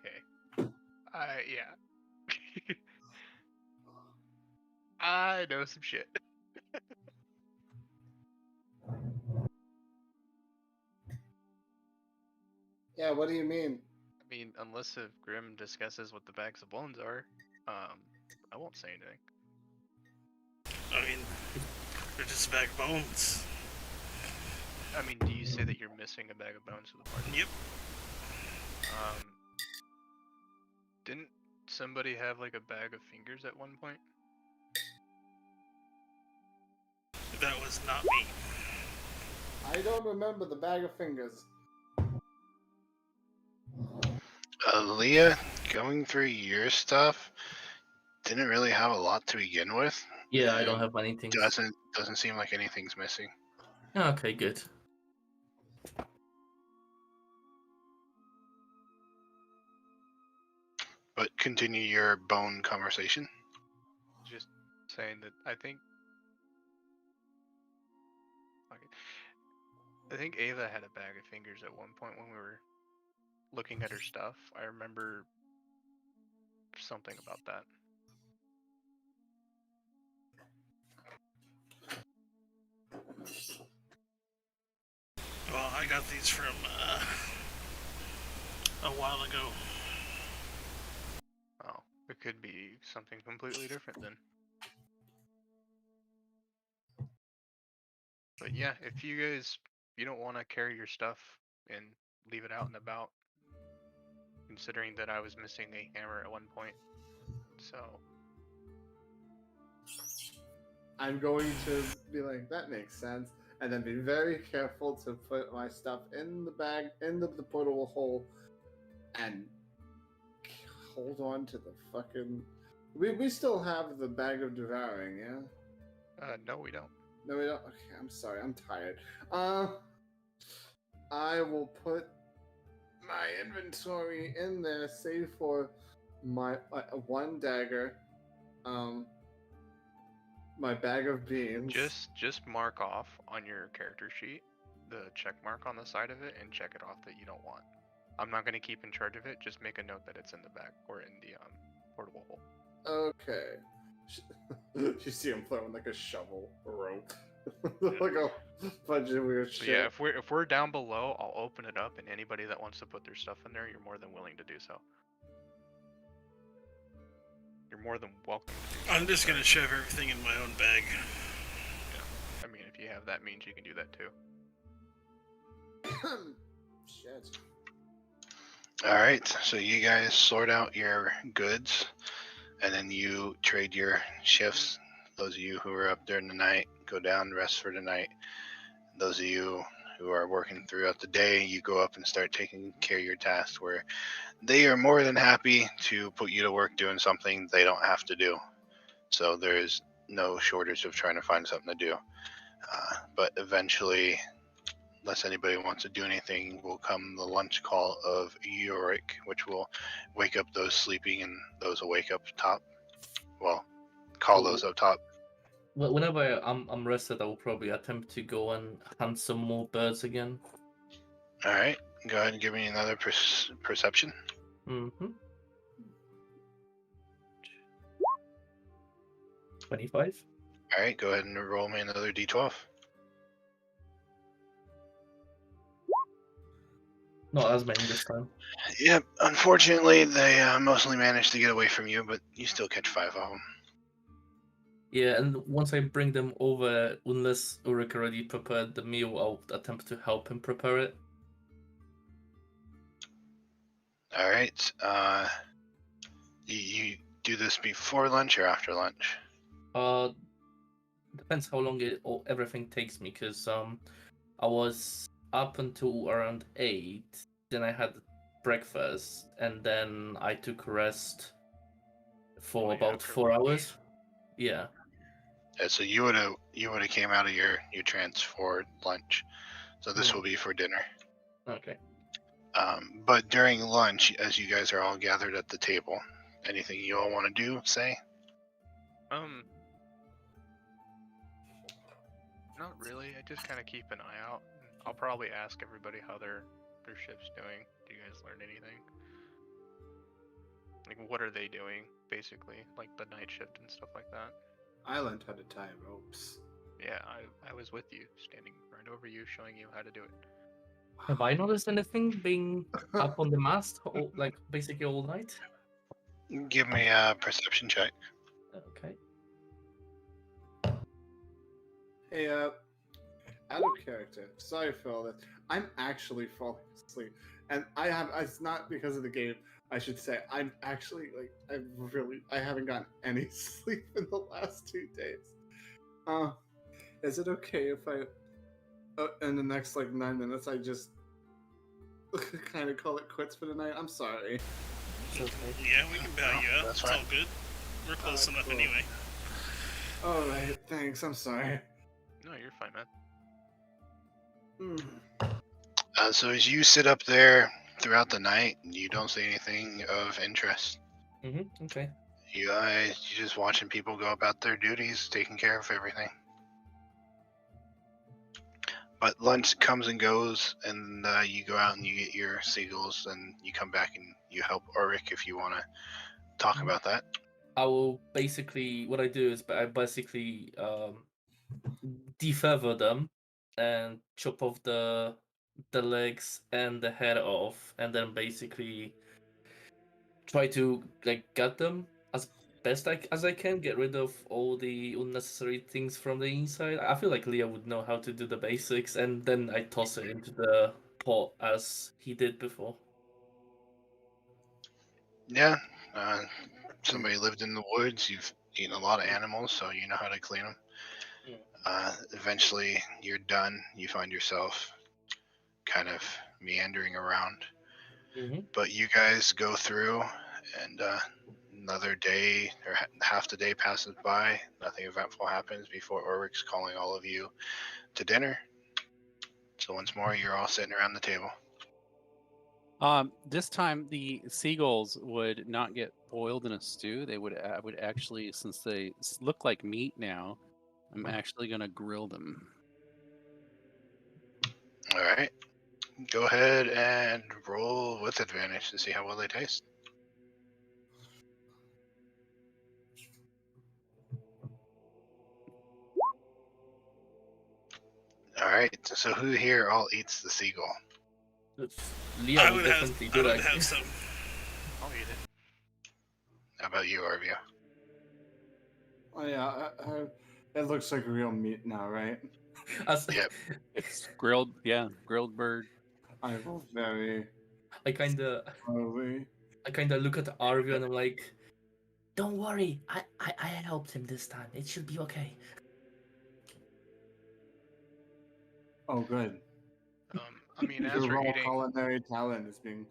Okay. Yeah. I know some shit. Yeah. What do you mean? I mean, unless if Grim discusses what the bags of bones are, I won't say anything. I mean, they're just a bag of bones. I mean, do you say that you're missing a bag of bones to the party? Yep. Didn't somebody have like a bag of fingers at one point? That was not me. I don't remember the bag of fingers. Leah, going through your stuff didn't really have a lot to begin with. Yeah, I don't have many things. Doesn't seem like anything's missing. Okay, good. But continue your bone conversation. Just saying that I think. Okay. I think Ava had a bag of fingers at one point when we were looking at her stuff. I remember something about that. Well, I got these from a while ago. Oh, it could be something completely different then. But yeah, if you don't want to carry your stuff and leave it out and about, considering that I was missing a hammer at one point, so I'm going to be like, that makes sense, and then be very careful to put my stuff in the bag, in the portable hole, and hold on to the fucking. We still have the bag of devouring, yeah? no, we don't. No, we don't. Okay, I'm sorry, I'm tired. I will put my inventory in there, save for my one dagger, my bag of beans. Just mark off on your character sheet the check mark on the side of it and check it off that you don't want. I'm not gonna keep in charge of it. Just make a note that it's in the bag or in the portable hole. Okay. You see him throwing like a shovel, a rope, like a bunch of weird So shit. yeah, if we're down below, I'll open it up, and anybody that wants to put their stuff in there, you're more than willing to do so. You're more than welcome to do so. I'm just gonna shove everything in my own bag. Yeah. I mean, if you have that means, you can do that too. Shit. Alright, so you guys sort out your goods, and then you trade your shifts. Those of you who are up during the night, go down, rest for the night. Those of you who are working throughout the day, you go up and start taking care of your tasks, where they are more than happy to put you to work doing something they don't have to do. So there is no shortage of trying to find something to do. But eventually, unless anybody wants to do anything, will come the lunch call of Yorick, which will wake up those sleeping and those awake up top. Well, call those up top. Well, whenever I'm rested, I will probably attempt to go and hunt some more birds again. All right, go ahead and give me another perception. Mm-hmm. 25. All right, go ahead and roll me another d12. Not as many this time. Yep, unfortunately, they mostly managed to get away from you, but you still catch 5 of them. Yeah, and once I bring them over, unless Ulrich already prepared the meal, I'll attempt to help him prepare it. All right. You do this before lunch or after lunch? Depends how long everything takes me, because I was up until around 8. Then I had breakfast, and then I took rest for Only about after 4 lunch. hours. Yeah. Yeah, so you would have came out of your trance for lunch. So this will be for dinner. Okay. But during lunch, as you guys are all gathered at the table, anything you all want to do, say? Not really. I just kind of keep an eye out. I'll probably ask everybody how their ship's doing. Do you guys learn anything? Like, what are they doing, basically? Like the night shift and stuff like that. I learned how to tie ropes. Yeah, I was with you, standing right over you, showing you how to do it. Have I noticed anything being up on the mast, like basically all night? Give me a perception check. Okay. Hey, out of character. Sorry for all this. I'm actually falling asleep, and it's not because of the game. I should say I'm actually I haven't gotten any sleep in the last 2 days. Is it okay if I, in the next 9 minutes, I just kind of call it quits for the night? I'm sorry. Okay. Yeah, we can bail you out. That's It's all fine. good. We're close enough cool. anyway. All right, thanks. I'm sorry. No, you're fine, man. So as you sit up there throughout the night, you don't see anything of interest. Okay. You guys, you're just watching people go about their duties, taking care of everything. But lunch comes and goes, and you go out and you get your seagulls, and you come back and you help Ulrich if you want to talk about that. I will basically, what I do is I basically defeather them and chop off the legs and the head off, and then basically try to gut them as best as I can, get rid of all the unnecessary things from the inside. I feel like Leah would know how to do the basics, and then I toss it into the pot as he did before. Yeah, somebody lived in the woods. You've eaten a lot of animals, so you know how to clean them. Eventually, you're done. You find yourself kind of meandering around. But you guys go through, and another day or half the day passes by. Nothing eventful happens before Ulrich's calling all of you to dinner. So once more, you're all sitting around the table. This time the seagulls would not get boiled in a stew. They would actually, since they look like meat now, I'm actually gonna grill them. All right. Go ahead and roll with advantage to see how well they taste. All right. So who here all eats the seagull? Leah I would would definitely do that. have some. I'll eat it. How about you, Arvio? Oh yeah, it looks like real meat now, right? Yep. It's grilled bird. I will very I kind of slowly. look at Arvio and I'm like, don't worry, I helped him this time. It should be okay. Oh, good. I mean, as Your we're raw eating, culinary talent is being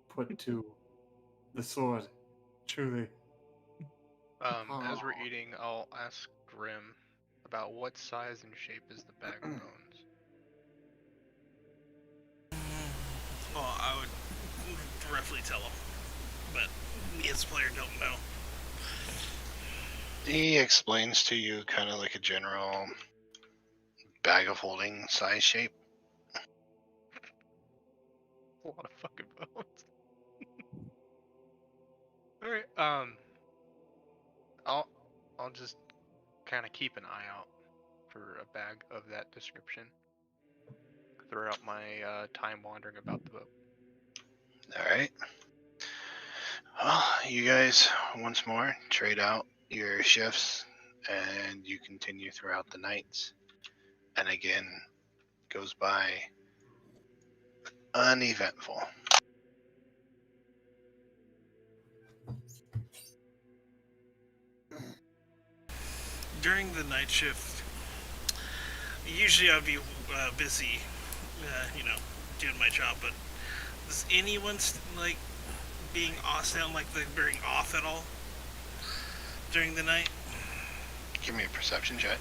put to the sword. Truly. as we're eating, I'll ask Grim about what size and shape is the bag of bones. Well, I would roughly tell him, but me as a player don't know. He explains to you kind of like a general bag of holding size shape. A lot of fucking bones. All right. I'll just kind of keep an eye out for a bag of that description throughout my time wandering about the boat. All right. Well, you guys once more trade out your shifts, and you continue throughout the nights. And again, goes by uneventful. during the night shift, usually I'd be busy, doing my job. But does anyone like being sound like they're being off at all during the night? Give me a perception check.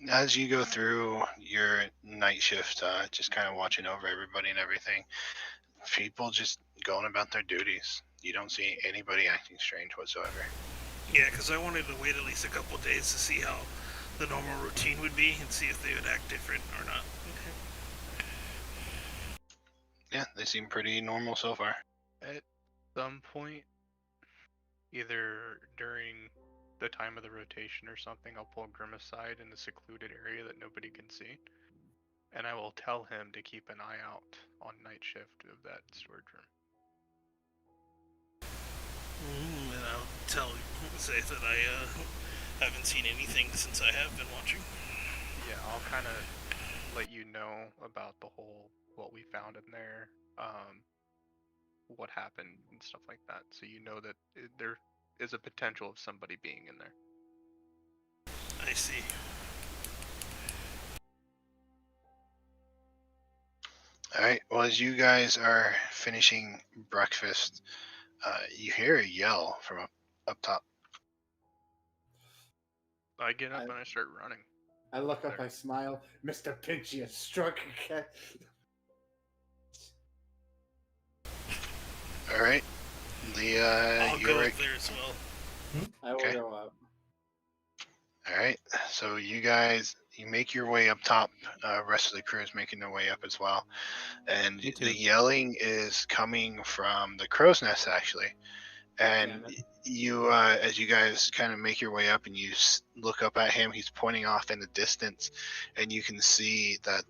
As you go through your night shift, just kind of watching over everybody and everything, people just going about their duties. You don't see anybody acting strange whatsoever. Yeah, because I wanted to wait at least a couple of days to see how the normal routine would be and see if they would act different or not. Yeah, they seem pretty normal so far. At some point, either during the time of the rotation or something, I'll pull Grim aside in a secluded area that nobody can see, and I will tell him to keep an eye out on night shift of that storage room. And I'll say that I haven't seen anything since I have been watching. Yeah, I'll kind of let you know about what we found in there, what happened and stuff like that, so you know that there is a potential of somebody being in there. I see. Alright, well, as you guys are finishing breakfast, you hear a yell from up top. I get up and I start running. I look up, I smile. Mr. Pinchy has struck again. Alright, I'll you're go right. up there as well. I will Okay. go up. Alright, so you guys, you make your way up top. Rest of the crew is making their way up as well. And Me too. the yelling is coming from the crow's nest, actually. And Damn it. you, as you guys kind of make your way up and you look up at him, he's pointing off in the distance, and you can see that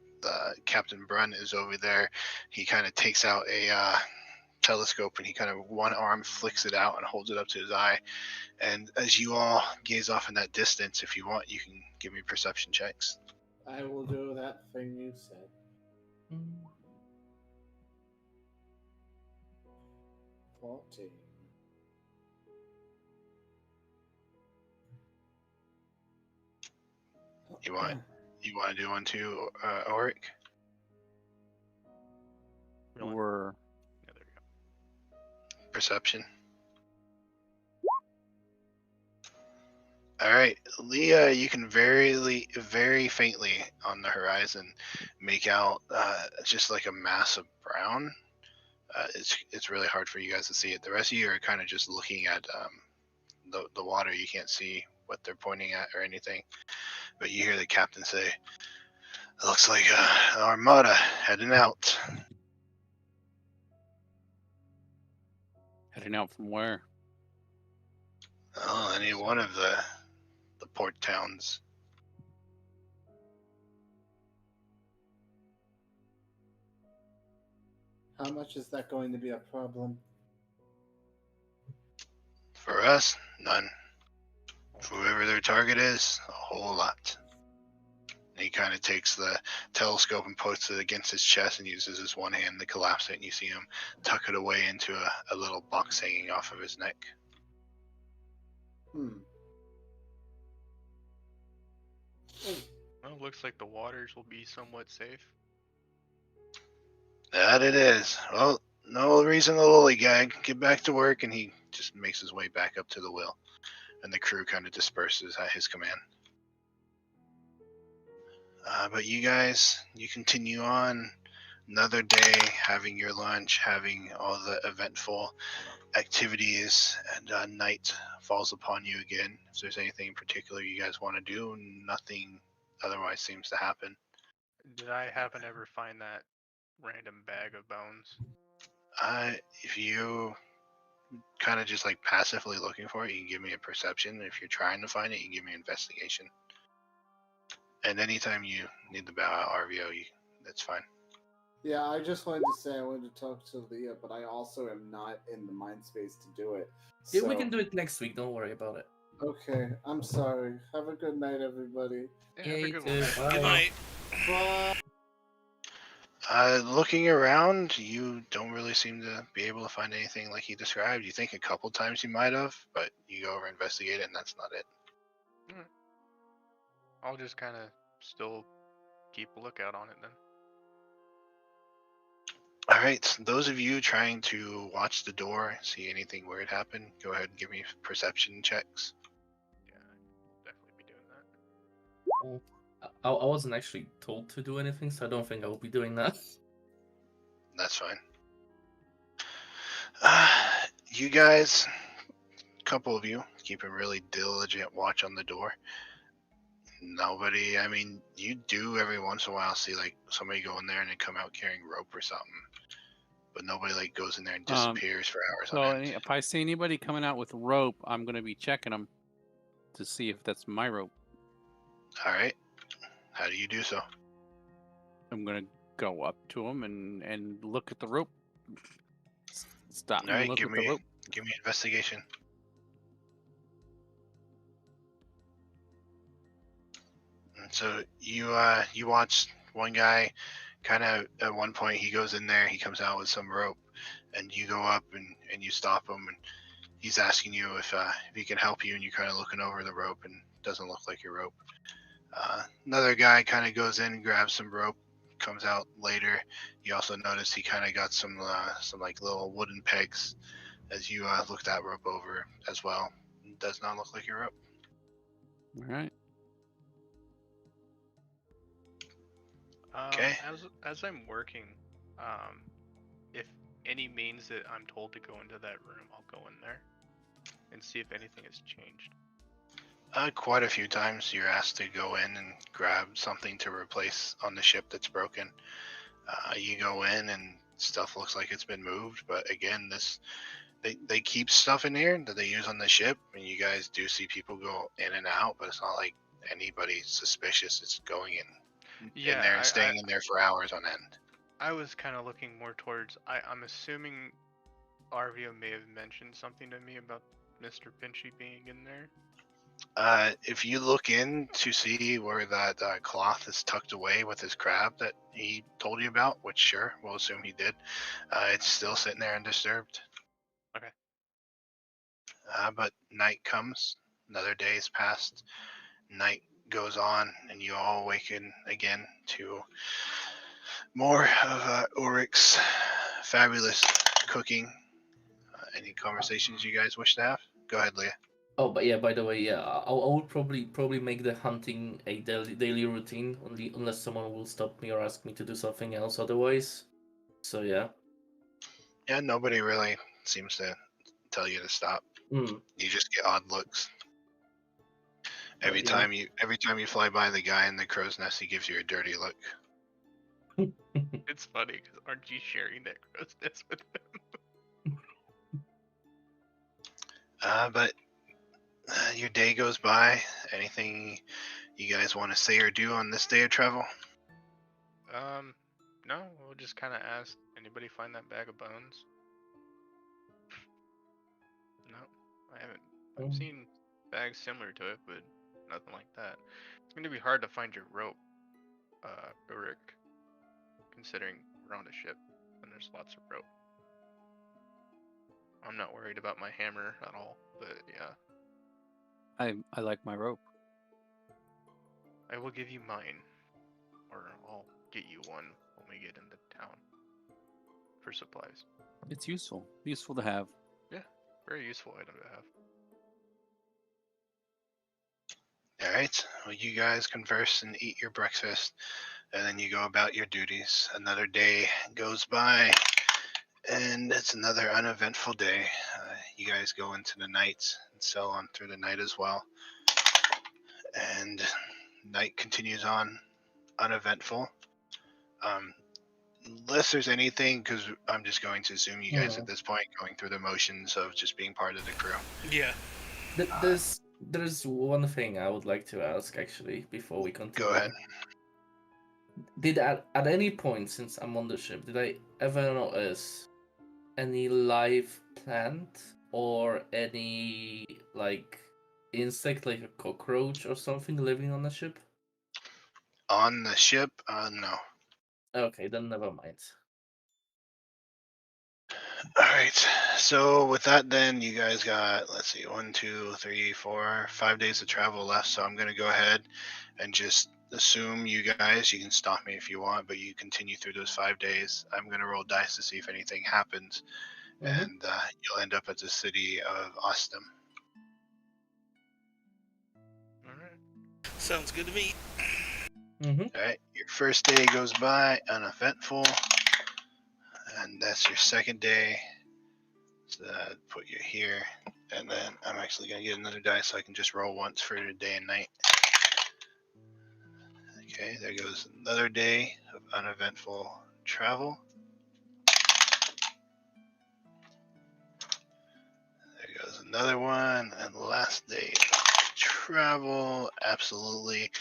Captain Brun is over there. He kind of takes out a telescope and he kind of one arm flicks it out and holds it up to his eye. And as you all gaze off in that distance, if you want, you can give me perception checks. I will do that thing you said. 14. You want to do one too, Auric? Really? Or Yeah, there you go. Perception. All right, Leah, you can very faintly on the horizon make out just like a mass of brown. It's really hard for you guys to see it. The rest of you are kind of just looking at the water. You can't see what they're pointing at or anything. But you hear the captain say, "It looks like an armada heading out." heading out from where? Oh, any one of the port towns. How much is that going to be a problem? For us, none. For whoever their target is, a whole lot. And he kind of takes the telescope and puts it against his chest and uses his one hand to collapse it, and you see him tuck it away into a little box hanging off of his neck. Well, it looks like the waters will be somewhat safe. That it is. Well, no reason to lollygag. Get back to work, and he just makes his way back up to the wheel. And the crew kind of disperses at his command. But you guys, you continue on another day, having your lunch, having all the eventful activities, and night falls upon you again. If there's anything in particular you guys want to do, nothing otherwise seems to happen. Did I happen to ever find that random bag of bones? If you kind of just like passively looking for it, you can give me a perception. If you're trying to find it, you can give me investigation. And anytime you need to bow out RVO, that's fine. Yeah, I just wanted to say I wanted to talk to Leah, but I also am not in the mind space to do it. Yeah, So, we can do it next week. Don't worry about it. Okay, I'm sorry. Have a good night, everybody. Yeah, have a You good too. one. Bye. Good night. Bye. Looking around, you don't really seem to be able to find anything like he described. You think a couple times you might have, but you go over investigate it, and that's not it. I'll just kind of still keep a lookout on it then. All right, so those of you trying to watch the door, see anything weird happen, go ahead and give me perception checks. Yeah, I'll definitely be doing that. I wasn't actually told to do anything, so I don't think I will be doing that. That's fine. You guys, a couple of you, keep a really diligent watch on the door. Nobody, I mean, you do every once in a while see like somebody go in there and then come out carrying rope or something, but nobody like goes in there and disappears for hours So on end. if I see anybody coming out with rope, I'm gonna be checking them to see if that's my rope. All right, how do you do so? I'm gonna go up to them and look at the rope. Stop All and right, look give at the me rope. investigation. And so you watch one guy, kind of at one point he goes in there, he comes out with some rope, and you go up and you stop him, and he's asking you if he can help you, and you're kind of looking over the rope, and it doesn't look like your rope. Another guy kind of goes in and grabs some rope, comes out later. You also notice he kind of got some like little wooden pegs as you look that rope over as well. It does not look like your rope. All right. Okay. As I'm working, if any means that I'm told to go into that room, I'll go in there and see if anything has changed. Quite a few times you're asked to go in and grab something to replace on the ship that's broken. You go in and stuff looks like it's been moved, but again, they keep stuff in here that they use on the ship, and you guys do see people go in and out, but it's not like anybody suspicious is going in there and staying in there for hours on end. I was kind of looking more towards. I'm assuming Arvio may have mentioned something to me about Mr. Pinchy being in there. If you look in to see where that cloth is tucked away with his crab that he told you about, which sure, we'll assume he did, it's still sitting there undisturbed. Okay. But night comes, another day has passed, night goes on, and you all awaken again to more of Ulrich's fabulous cooking. Any conversations you guys wish to have? Go ahead, Leah. Oh, but yeah, by the way, yeah, I would probably make the hunting a daily routine, only unless someone will stop me or ask me to do something else otherwise. So yeah. Yeah, nobody really seems to tell you to stop. Mm. You just get odd looks. Every Yeah. time you fly by the guy in the crow's nest, he gives you a dirty look. It's funny because aren't you sharing that crow's nest with him? But your day goes by. Anything you guys want to say or do on this day of travel? No, we'll just kind of ask. Anybody find that bag of bones? No, I haven't. I've seen bags similar to it, but nothing like that. It's going to be hard to find your rope, Ulrich, considering we're on a ship and there's lots of rope. I'm not worried about my hammer at all, but yeah. I like my rope. I will give you mine, or I'll get you one when we get into town for supplies. It's useful. Useful to have. Yeah, very useful item to have. All right. Well, you guys converse and eat your breakfast, and then you go about your duties. Another day goes by, and it's another uneventful day. You guys go into the night and so on through the night as well. And night continues on uneventful. Unless there's anything, because I'm just going to assume you guys at this point going through the motions of just being part of the crew. Yeah. There's one thing I would like to ask actually before we continue. Go ahead. Did at any point since I'm on the ship, did I ever notice any live plant or any like insect like a cockroach or something living on the ship? On the ship, no. Okay, then never mind. All right. So with that, then you guys got, let's see, 1, 2, 3, 4, 5 days of travel left. So I'm gonna go ahead and just assume you guys. You can stop me if you want, but you continue through those 5 days. I'm gonna roll dice to see if anything happens, Mhm. and you'll end up at the city of Ostum. All right. Sounds good to me. Mhm. All right. Your first day goes by uneventful, and that's your second day. So put you here, and then I'm actually gonna get another die so I can just roll once for the day and night. Okay, there goes another day of uneventful travel. There goes another one, and the last day of travel. Absolutely.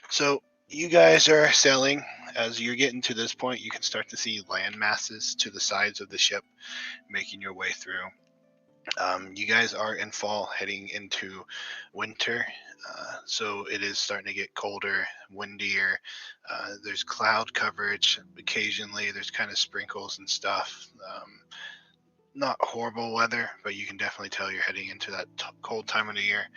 So you guys are sailing. As you're getting to this point, you can start to see land masses to the sides of the ship, making your way through. You guys are in fall, heading into winter, so it is starting to get colder, windier. There's cloud coverage occasionally. There's kind of sprinkles and stuff. Not horrible weather, but you can definitely tell you're heading into that cold time of the year.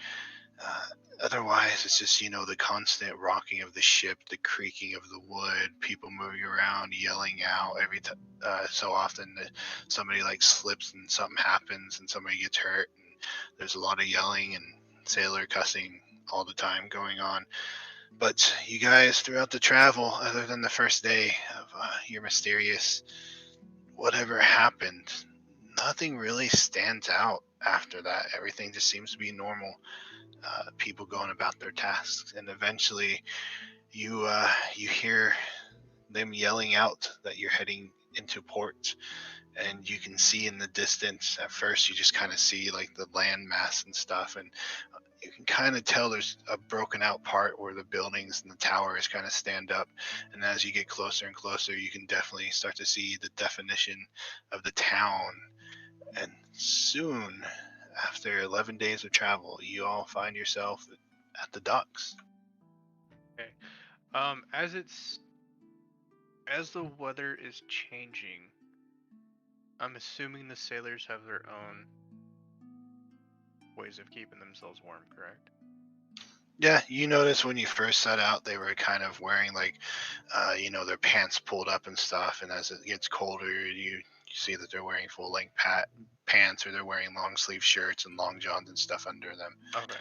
Otherwise, it's just, the constant rocking of the ship, the creaking of the wood, people moving around, yelling out every so often that somebody slips and something happens and somebody gets hurt. And there's a lot of yelling and sailor cussing all the time going on. But you guys, throughout the travel, other than the first day of your mysterious whatever happened, nothing really stands out after that. Everything just seems to be normal. People going about their tasks, and eventually you hear them yelling out that you're heading into port, and you can see in the distance. At first, you just kind of see the land mass and stuff, and you can kind of tell there's a broken out part where the buildings and the towers kind of stand up. And as you get closer and closer, you can definitely start to see the definition of the town. And soon, after 11 days of travel, you all find yourself at the docks. Okay. As the weather is changing, I'm assuming the sailors have their own ways of keeping themselves warm, correct? Yeah, you notice when you first set out, they were kind of wearing their pants pulled up and stuff. And as it gets colder, you see that they're wearing full length pants, or they're wearing long sleeve shirts and long johns and stuff under them. Okay.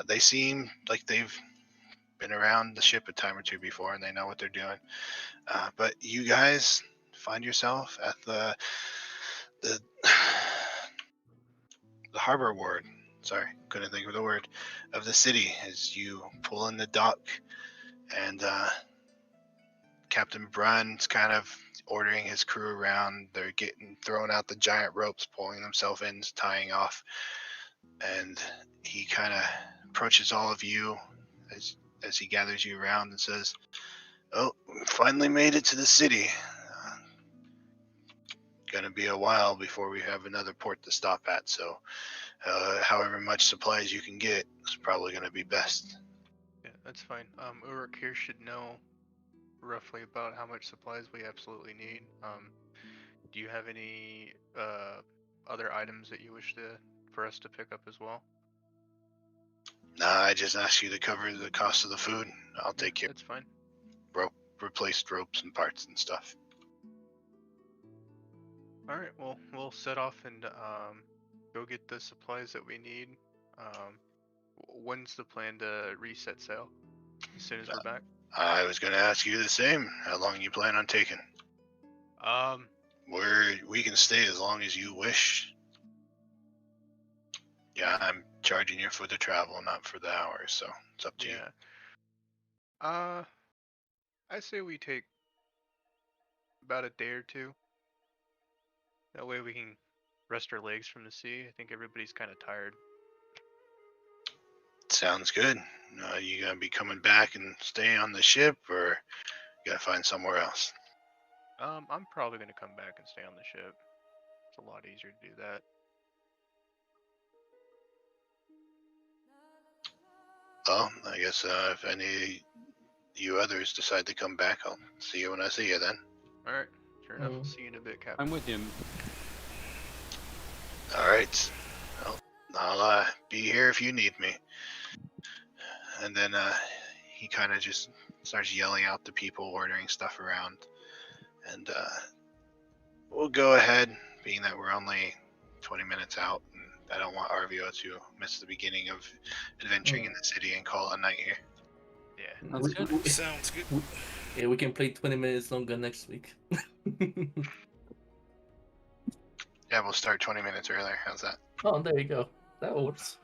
They seem like they've been around the ship a time or two before, and they know what they're doing. But you guys find yourself at the the harbor ward. Sorry, couldn't think of the word of the city as you pull in the dock, and Captain Brun's kind of ordering his crew around. They're getting thrown out the giant ropes, pulling themselves in, tying off, and he kind of approaches all of you as he gathers you around and says, "Oh, we finally made it to the city. Gonna be a while before we have another port to stop at, so however much supplies you can get is probably gonna be best." Yeah, that's fine. Uruk here should know roughly about how much supplies we absolutely need. Do you have any other items that you wish for us to pick up as well? Nah, I just asked you to cover the cost of the food. I'll take care That's fine. of replaced ropes and parts and stuff. All right. Well, we'll set off and go get the supplies that we need. When's the plan to reset sail? As soon as we're back. I was gonna ask you the same. How long you plan on taking? Um. We can stay as long as you wish. Yeah, I'm charging you for the travel, not for the hours, so it's up to you. Yeah. I say we take about a day or two. That way we can rest our legs from the sea. I think everybody's kind of tired. Sounds good. You gonna be coming back and staying on the ship, or you gotta find somewhere else? I'm probably gonna come back and stay on the ship. It's a lot easier to do that. Well, I guess if any you others decide to come back, I'll see you when I see you then. Alright, sure enough. Mm. See you in a bit, Captain. I'm with him. All right. Well, I'll be here if you need me. And then he kind of just starts yelling out to people ordering stuff around. And we'll go ahead, being that we're only 20 minutes out. And I don't want RVO to miss the beginning of adventuring in the city and call it a night here. Yeah. Sounds good. Sounds good. Yeah, we can play 20 minutes longer next week. Yeah, we'll start 20 minutes earlier. How's that? Oh, there you go. That works.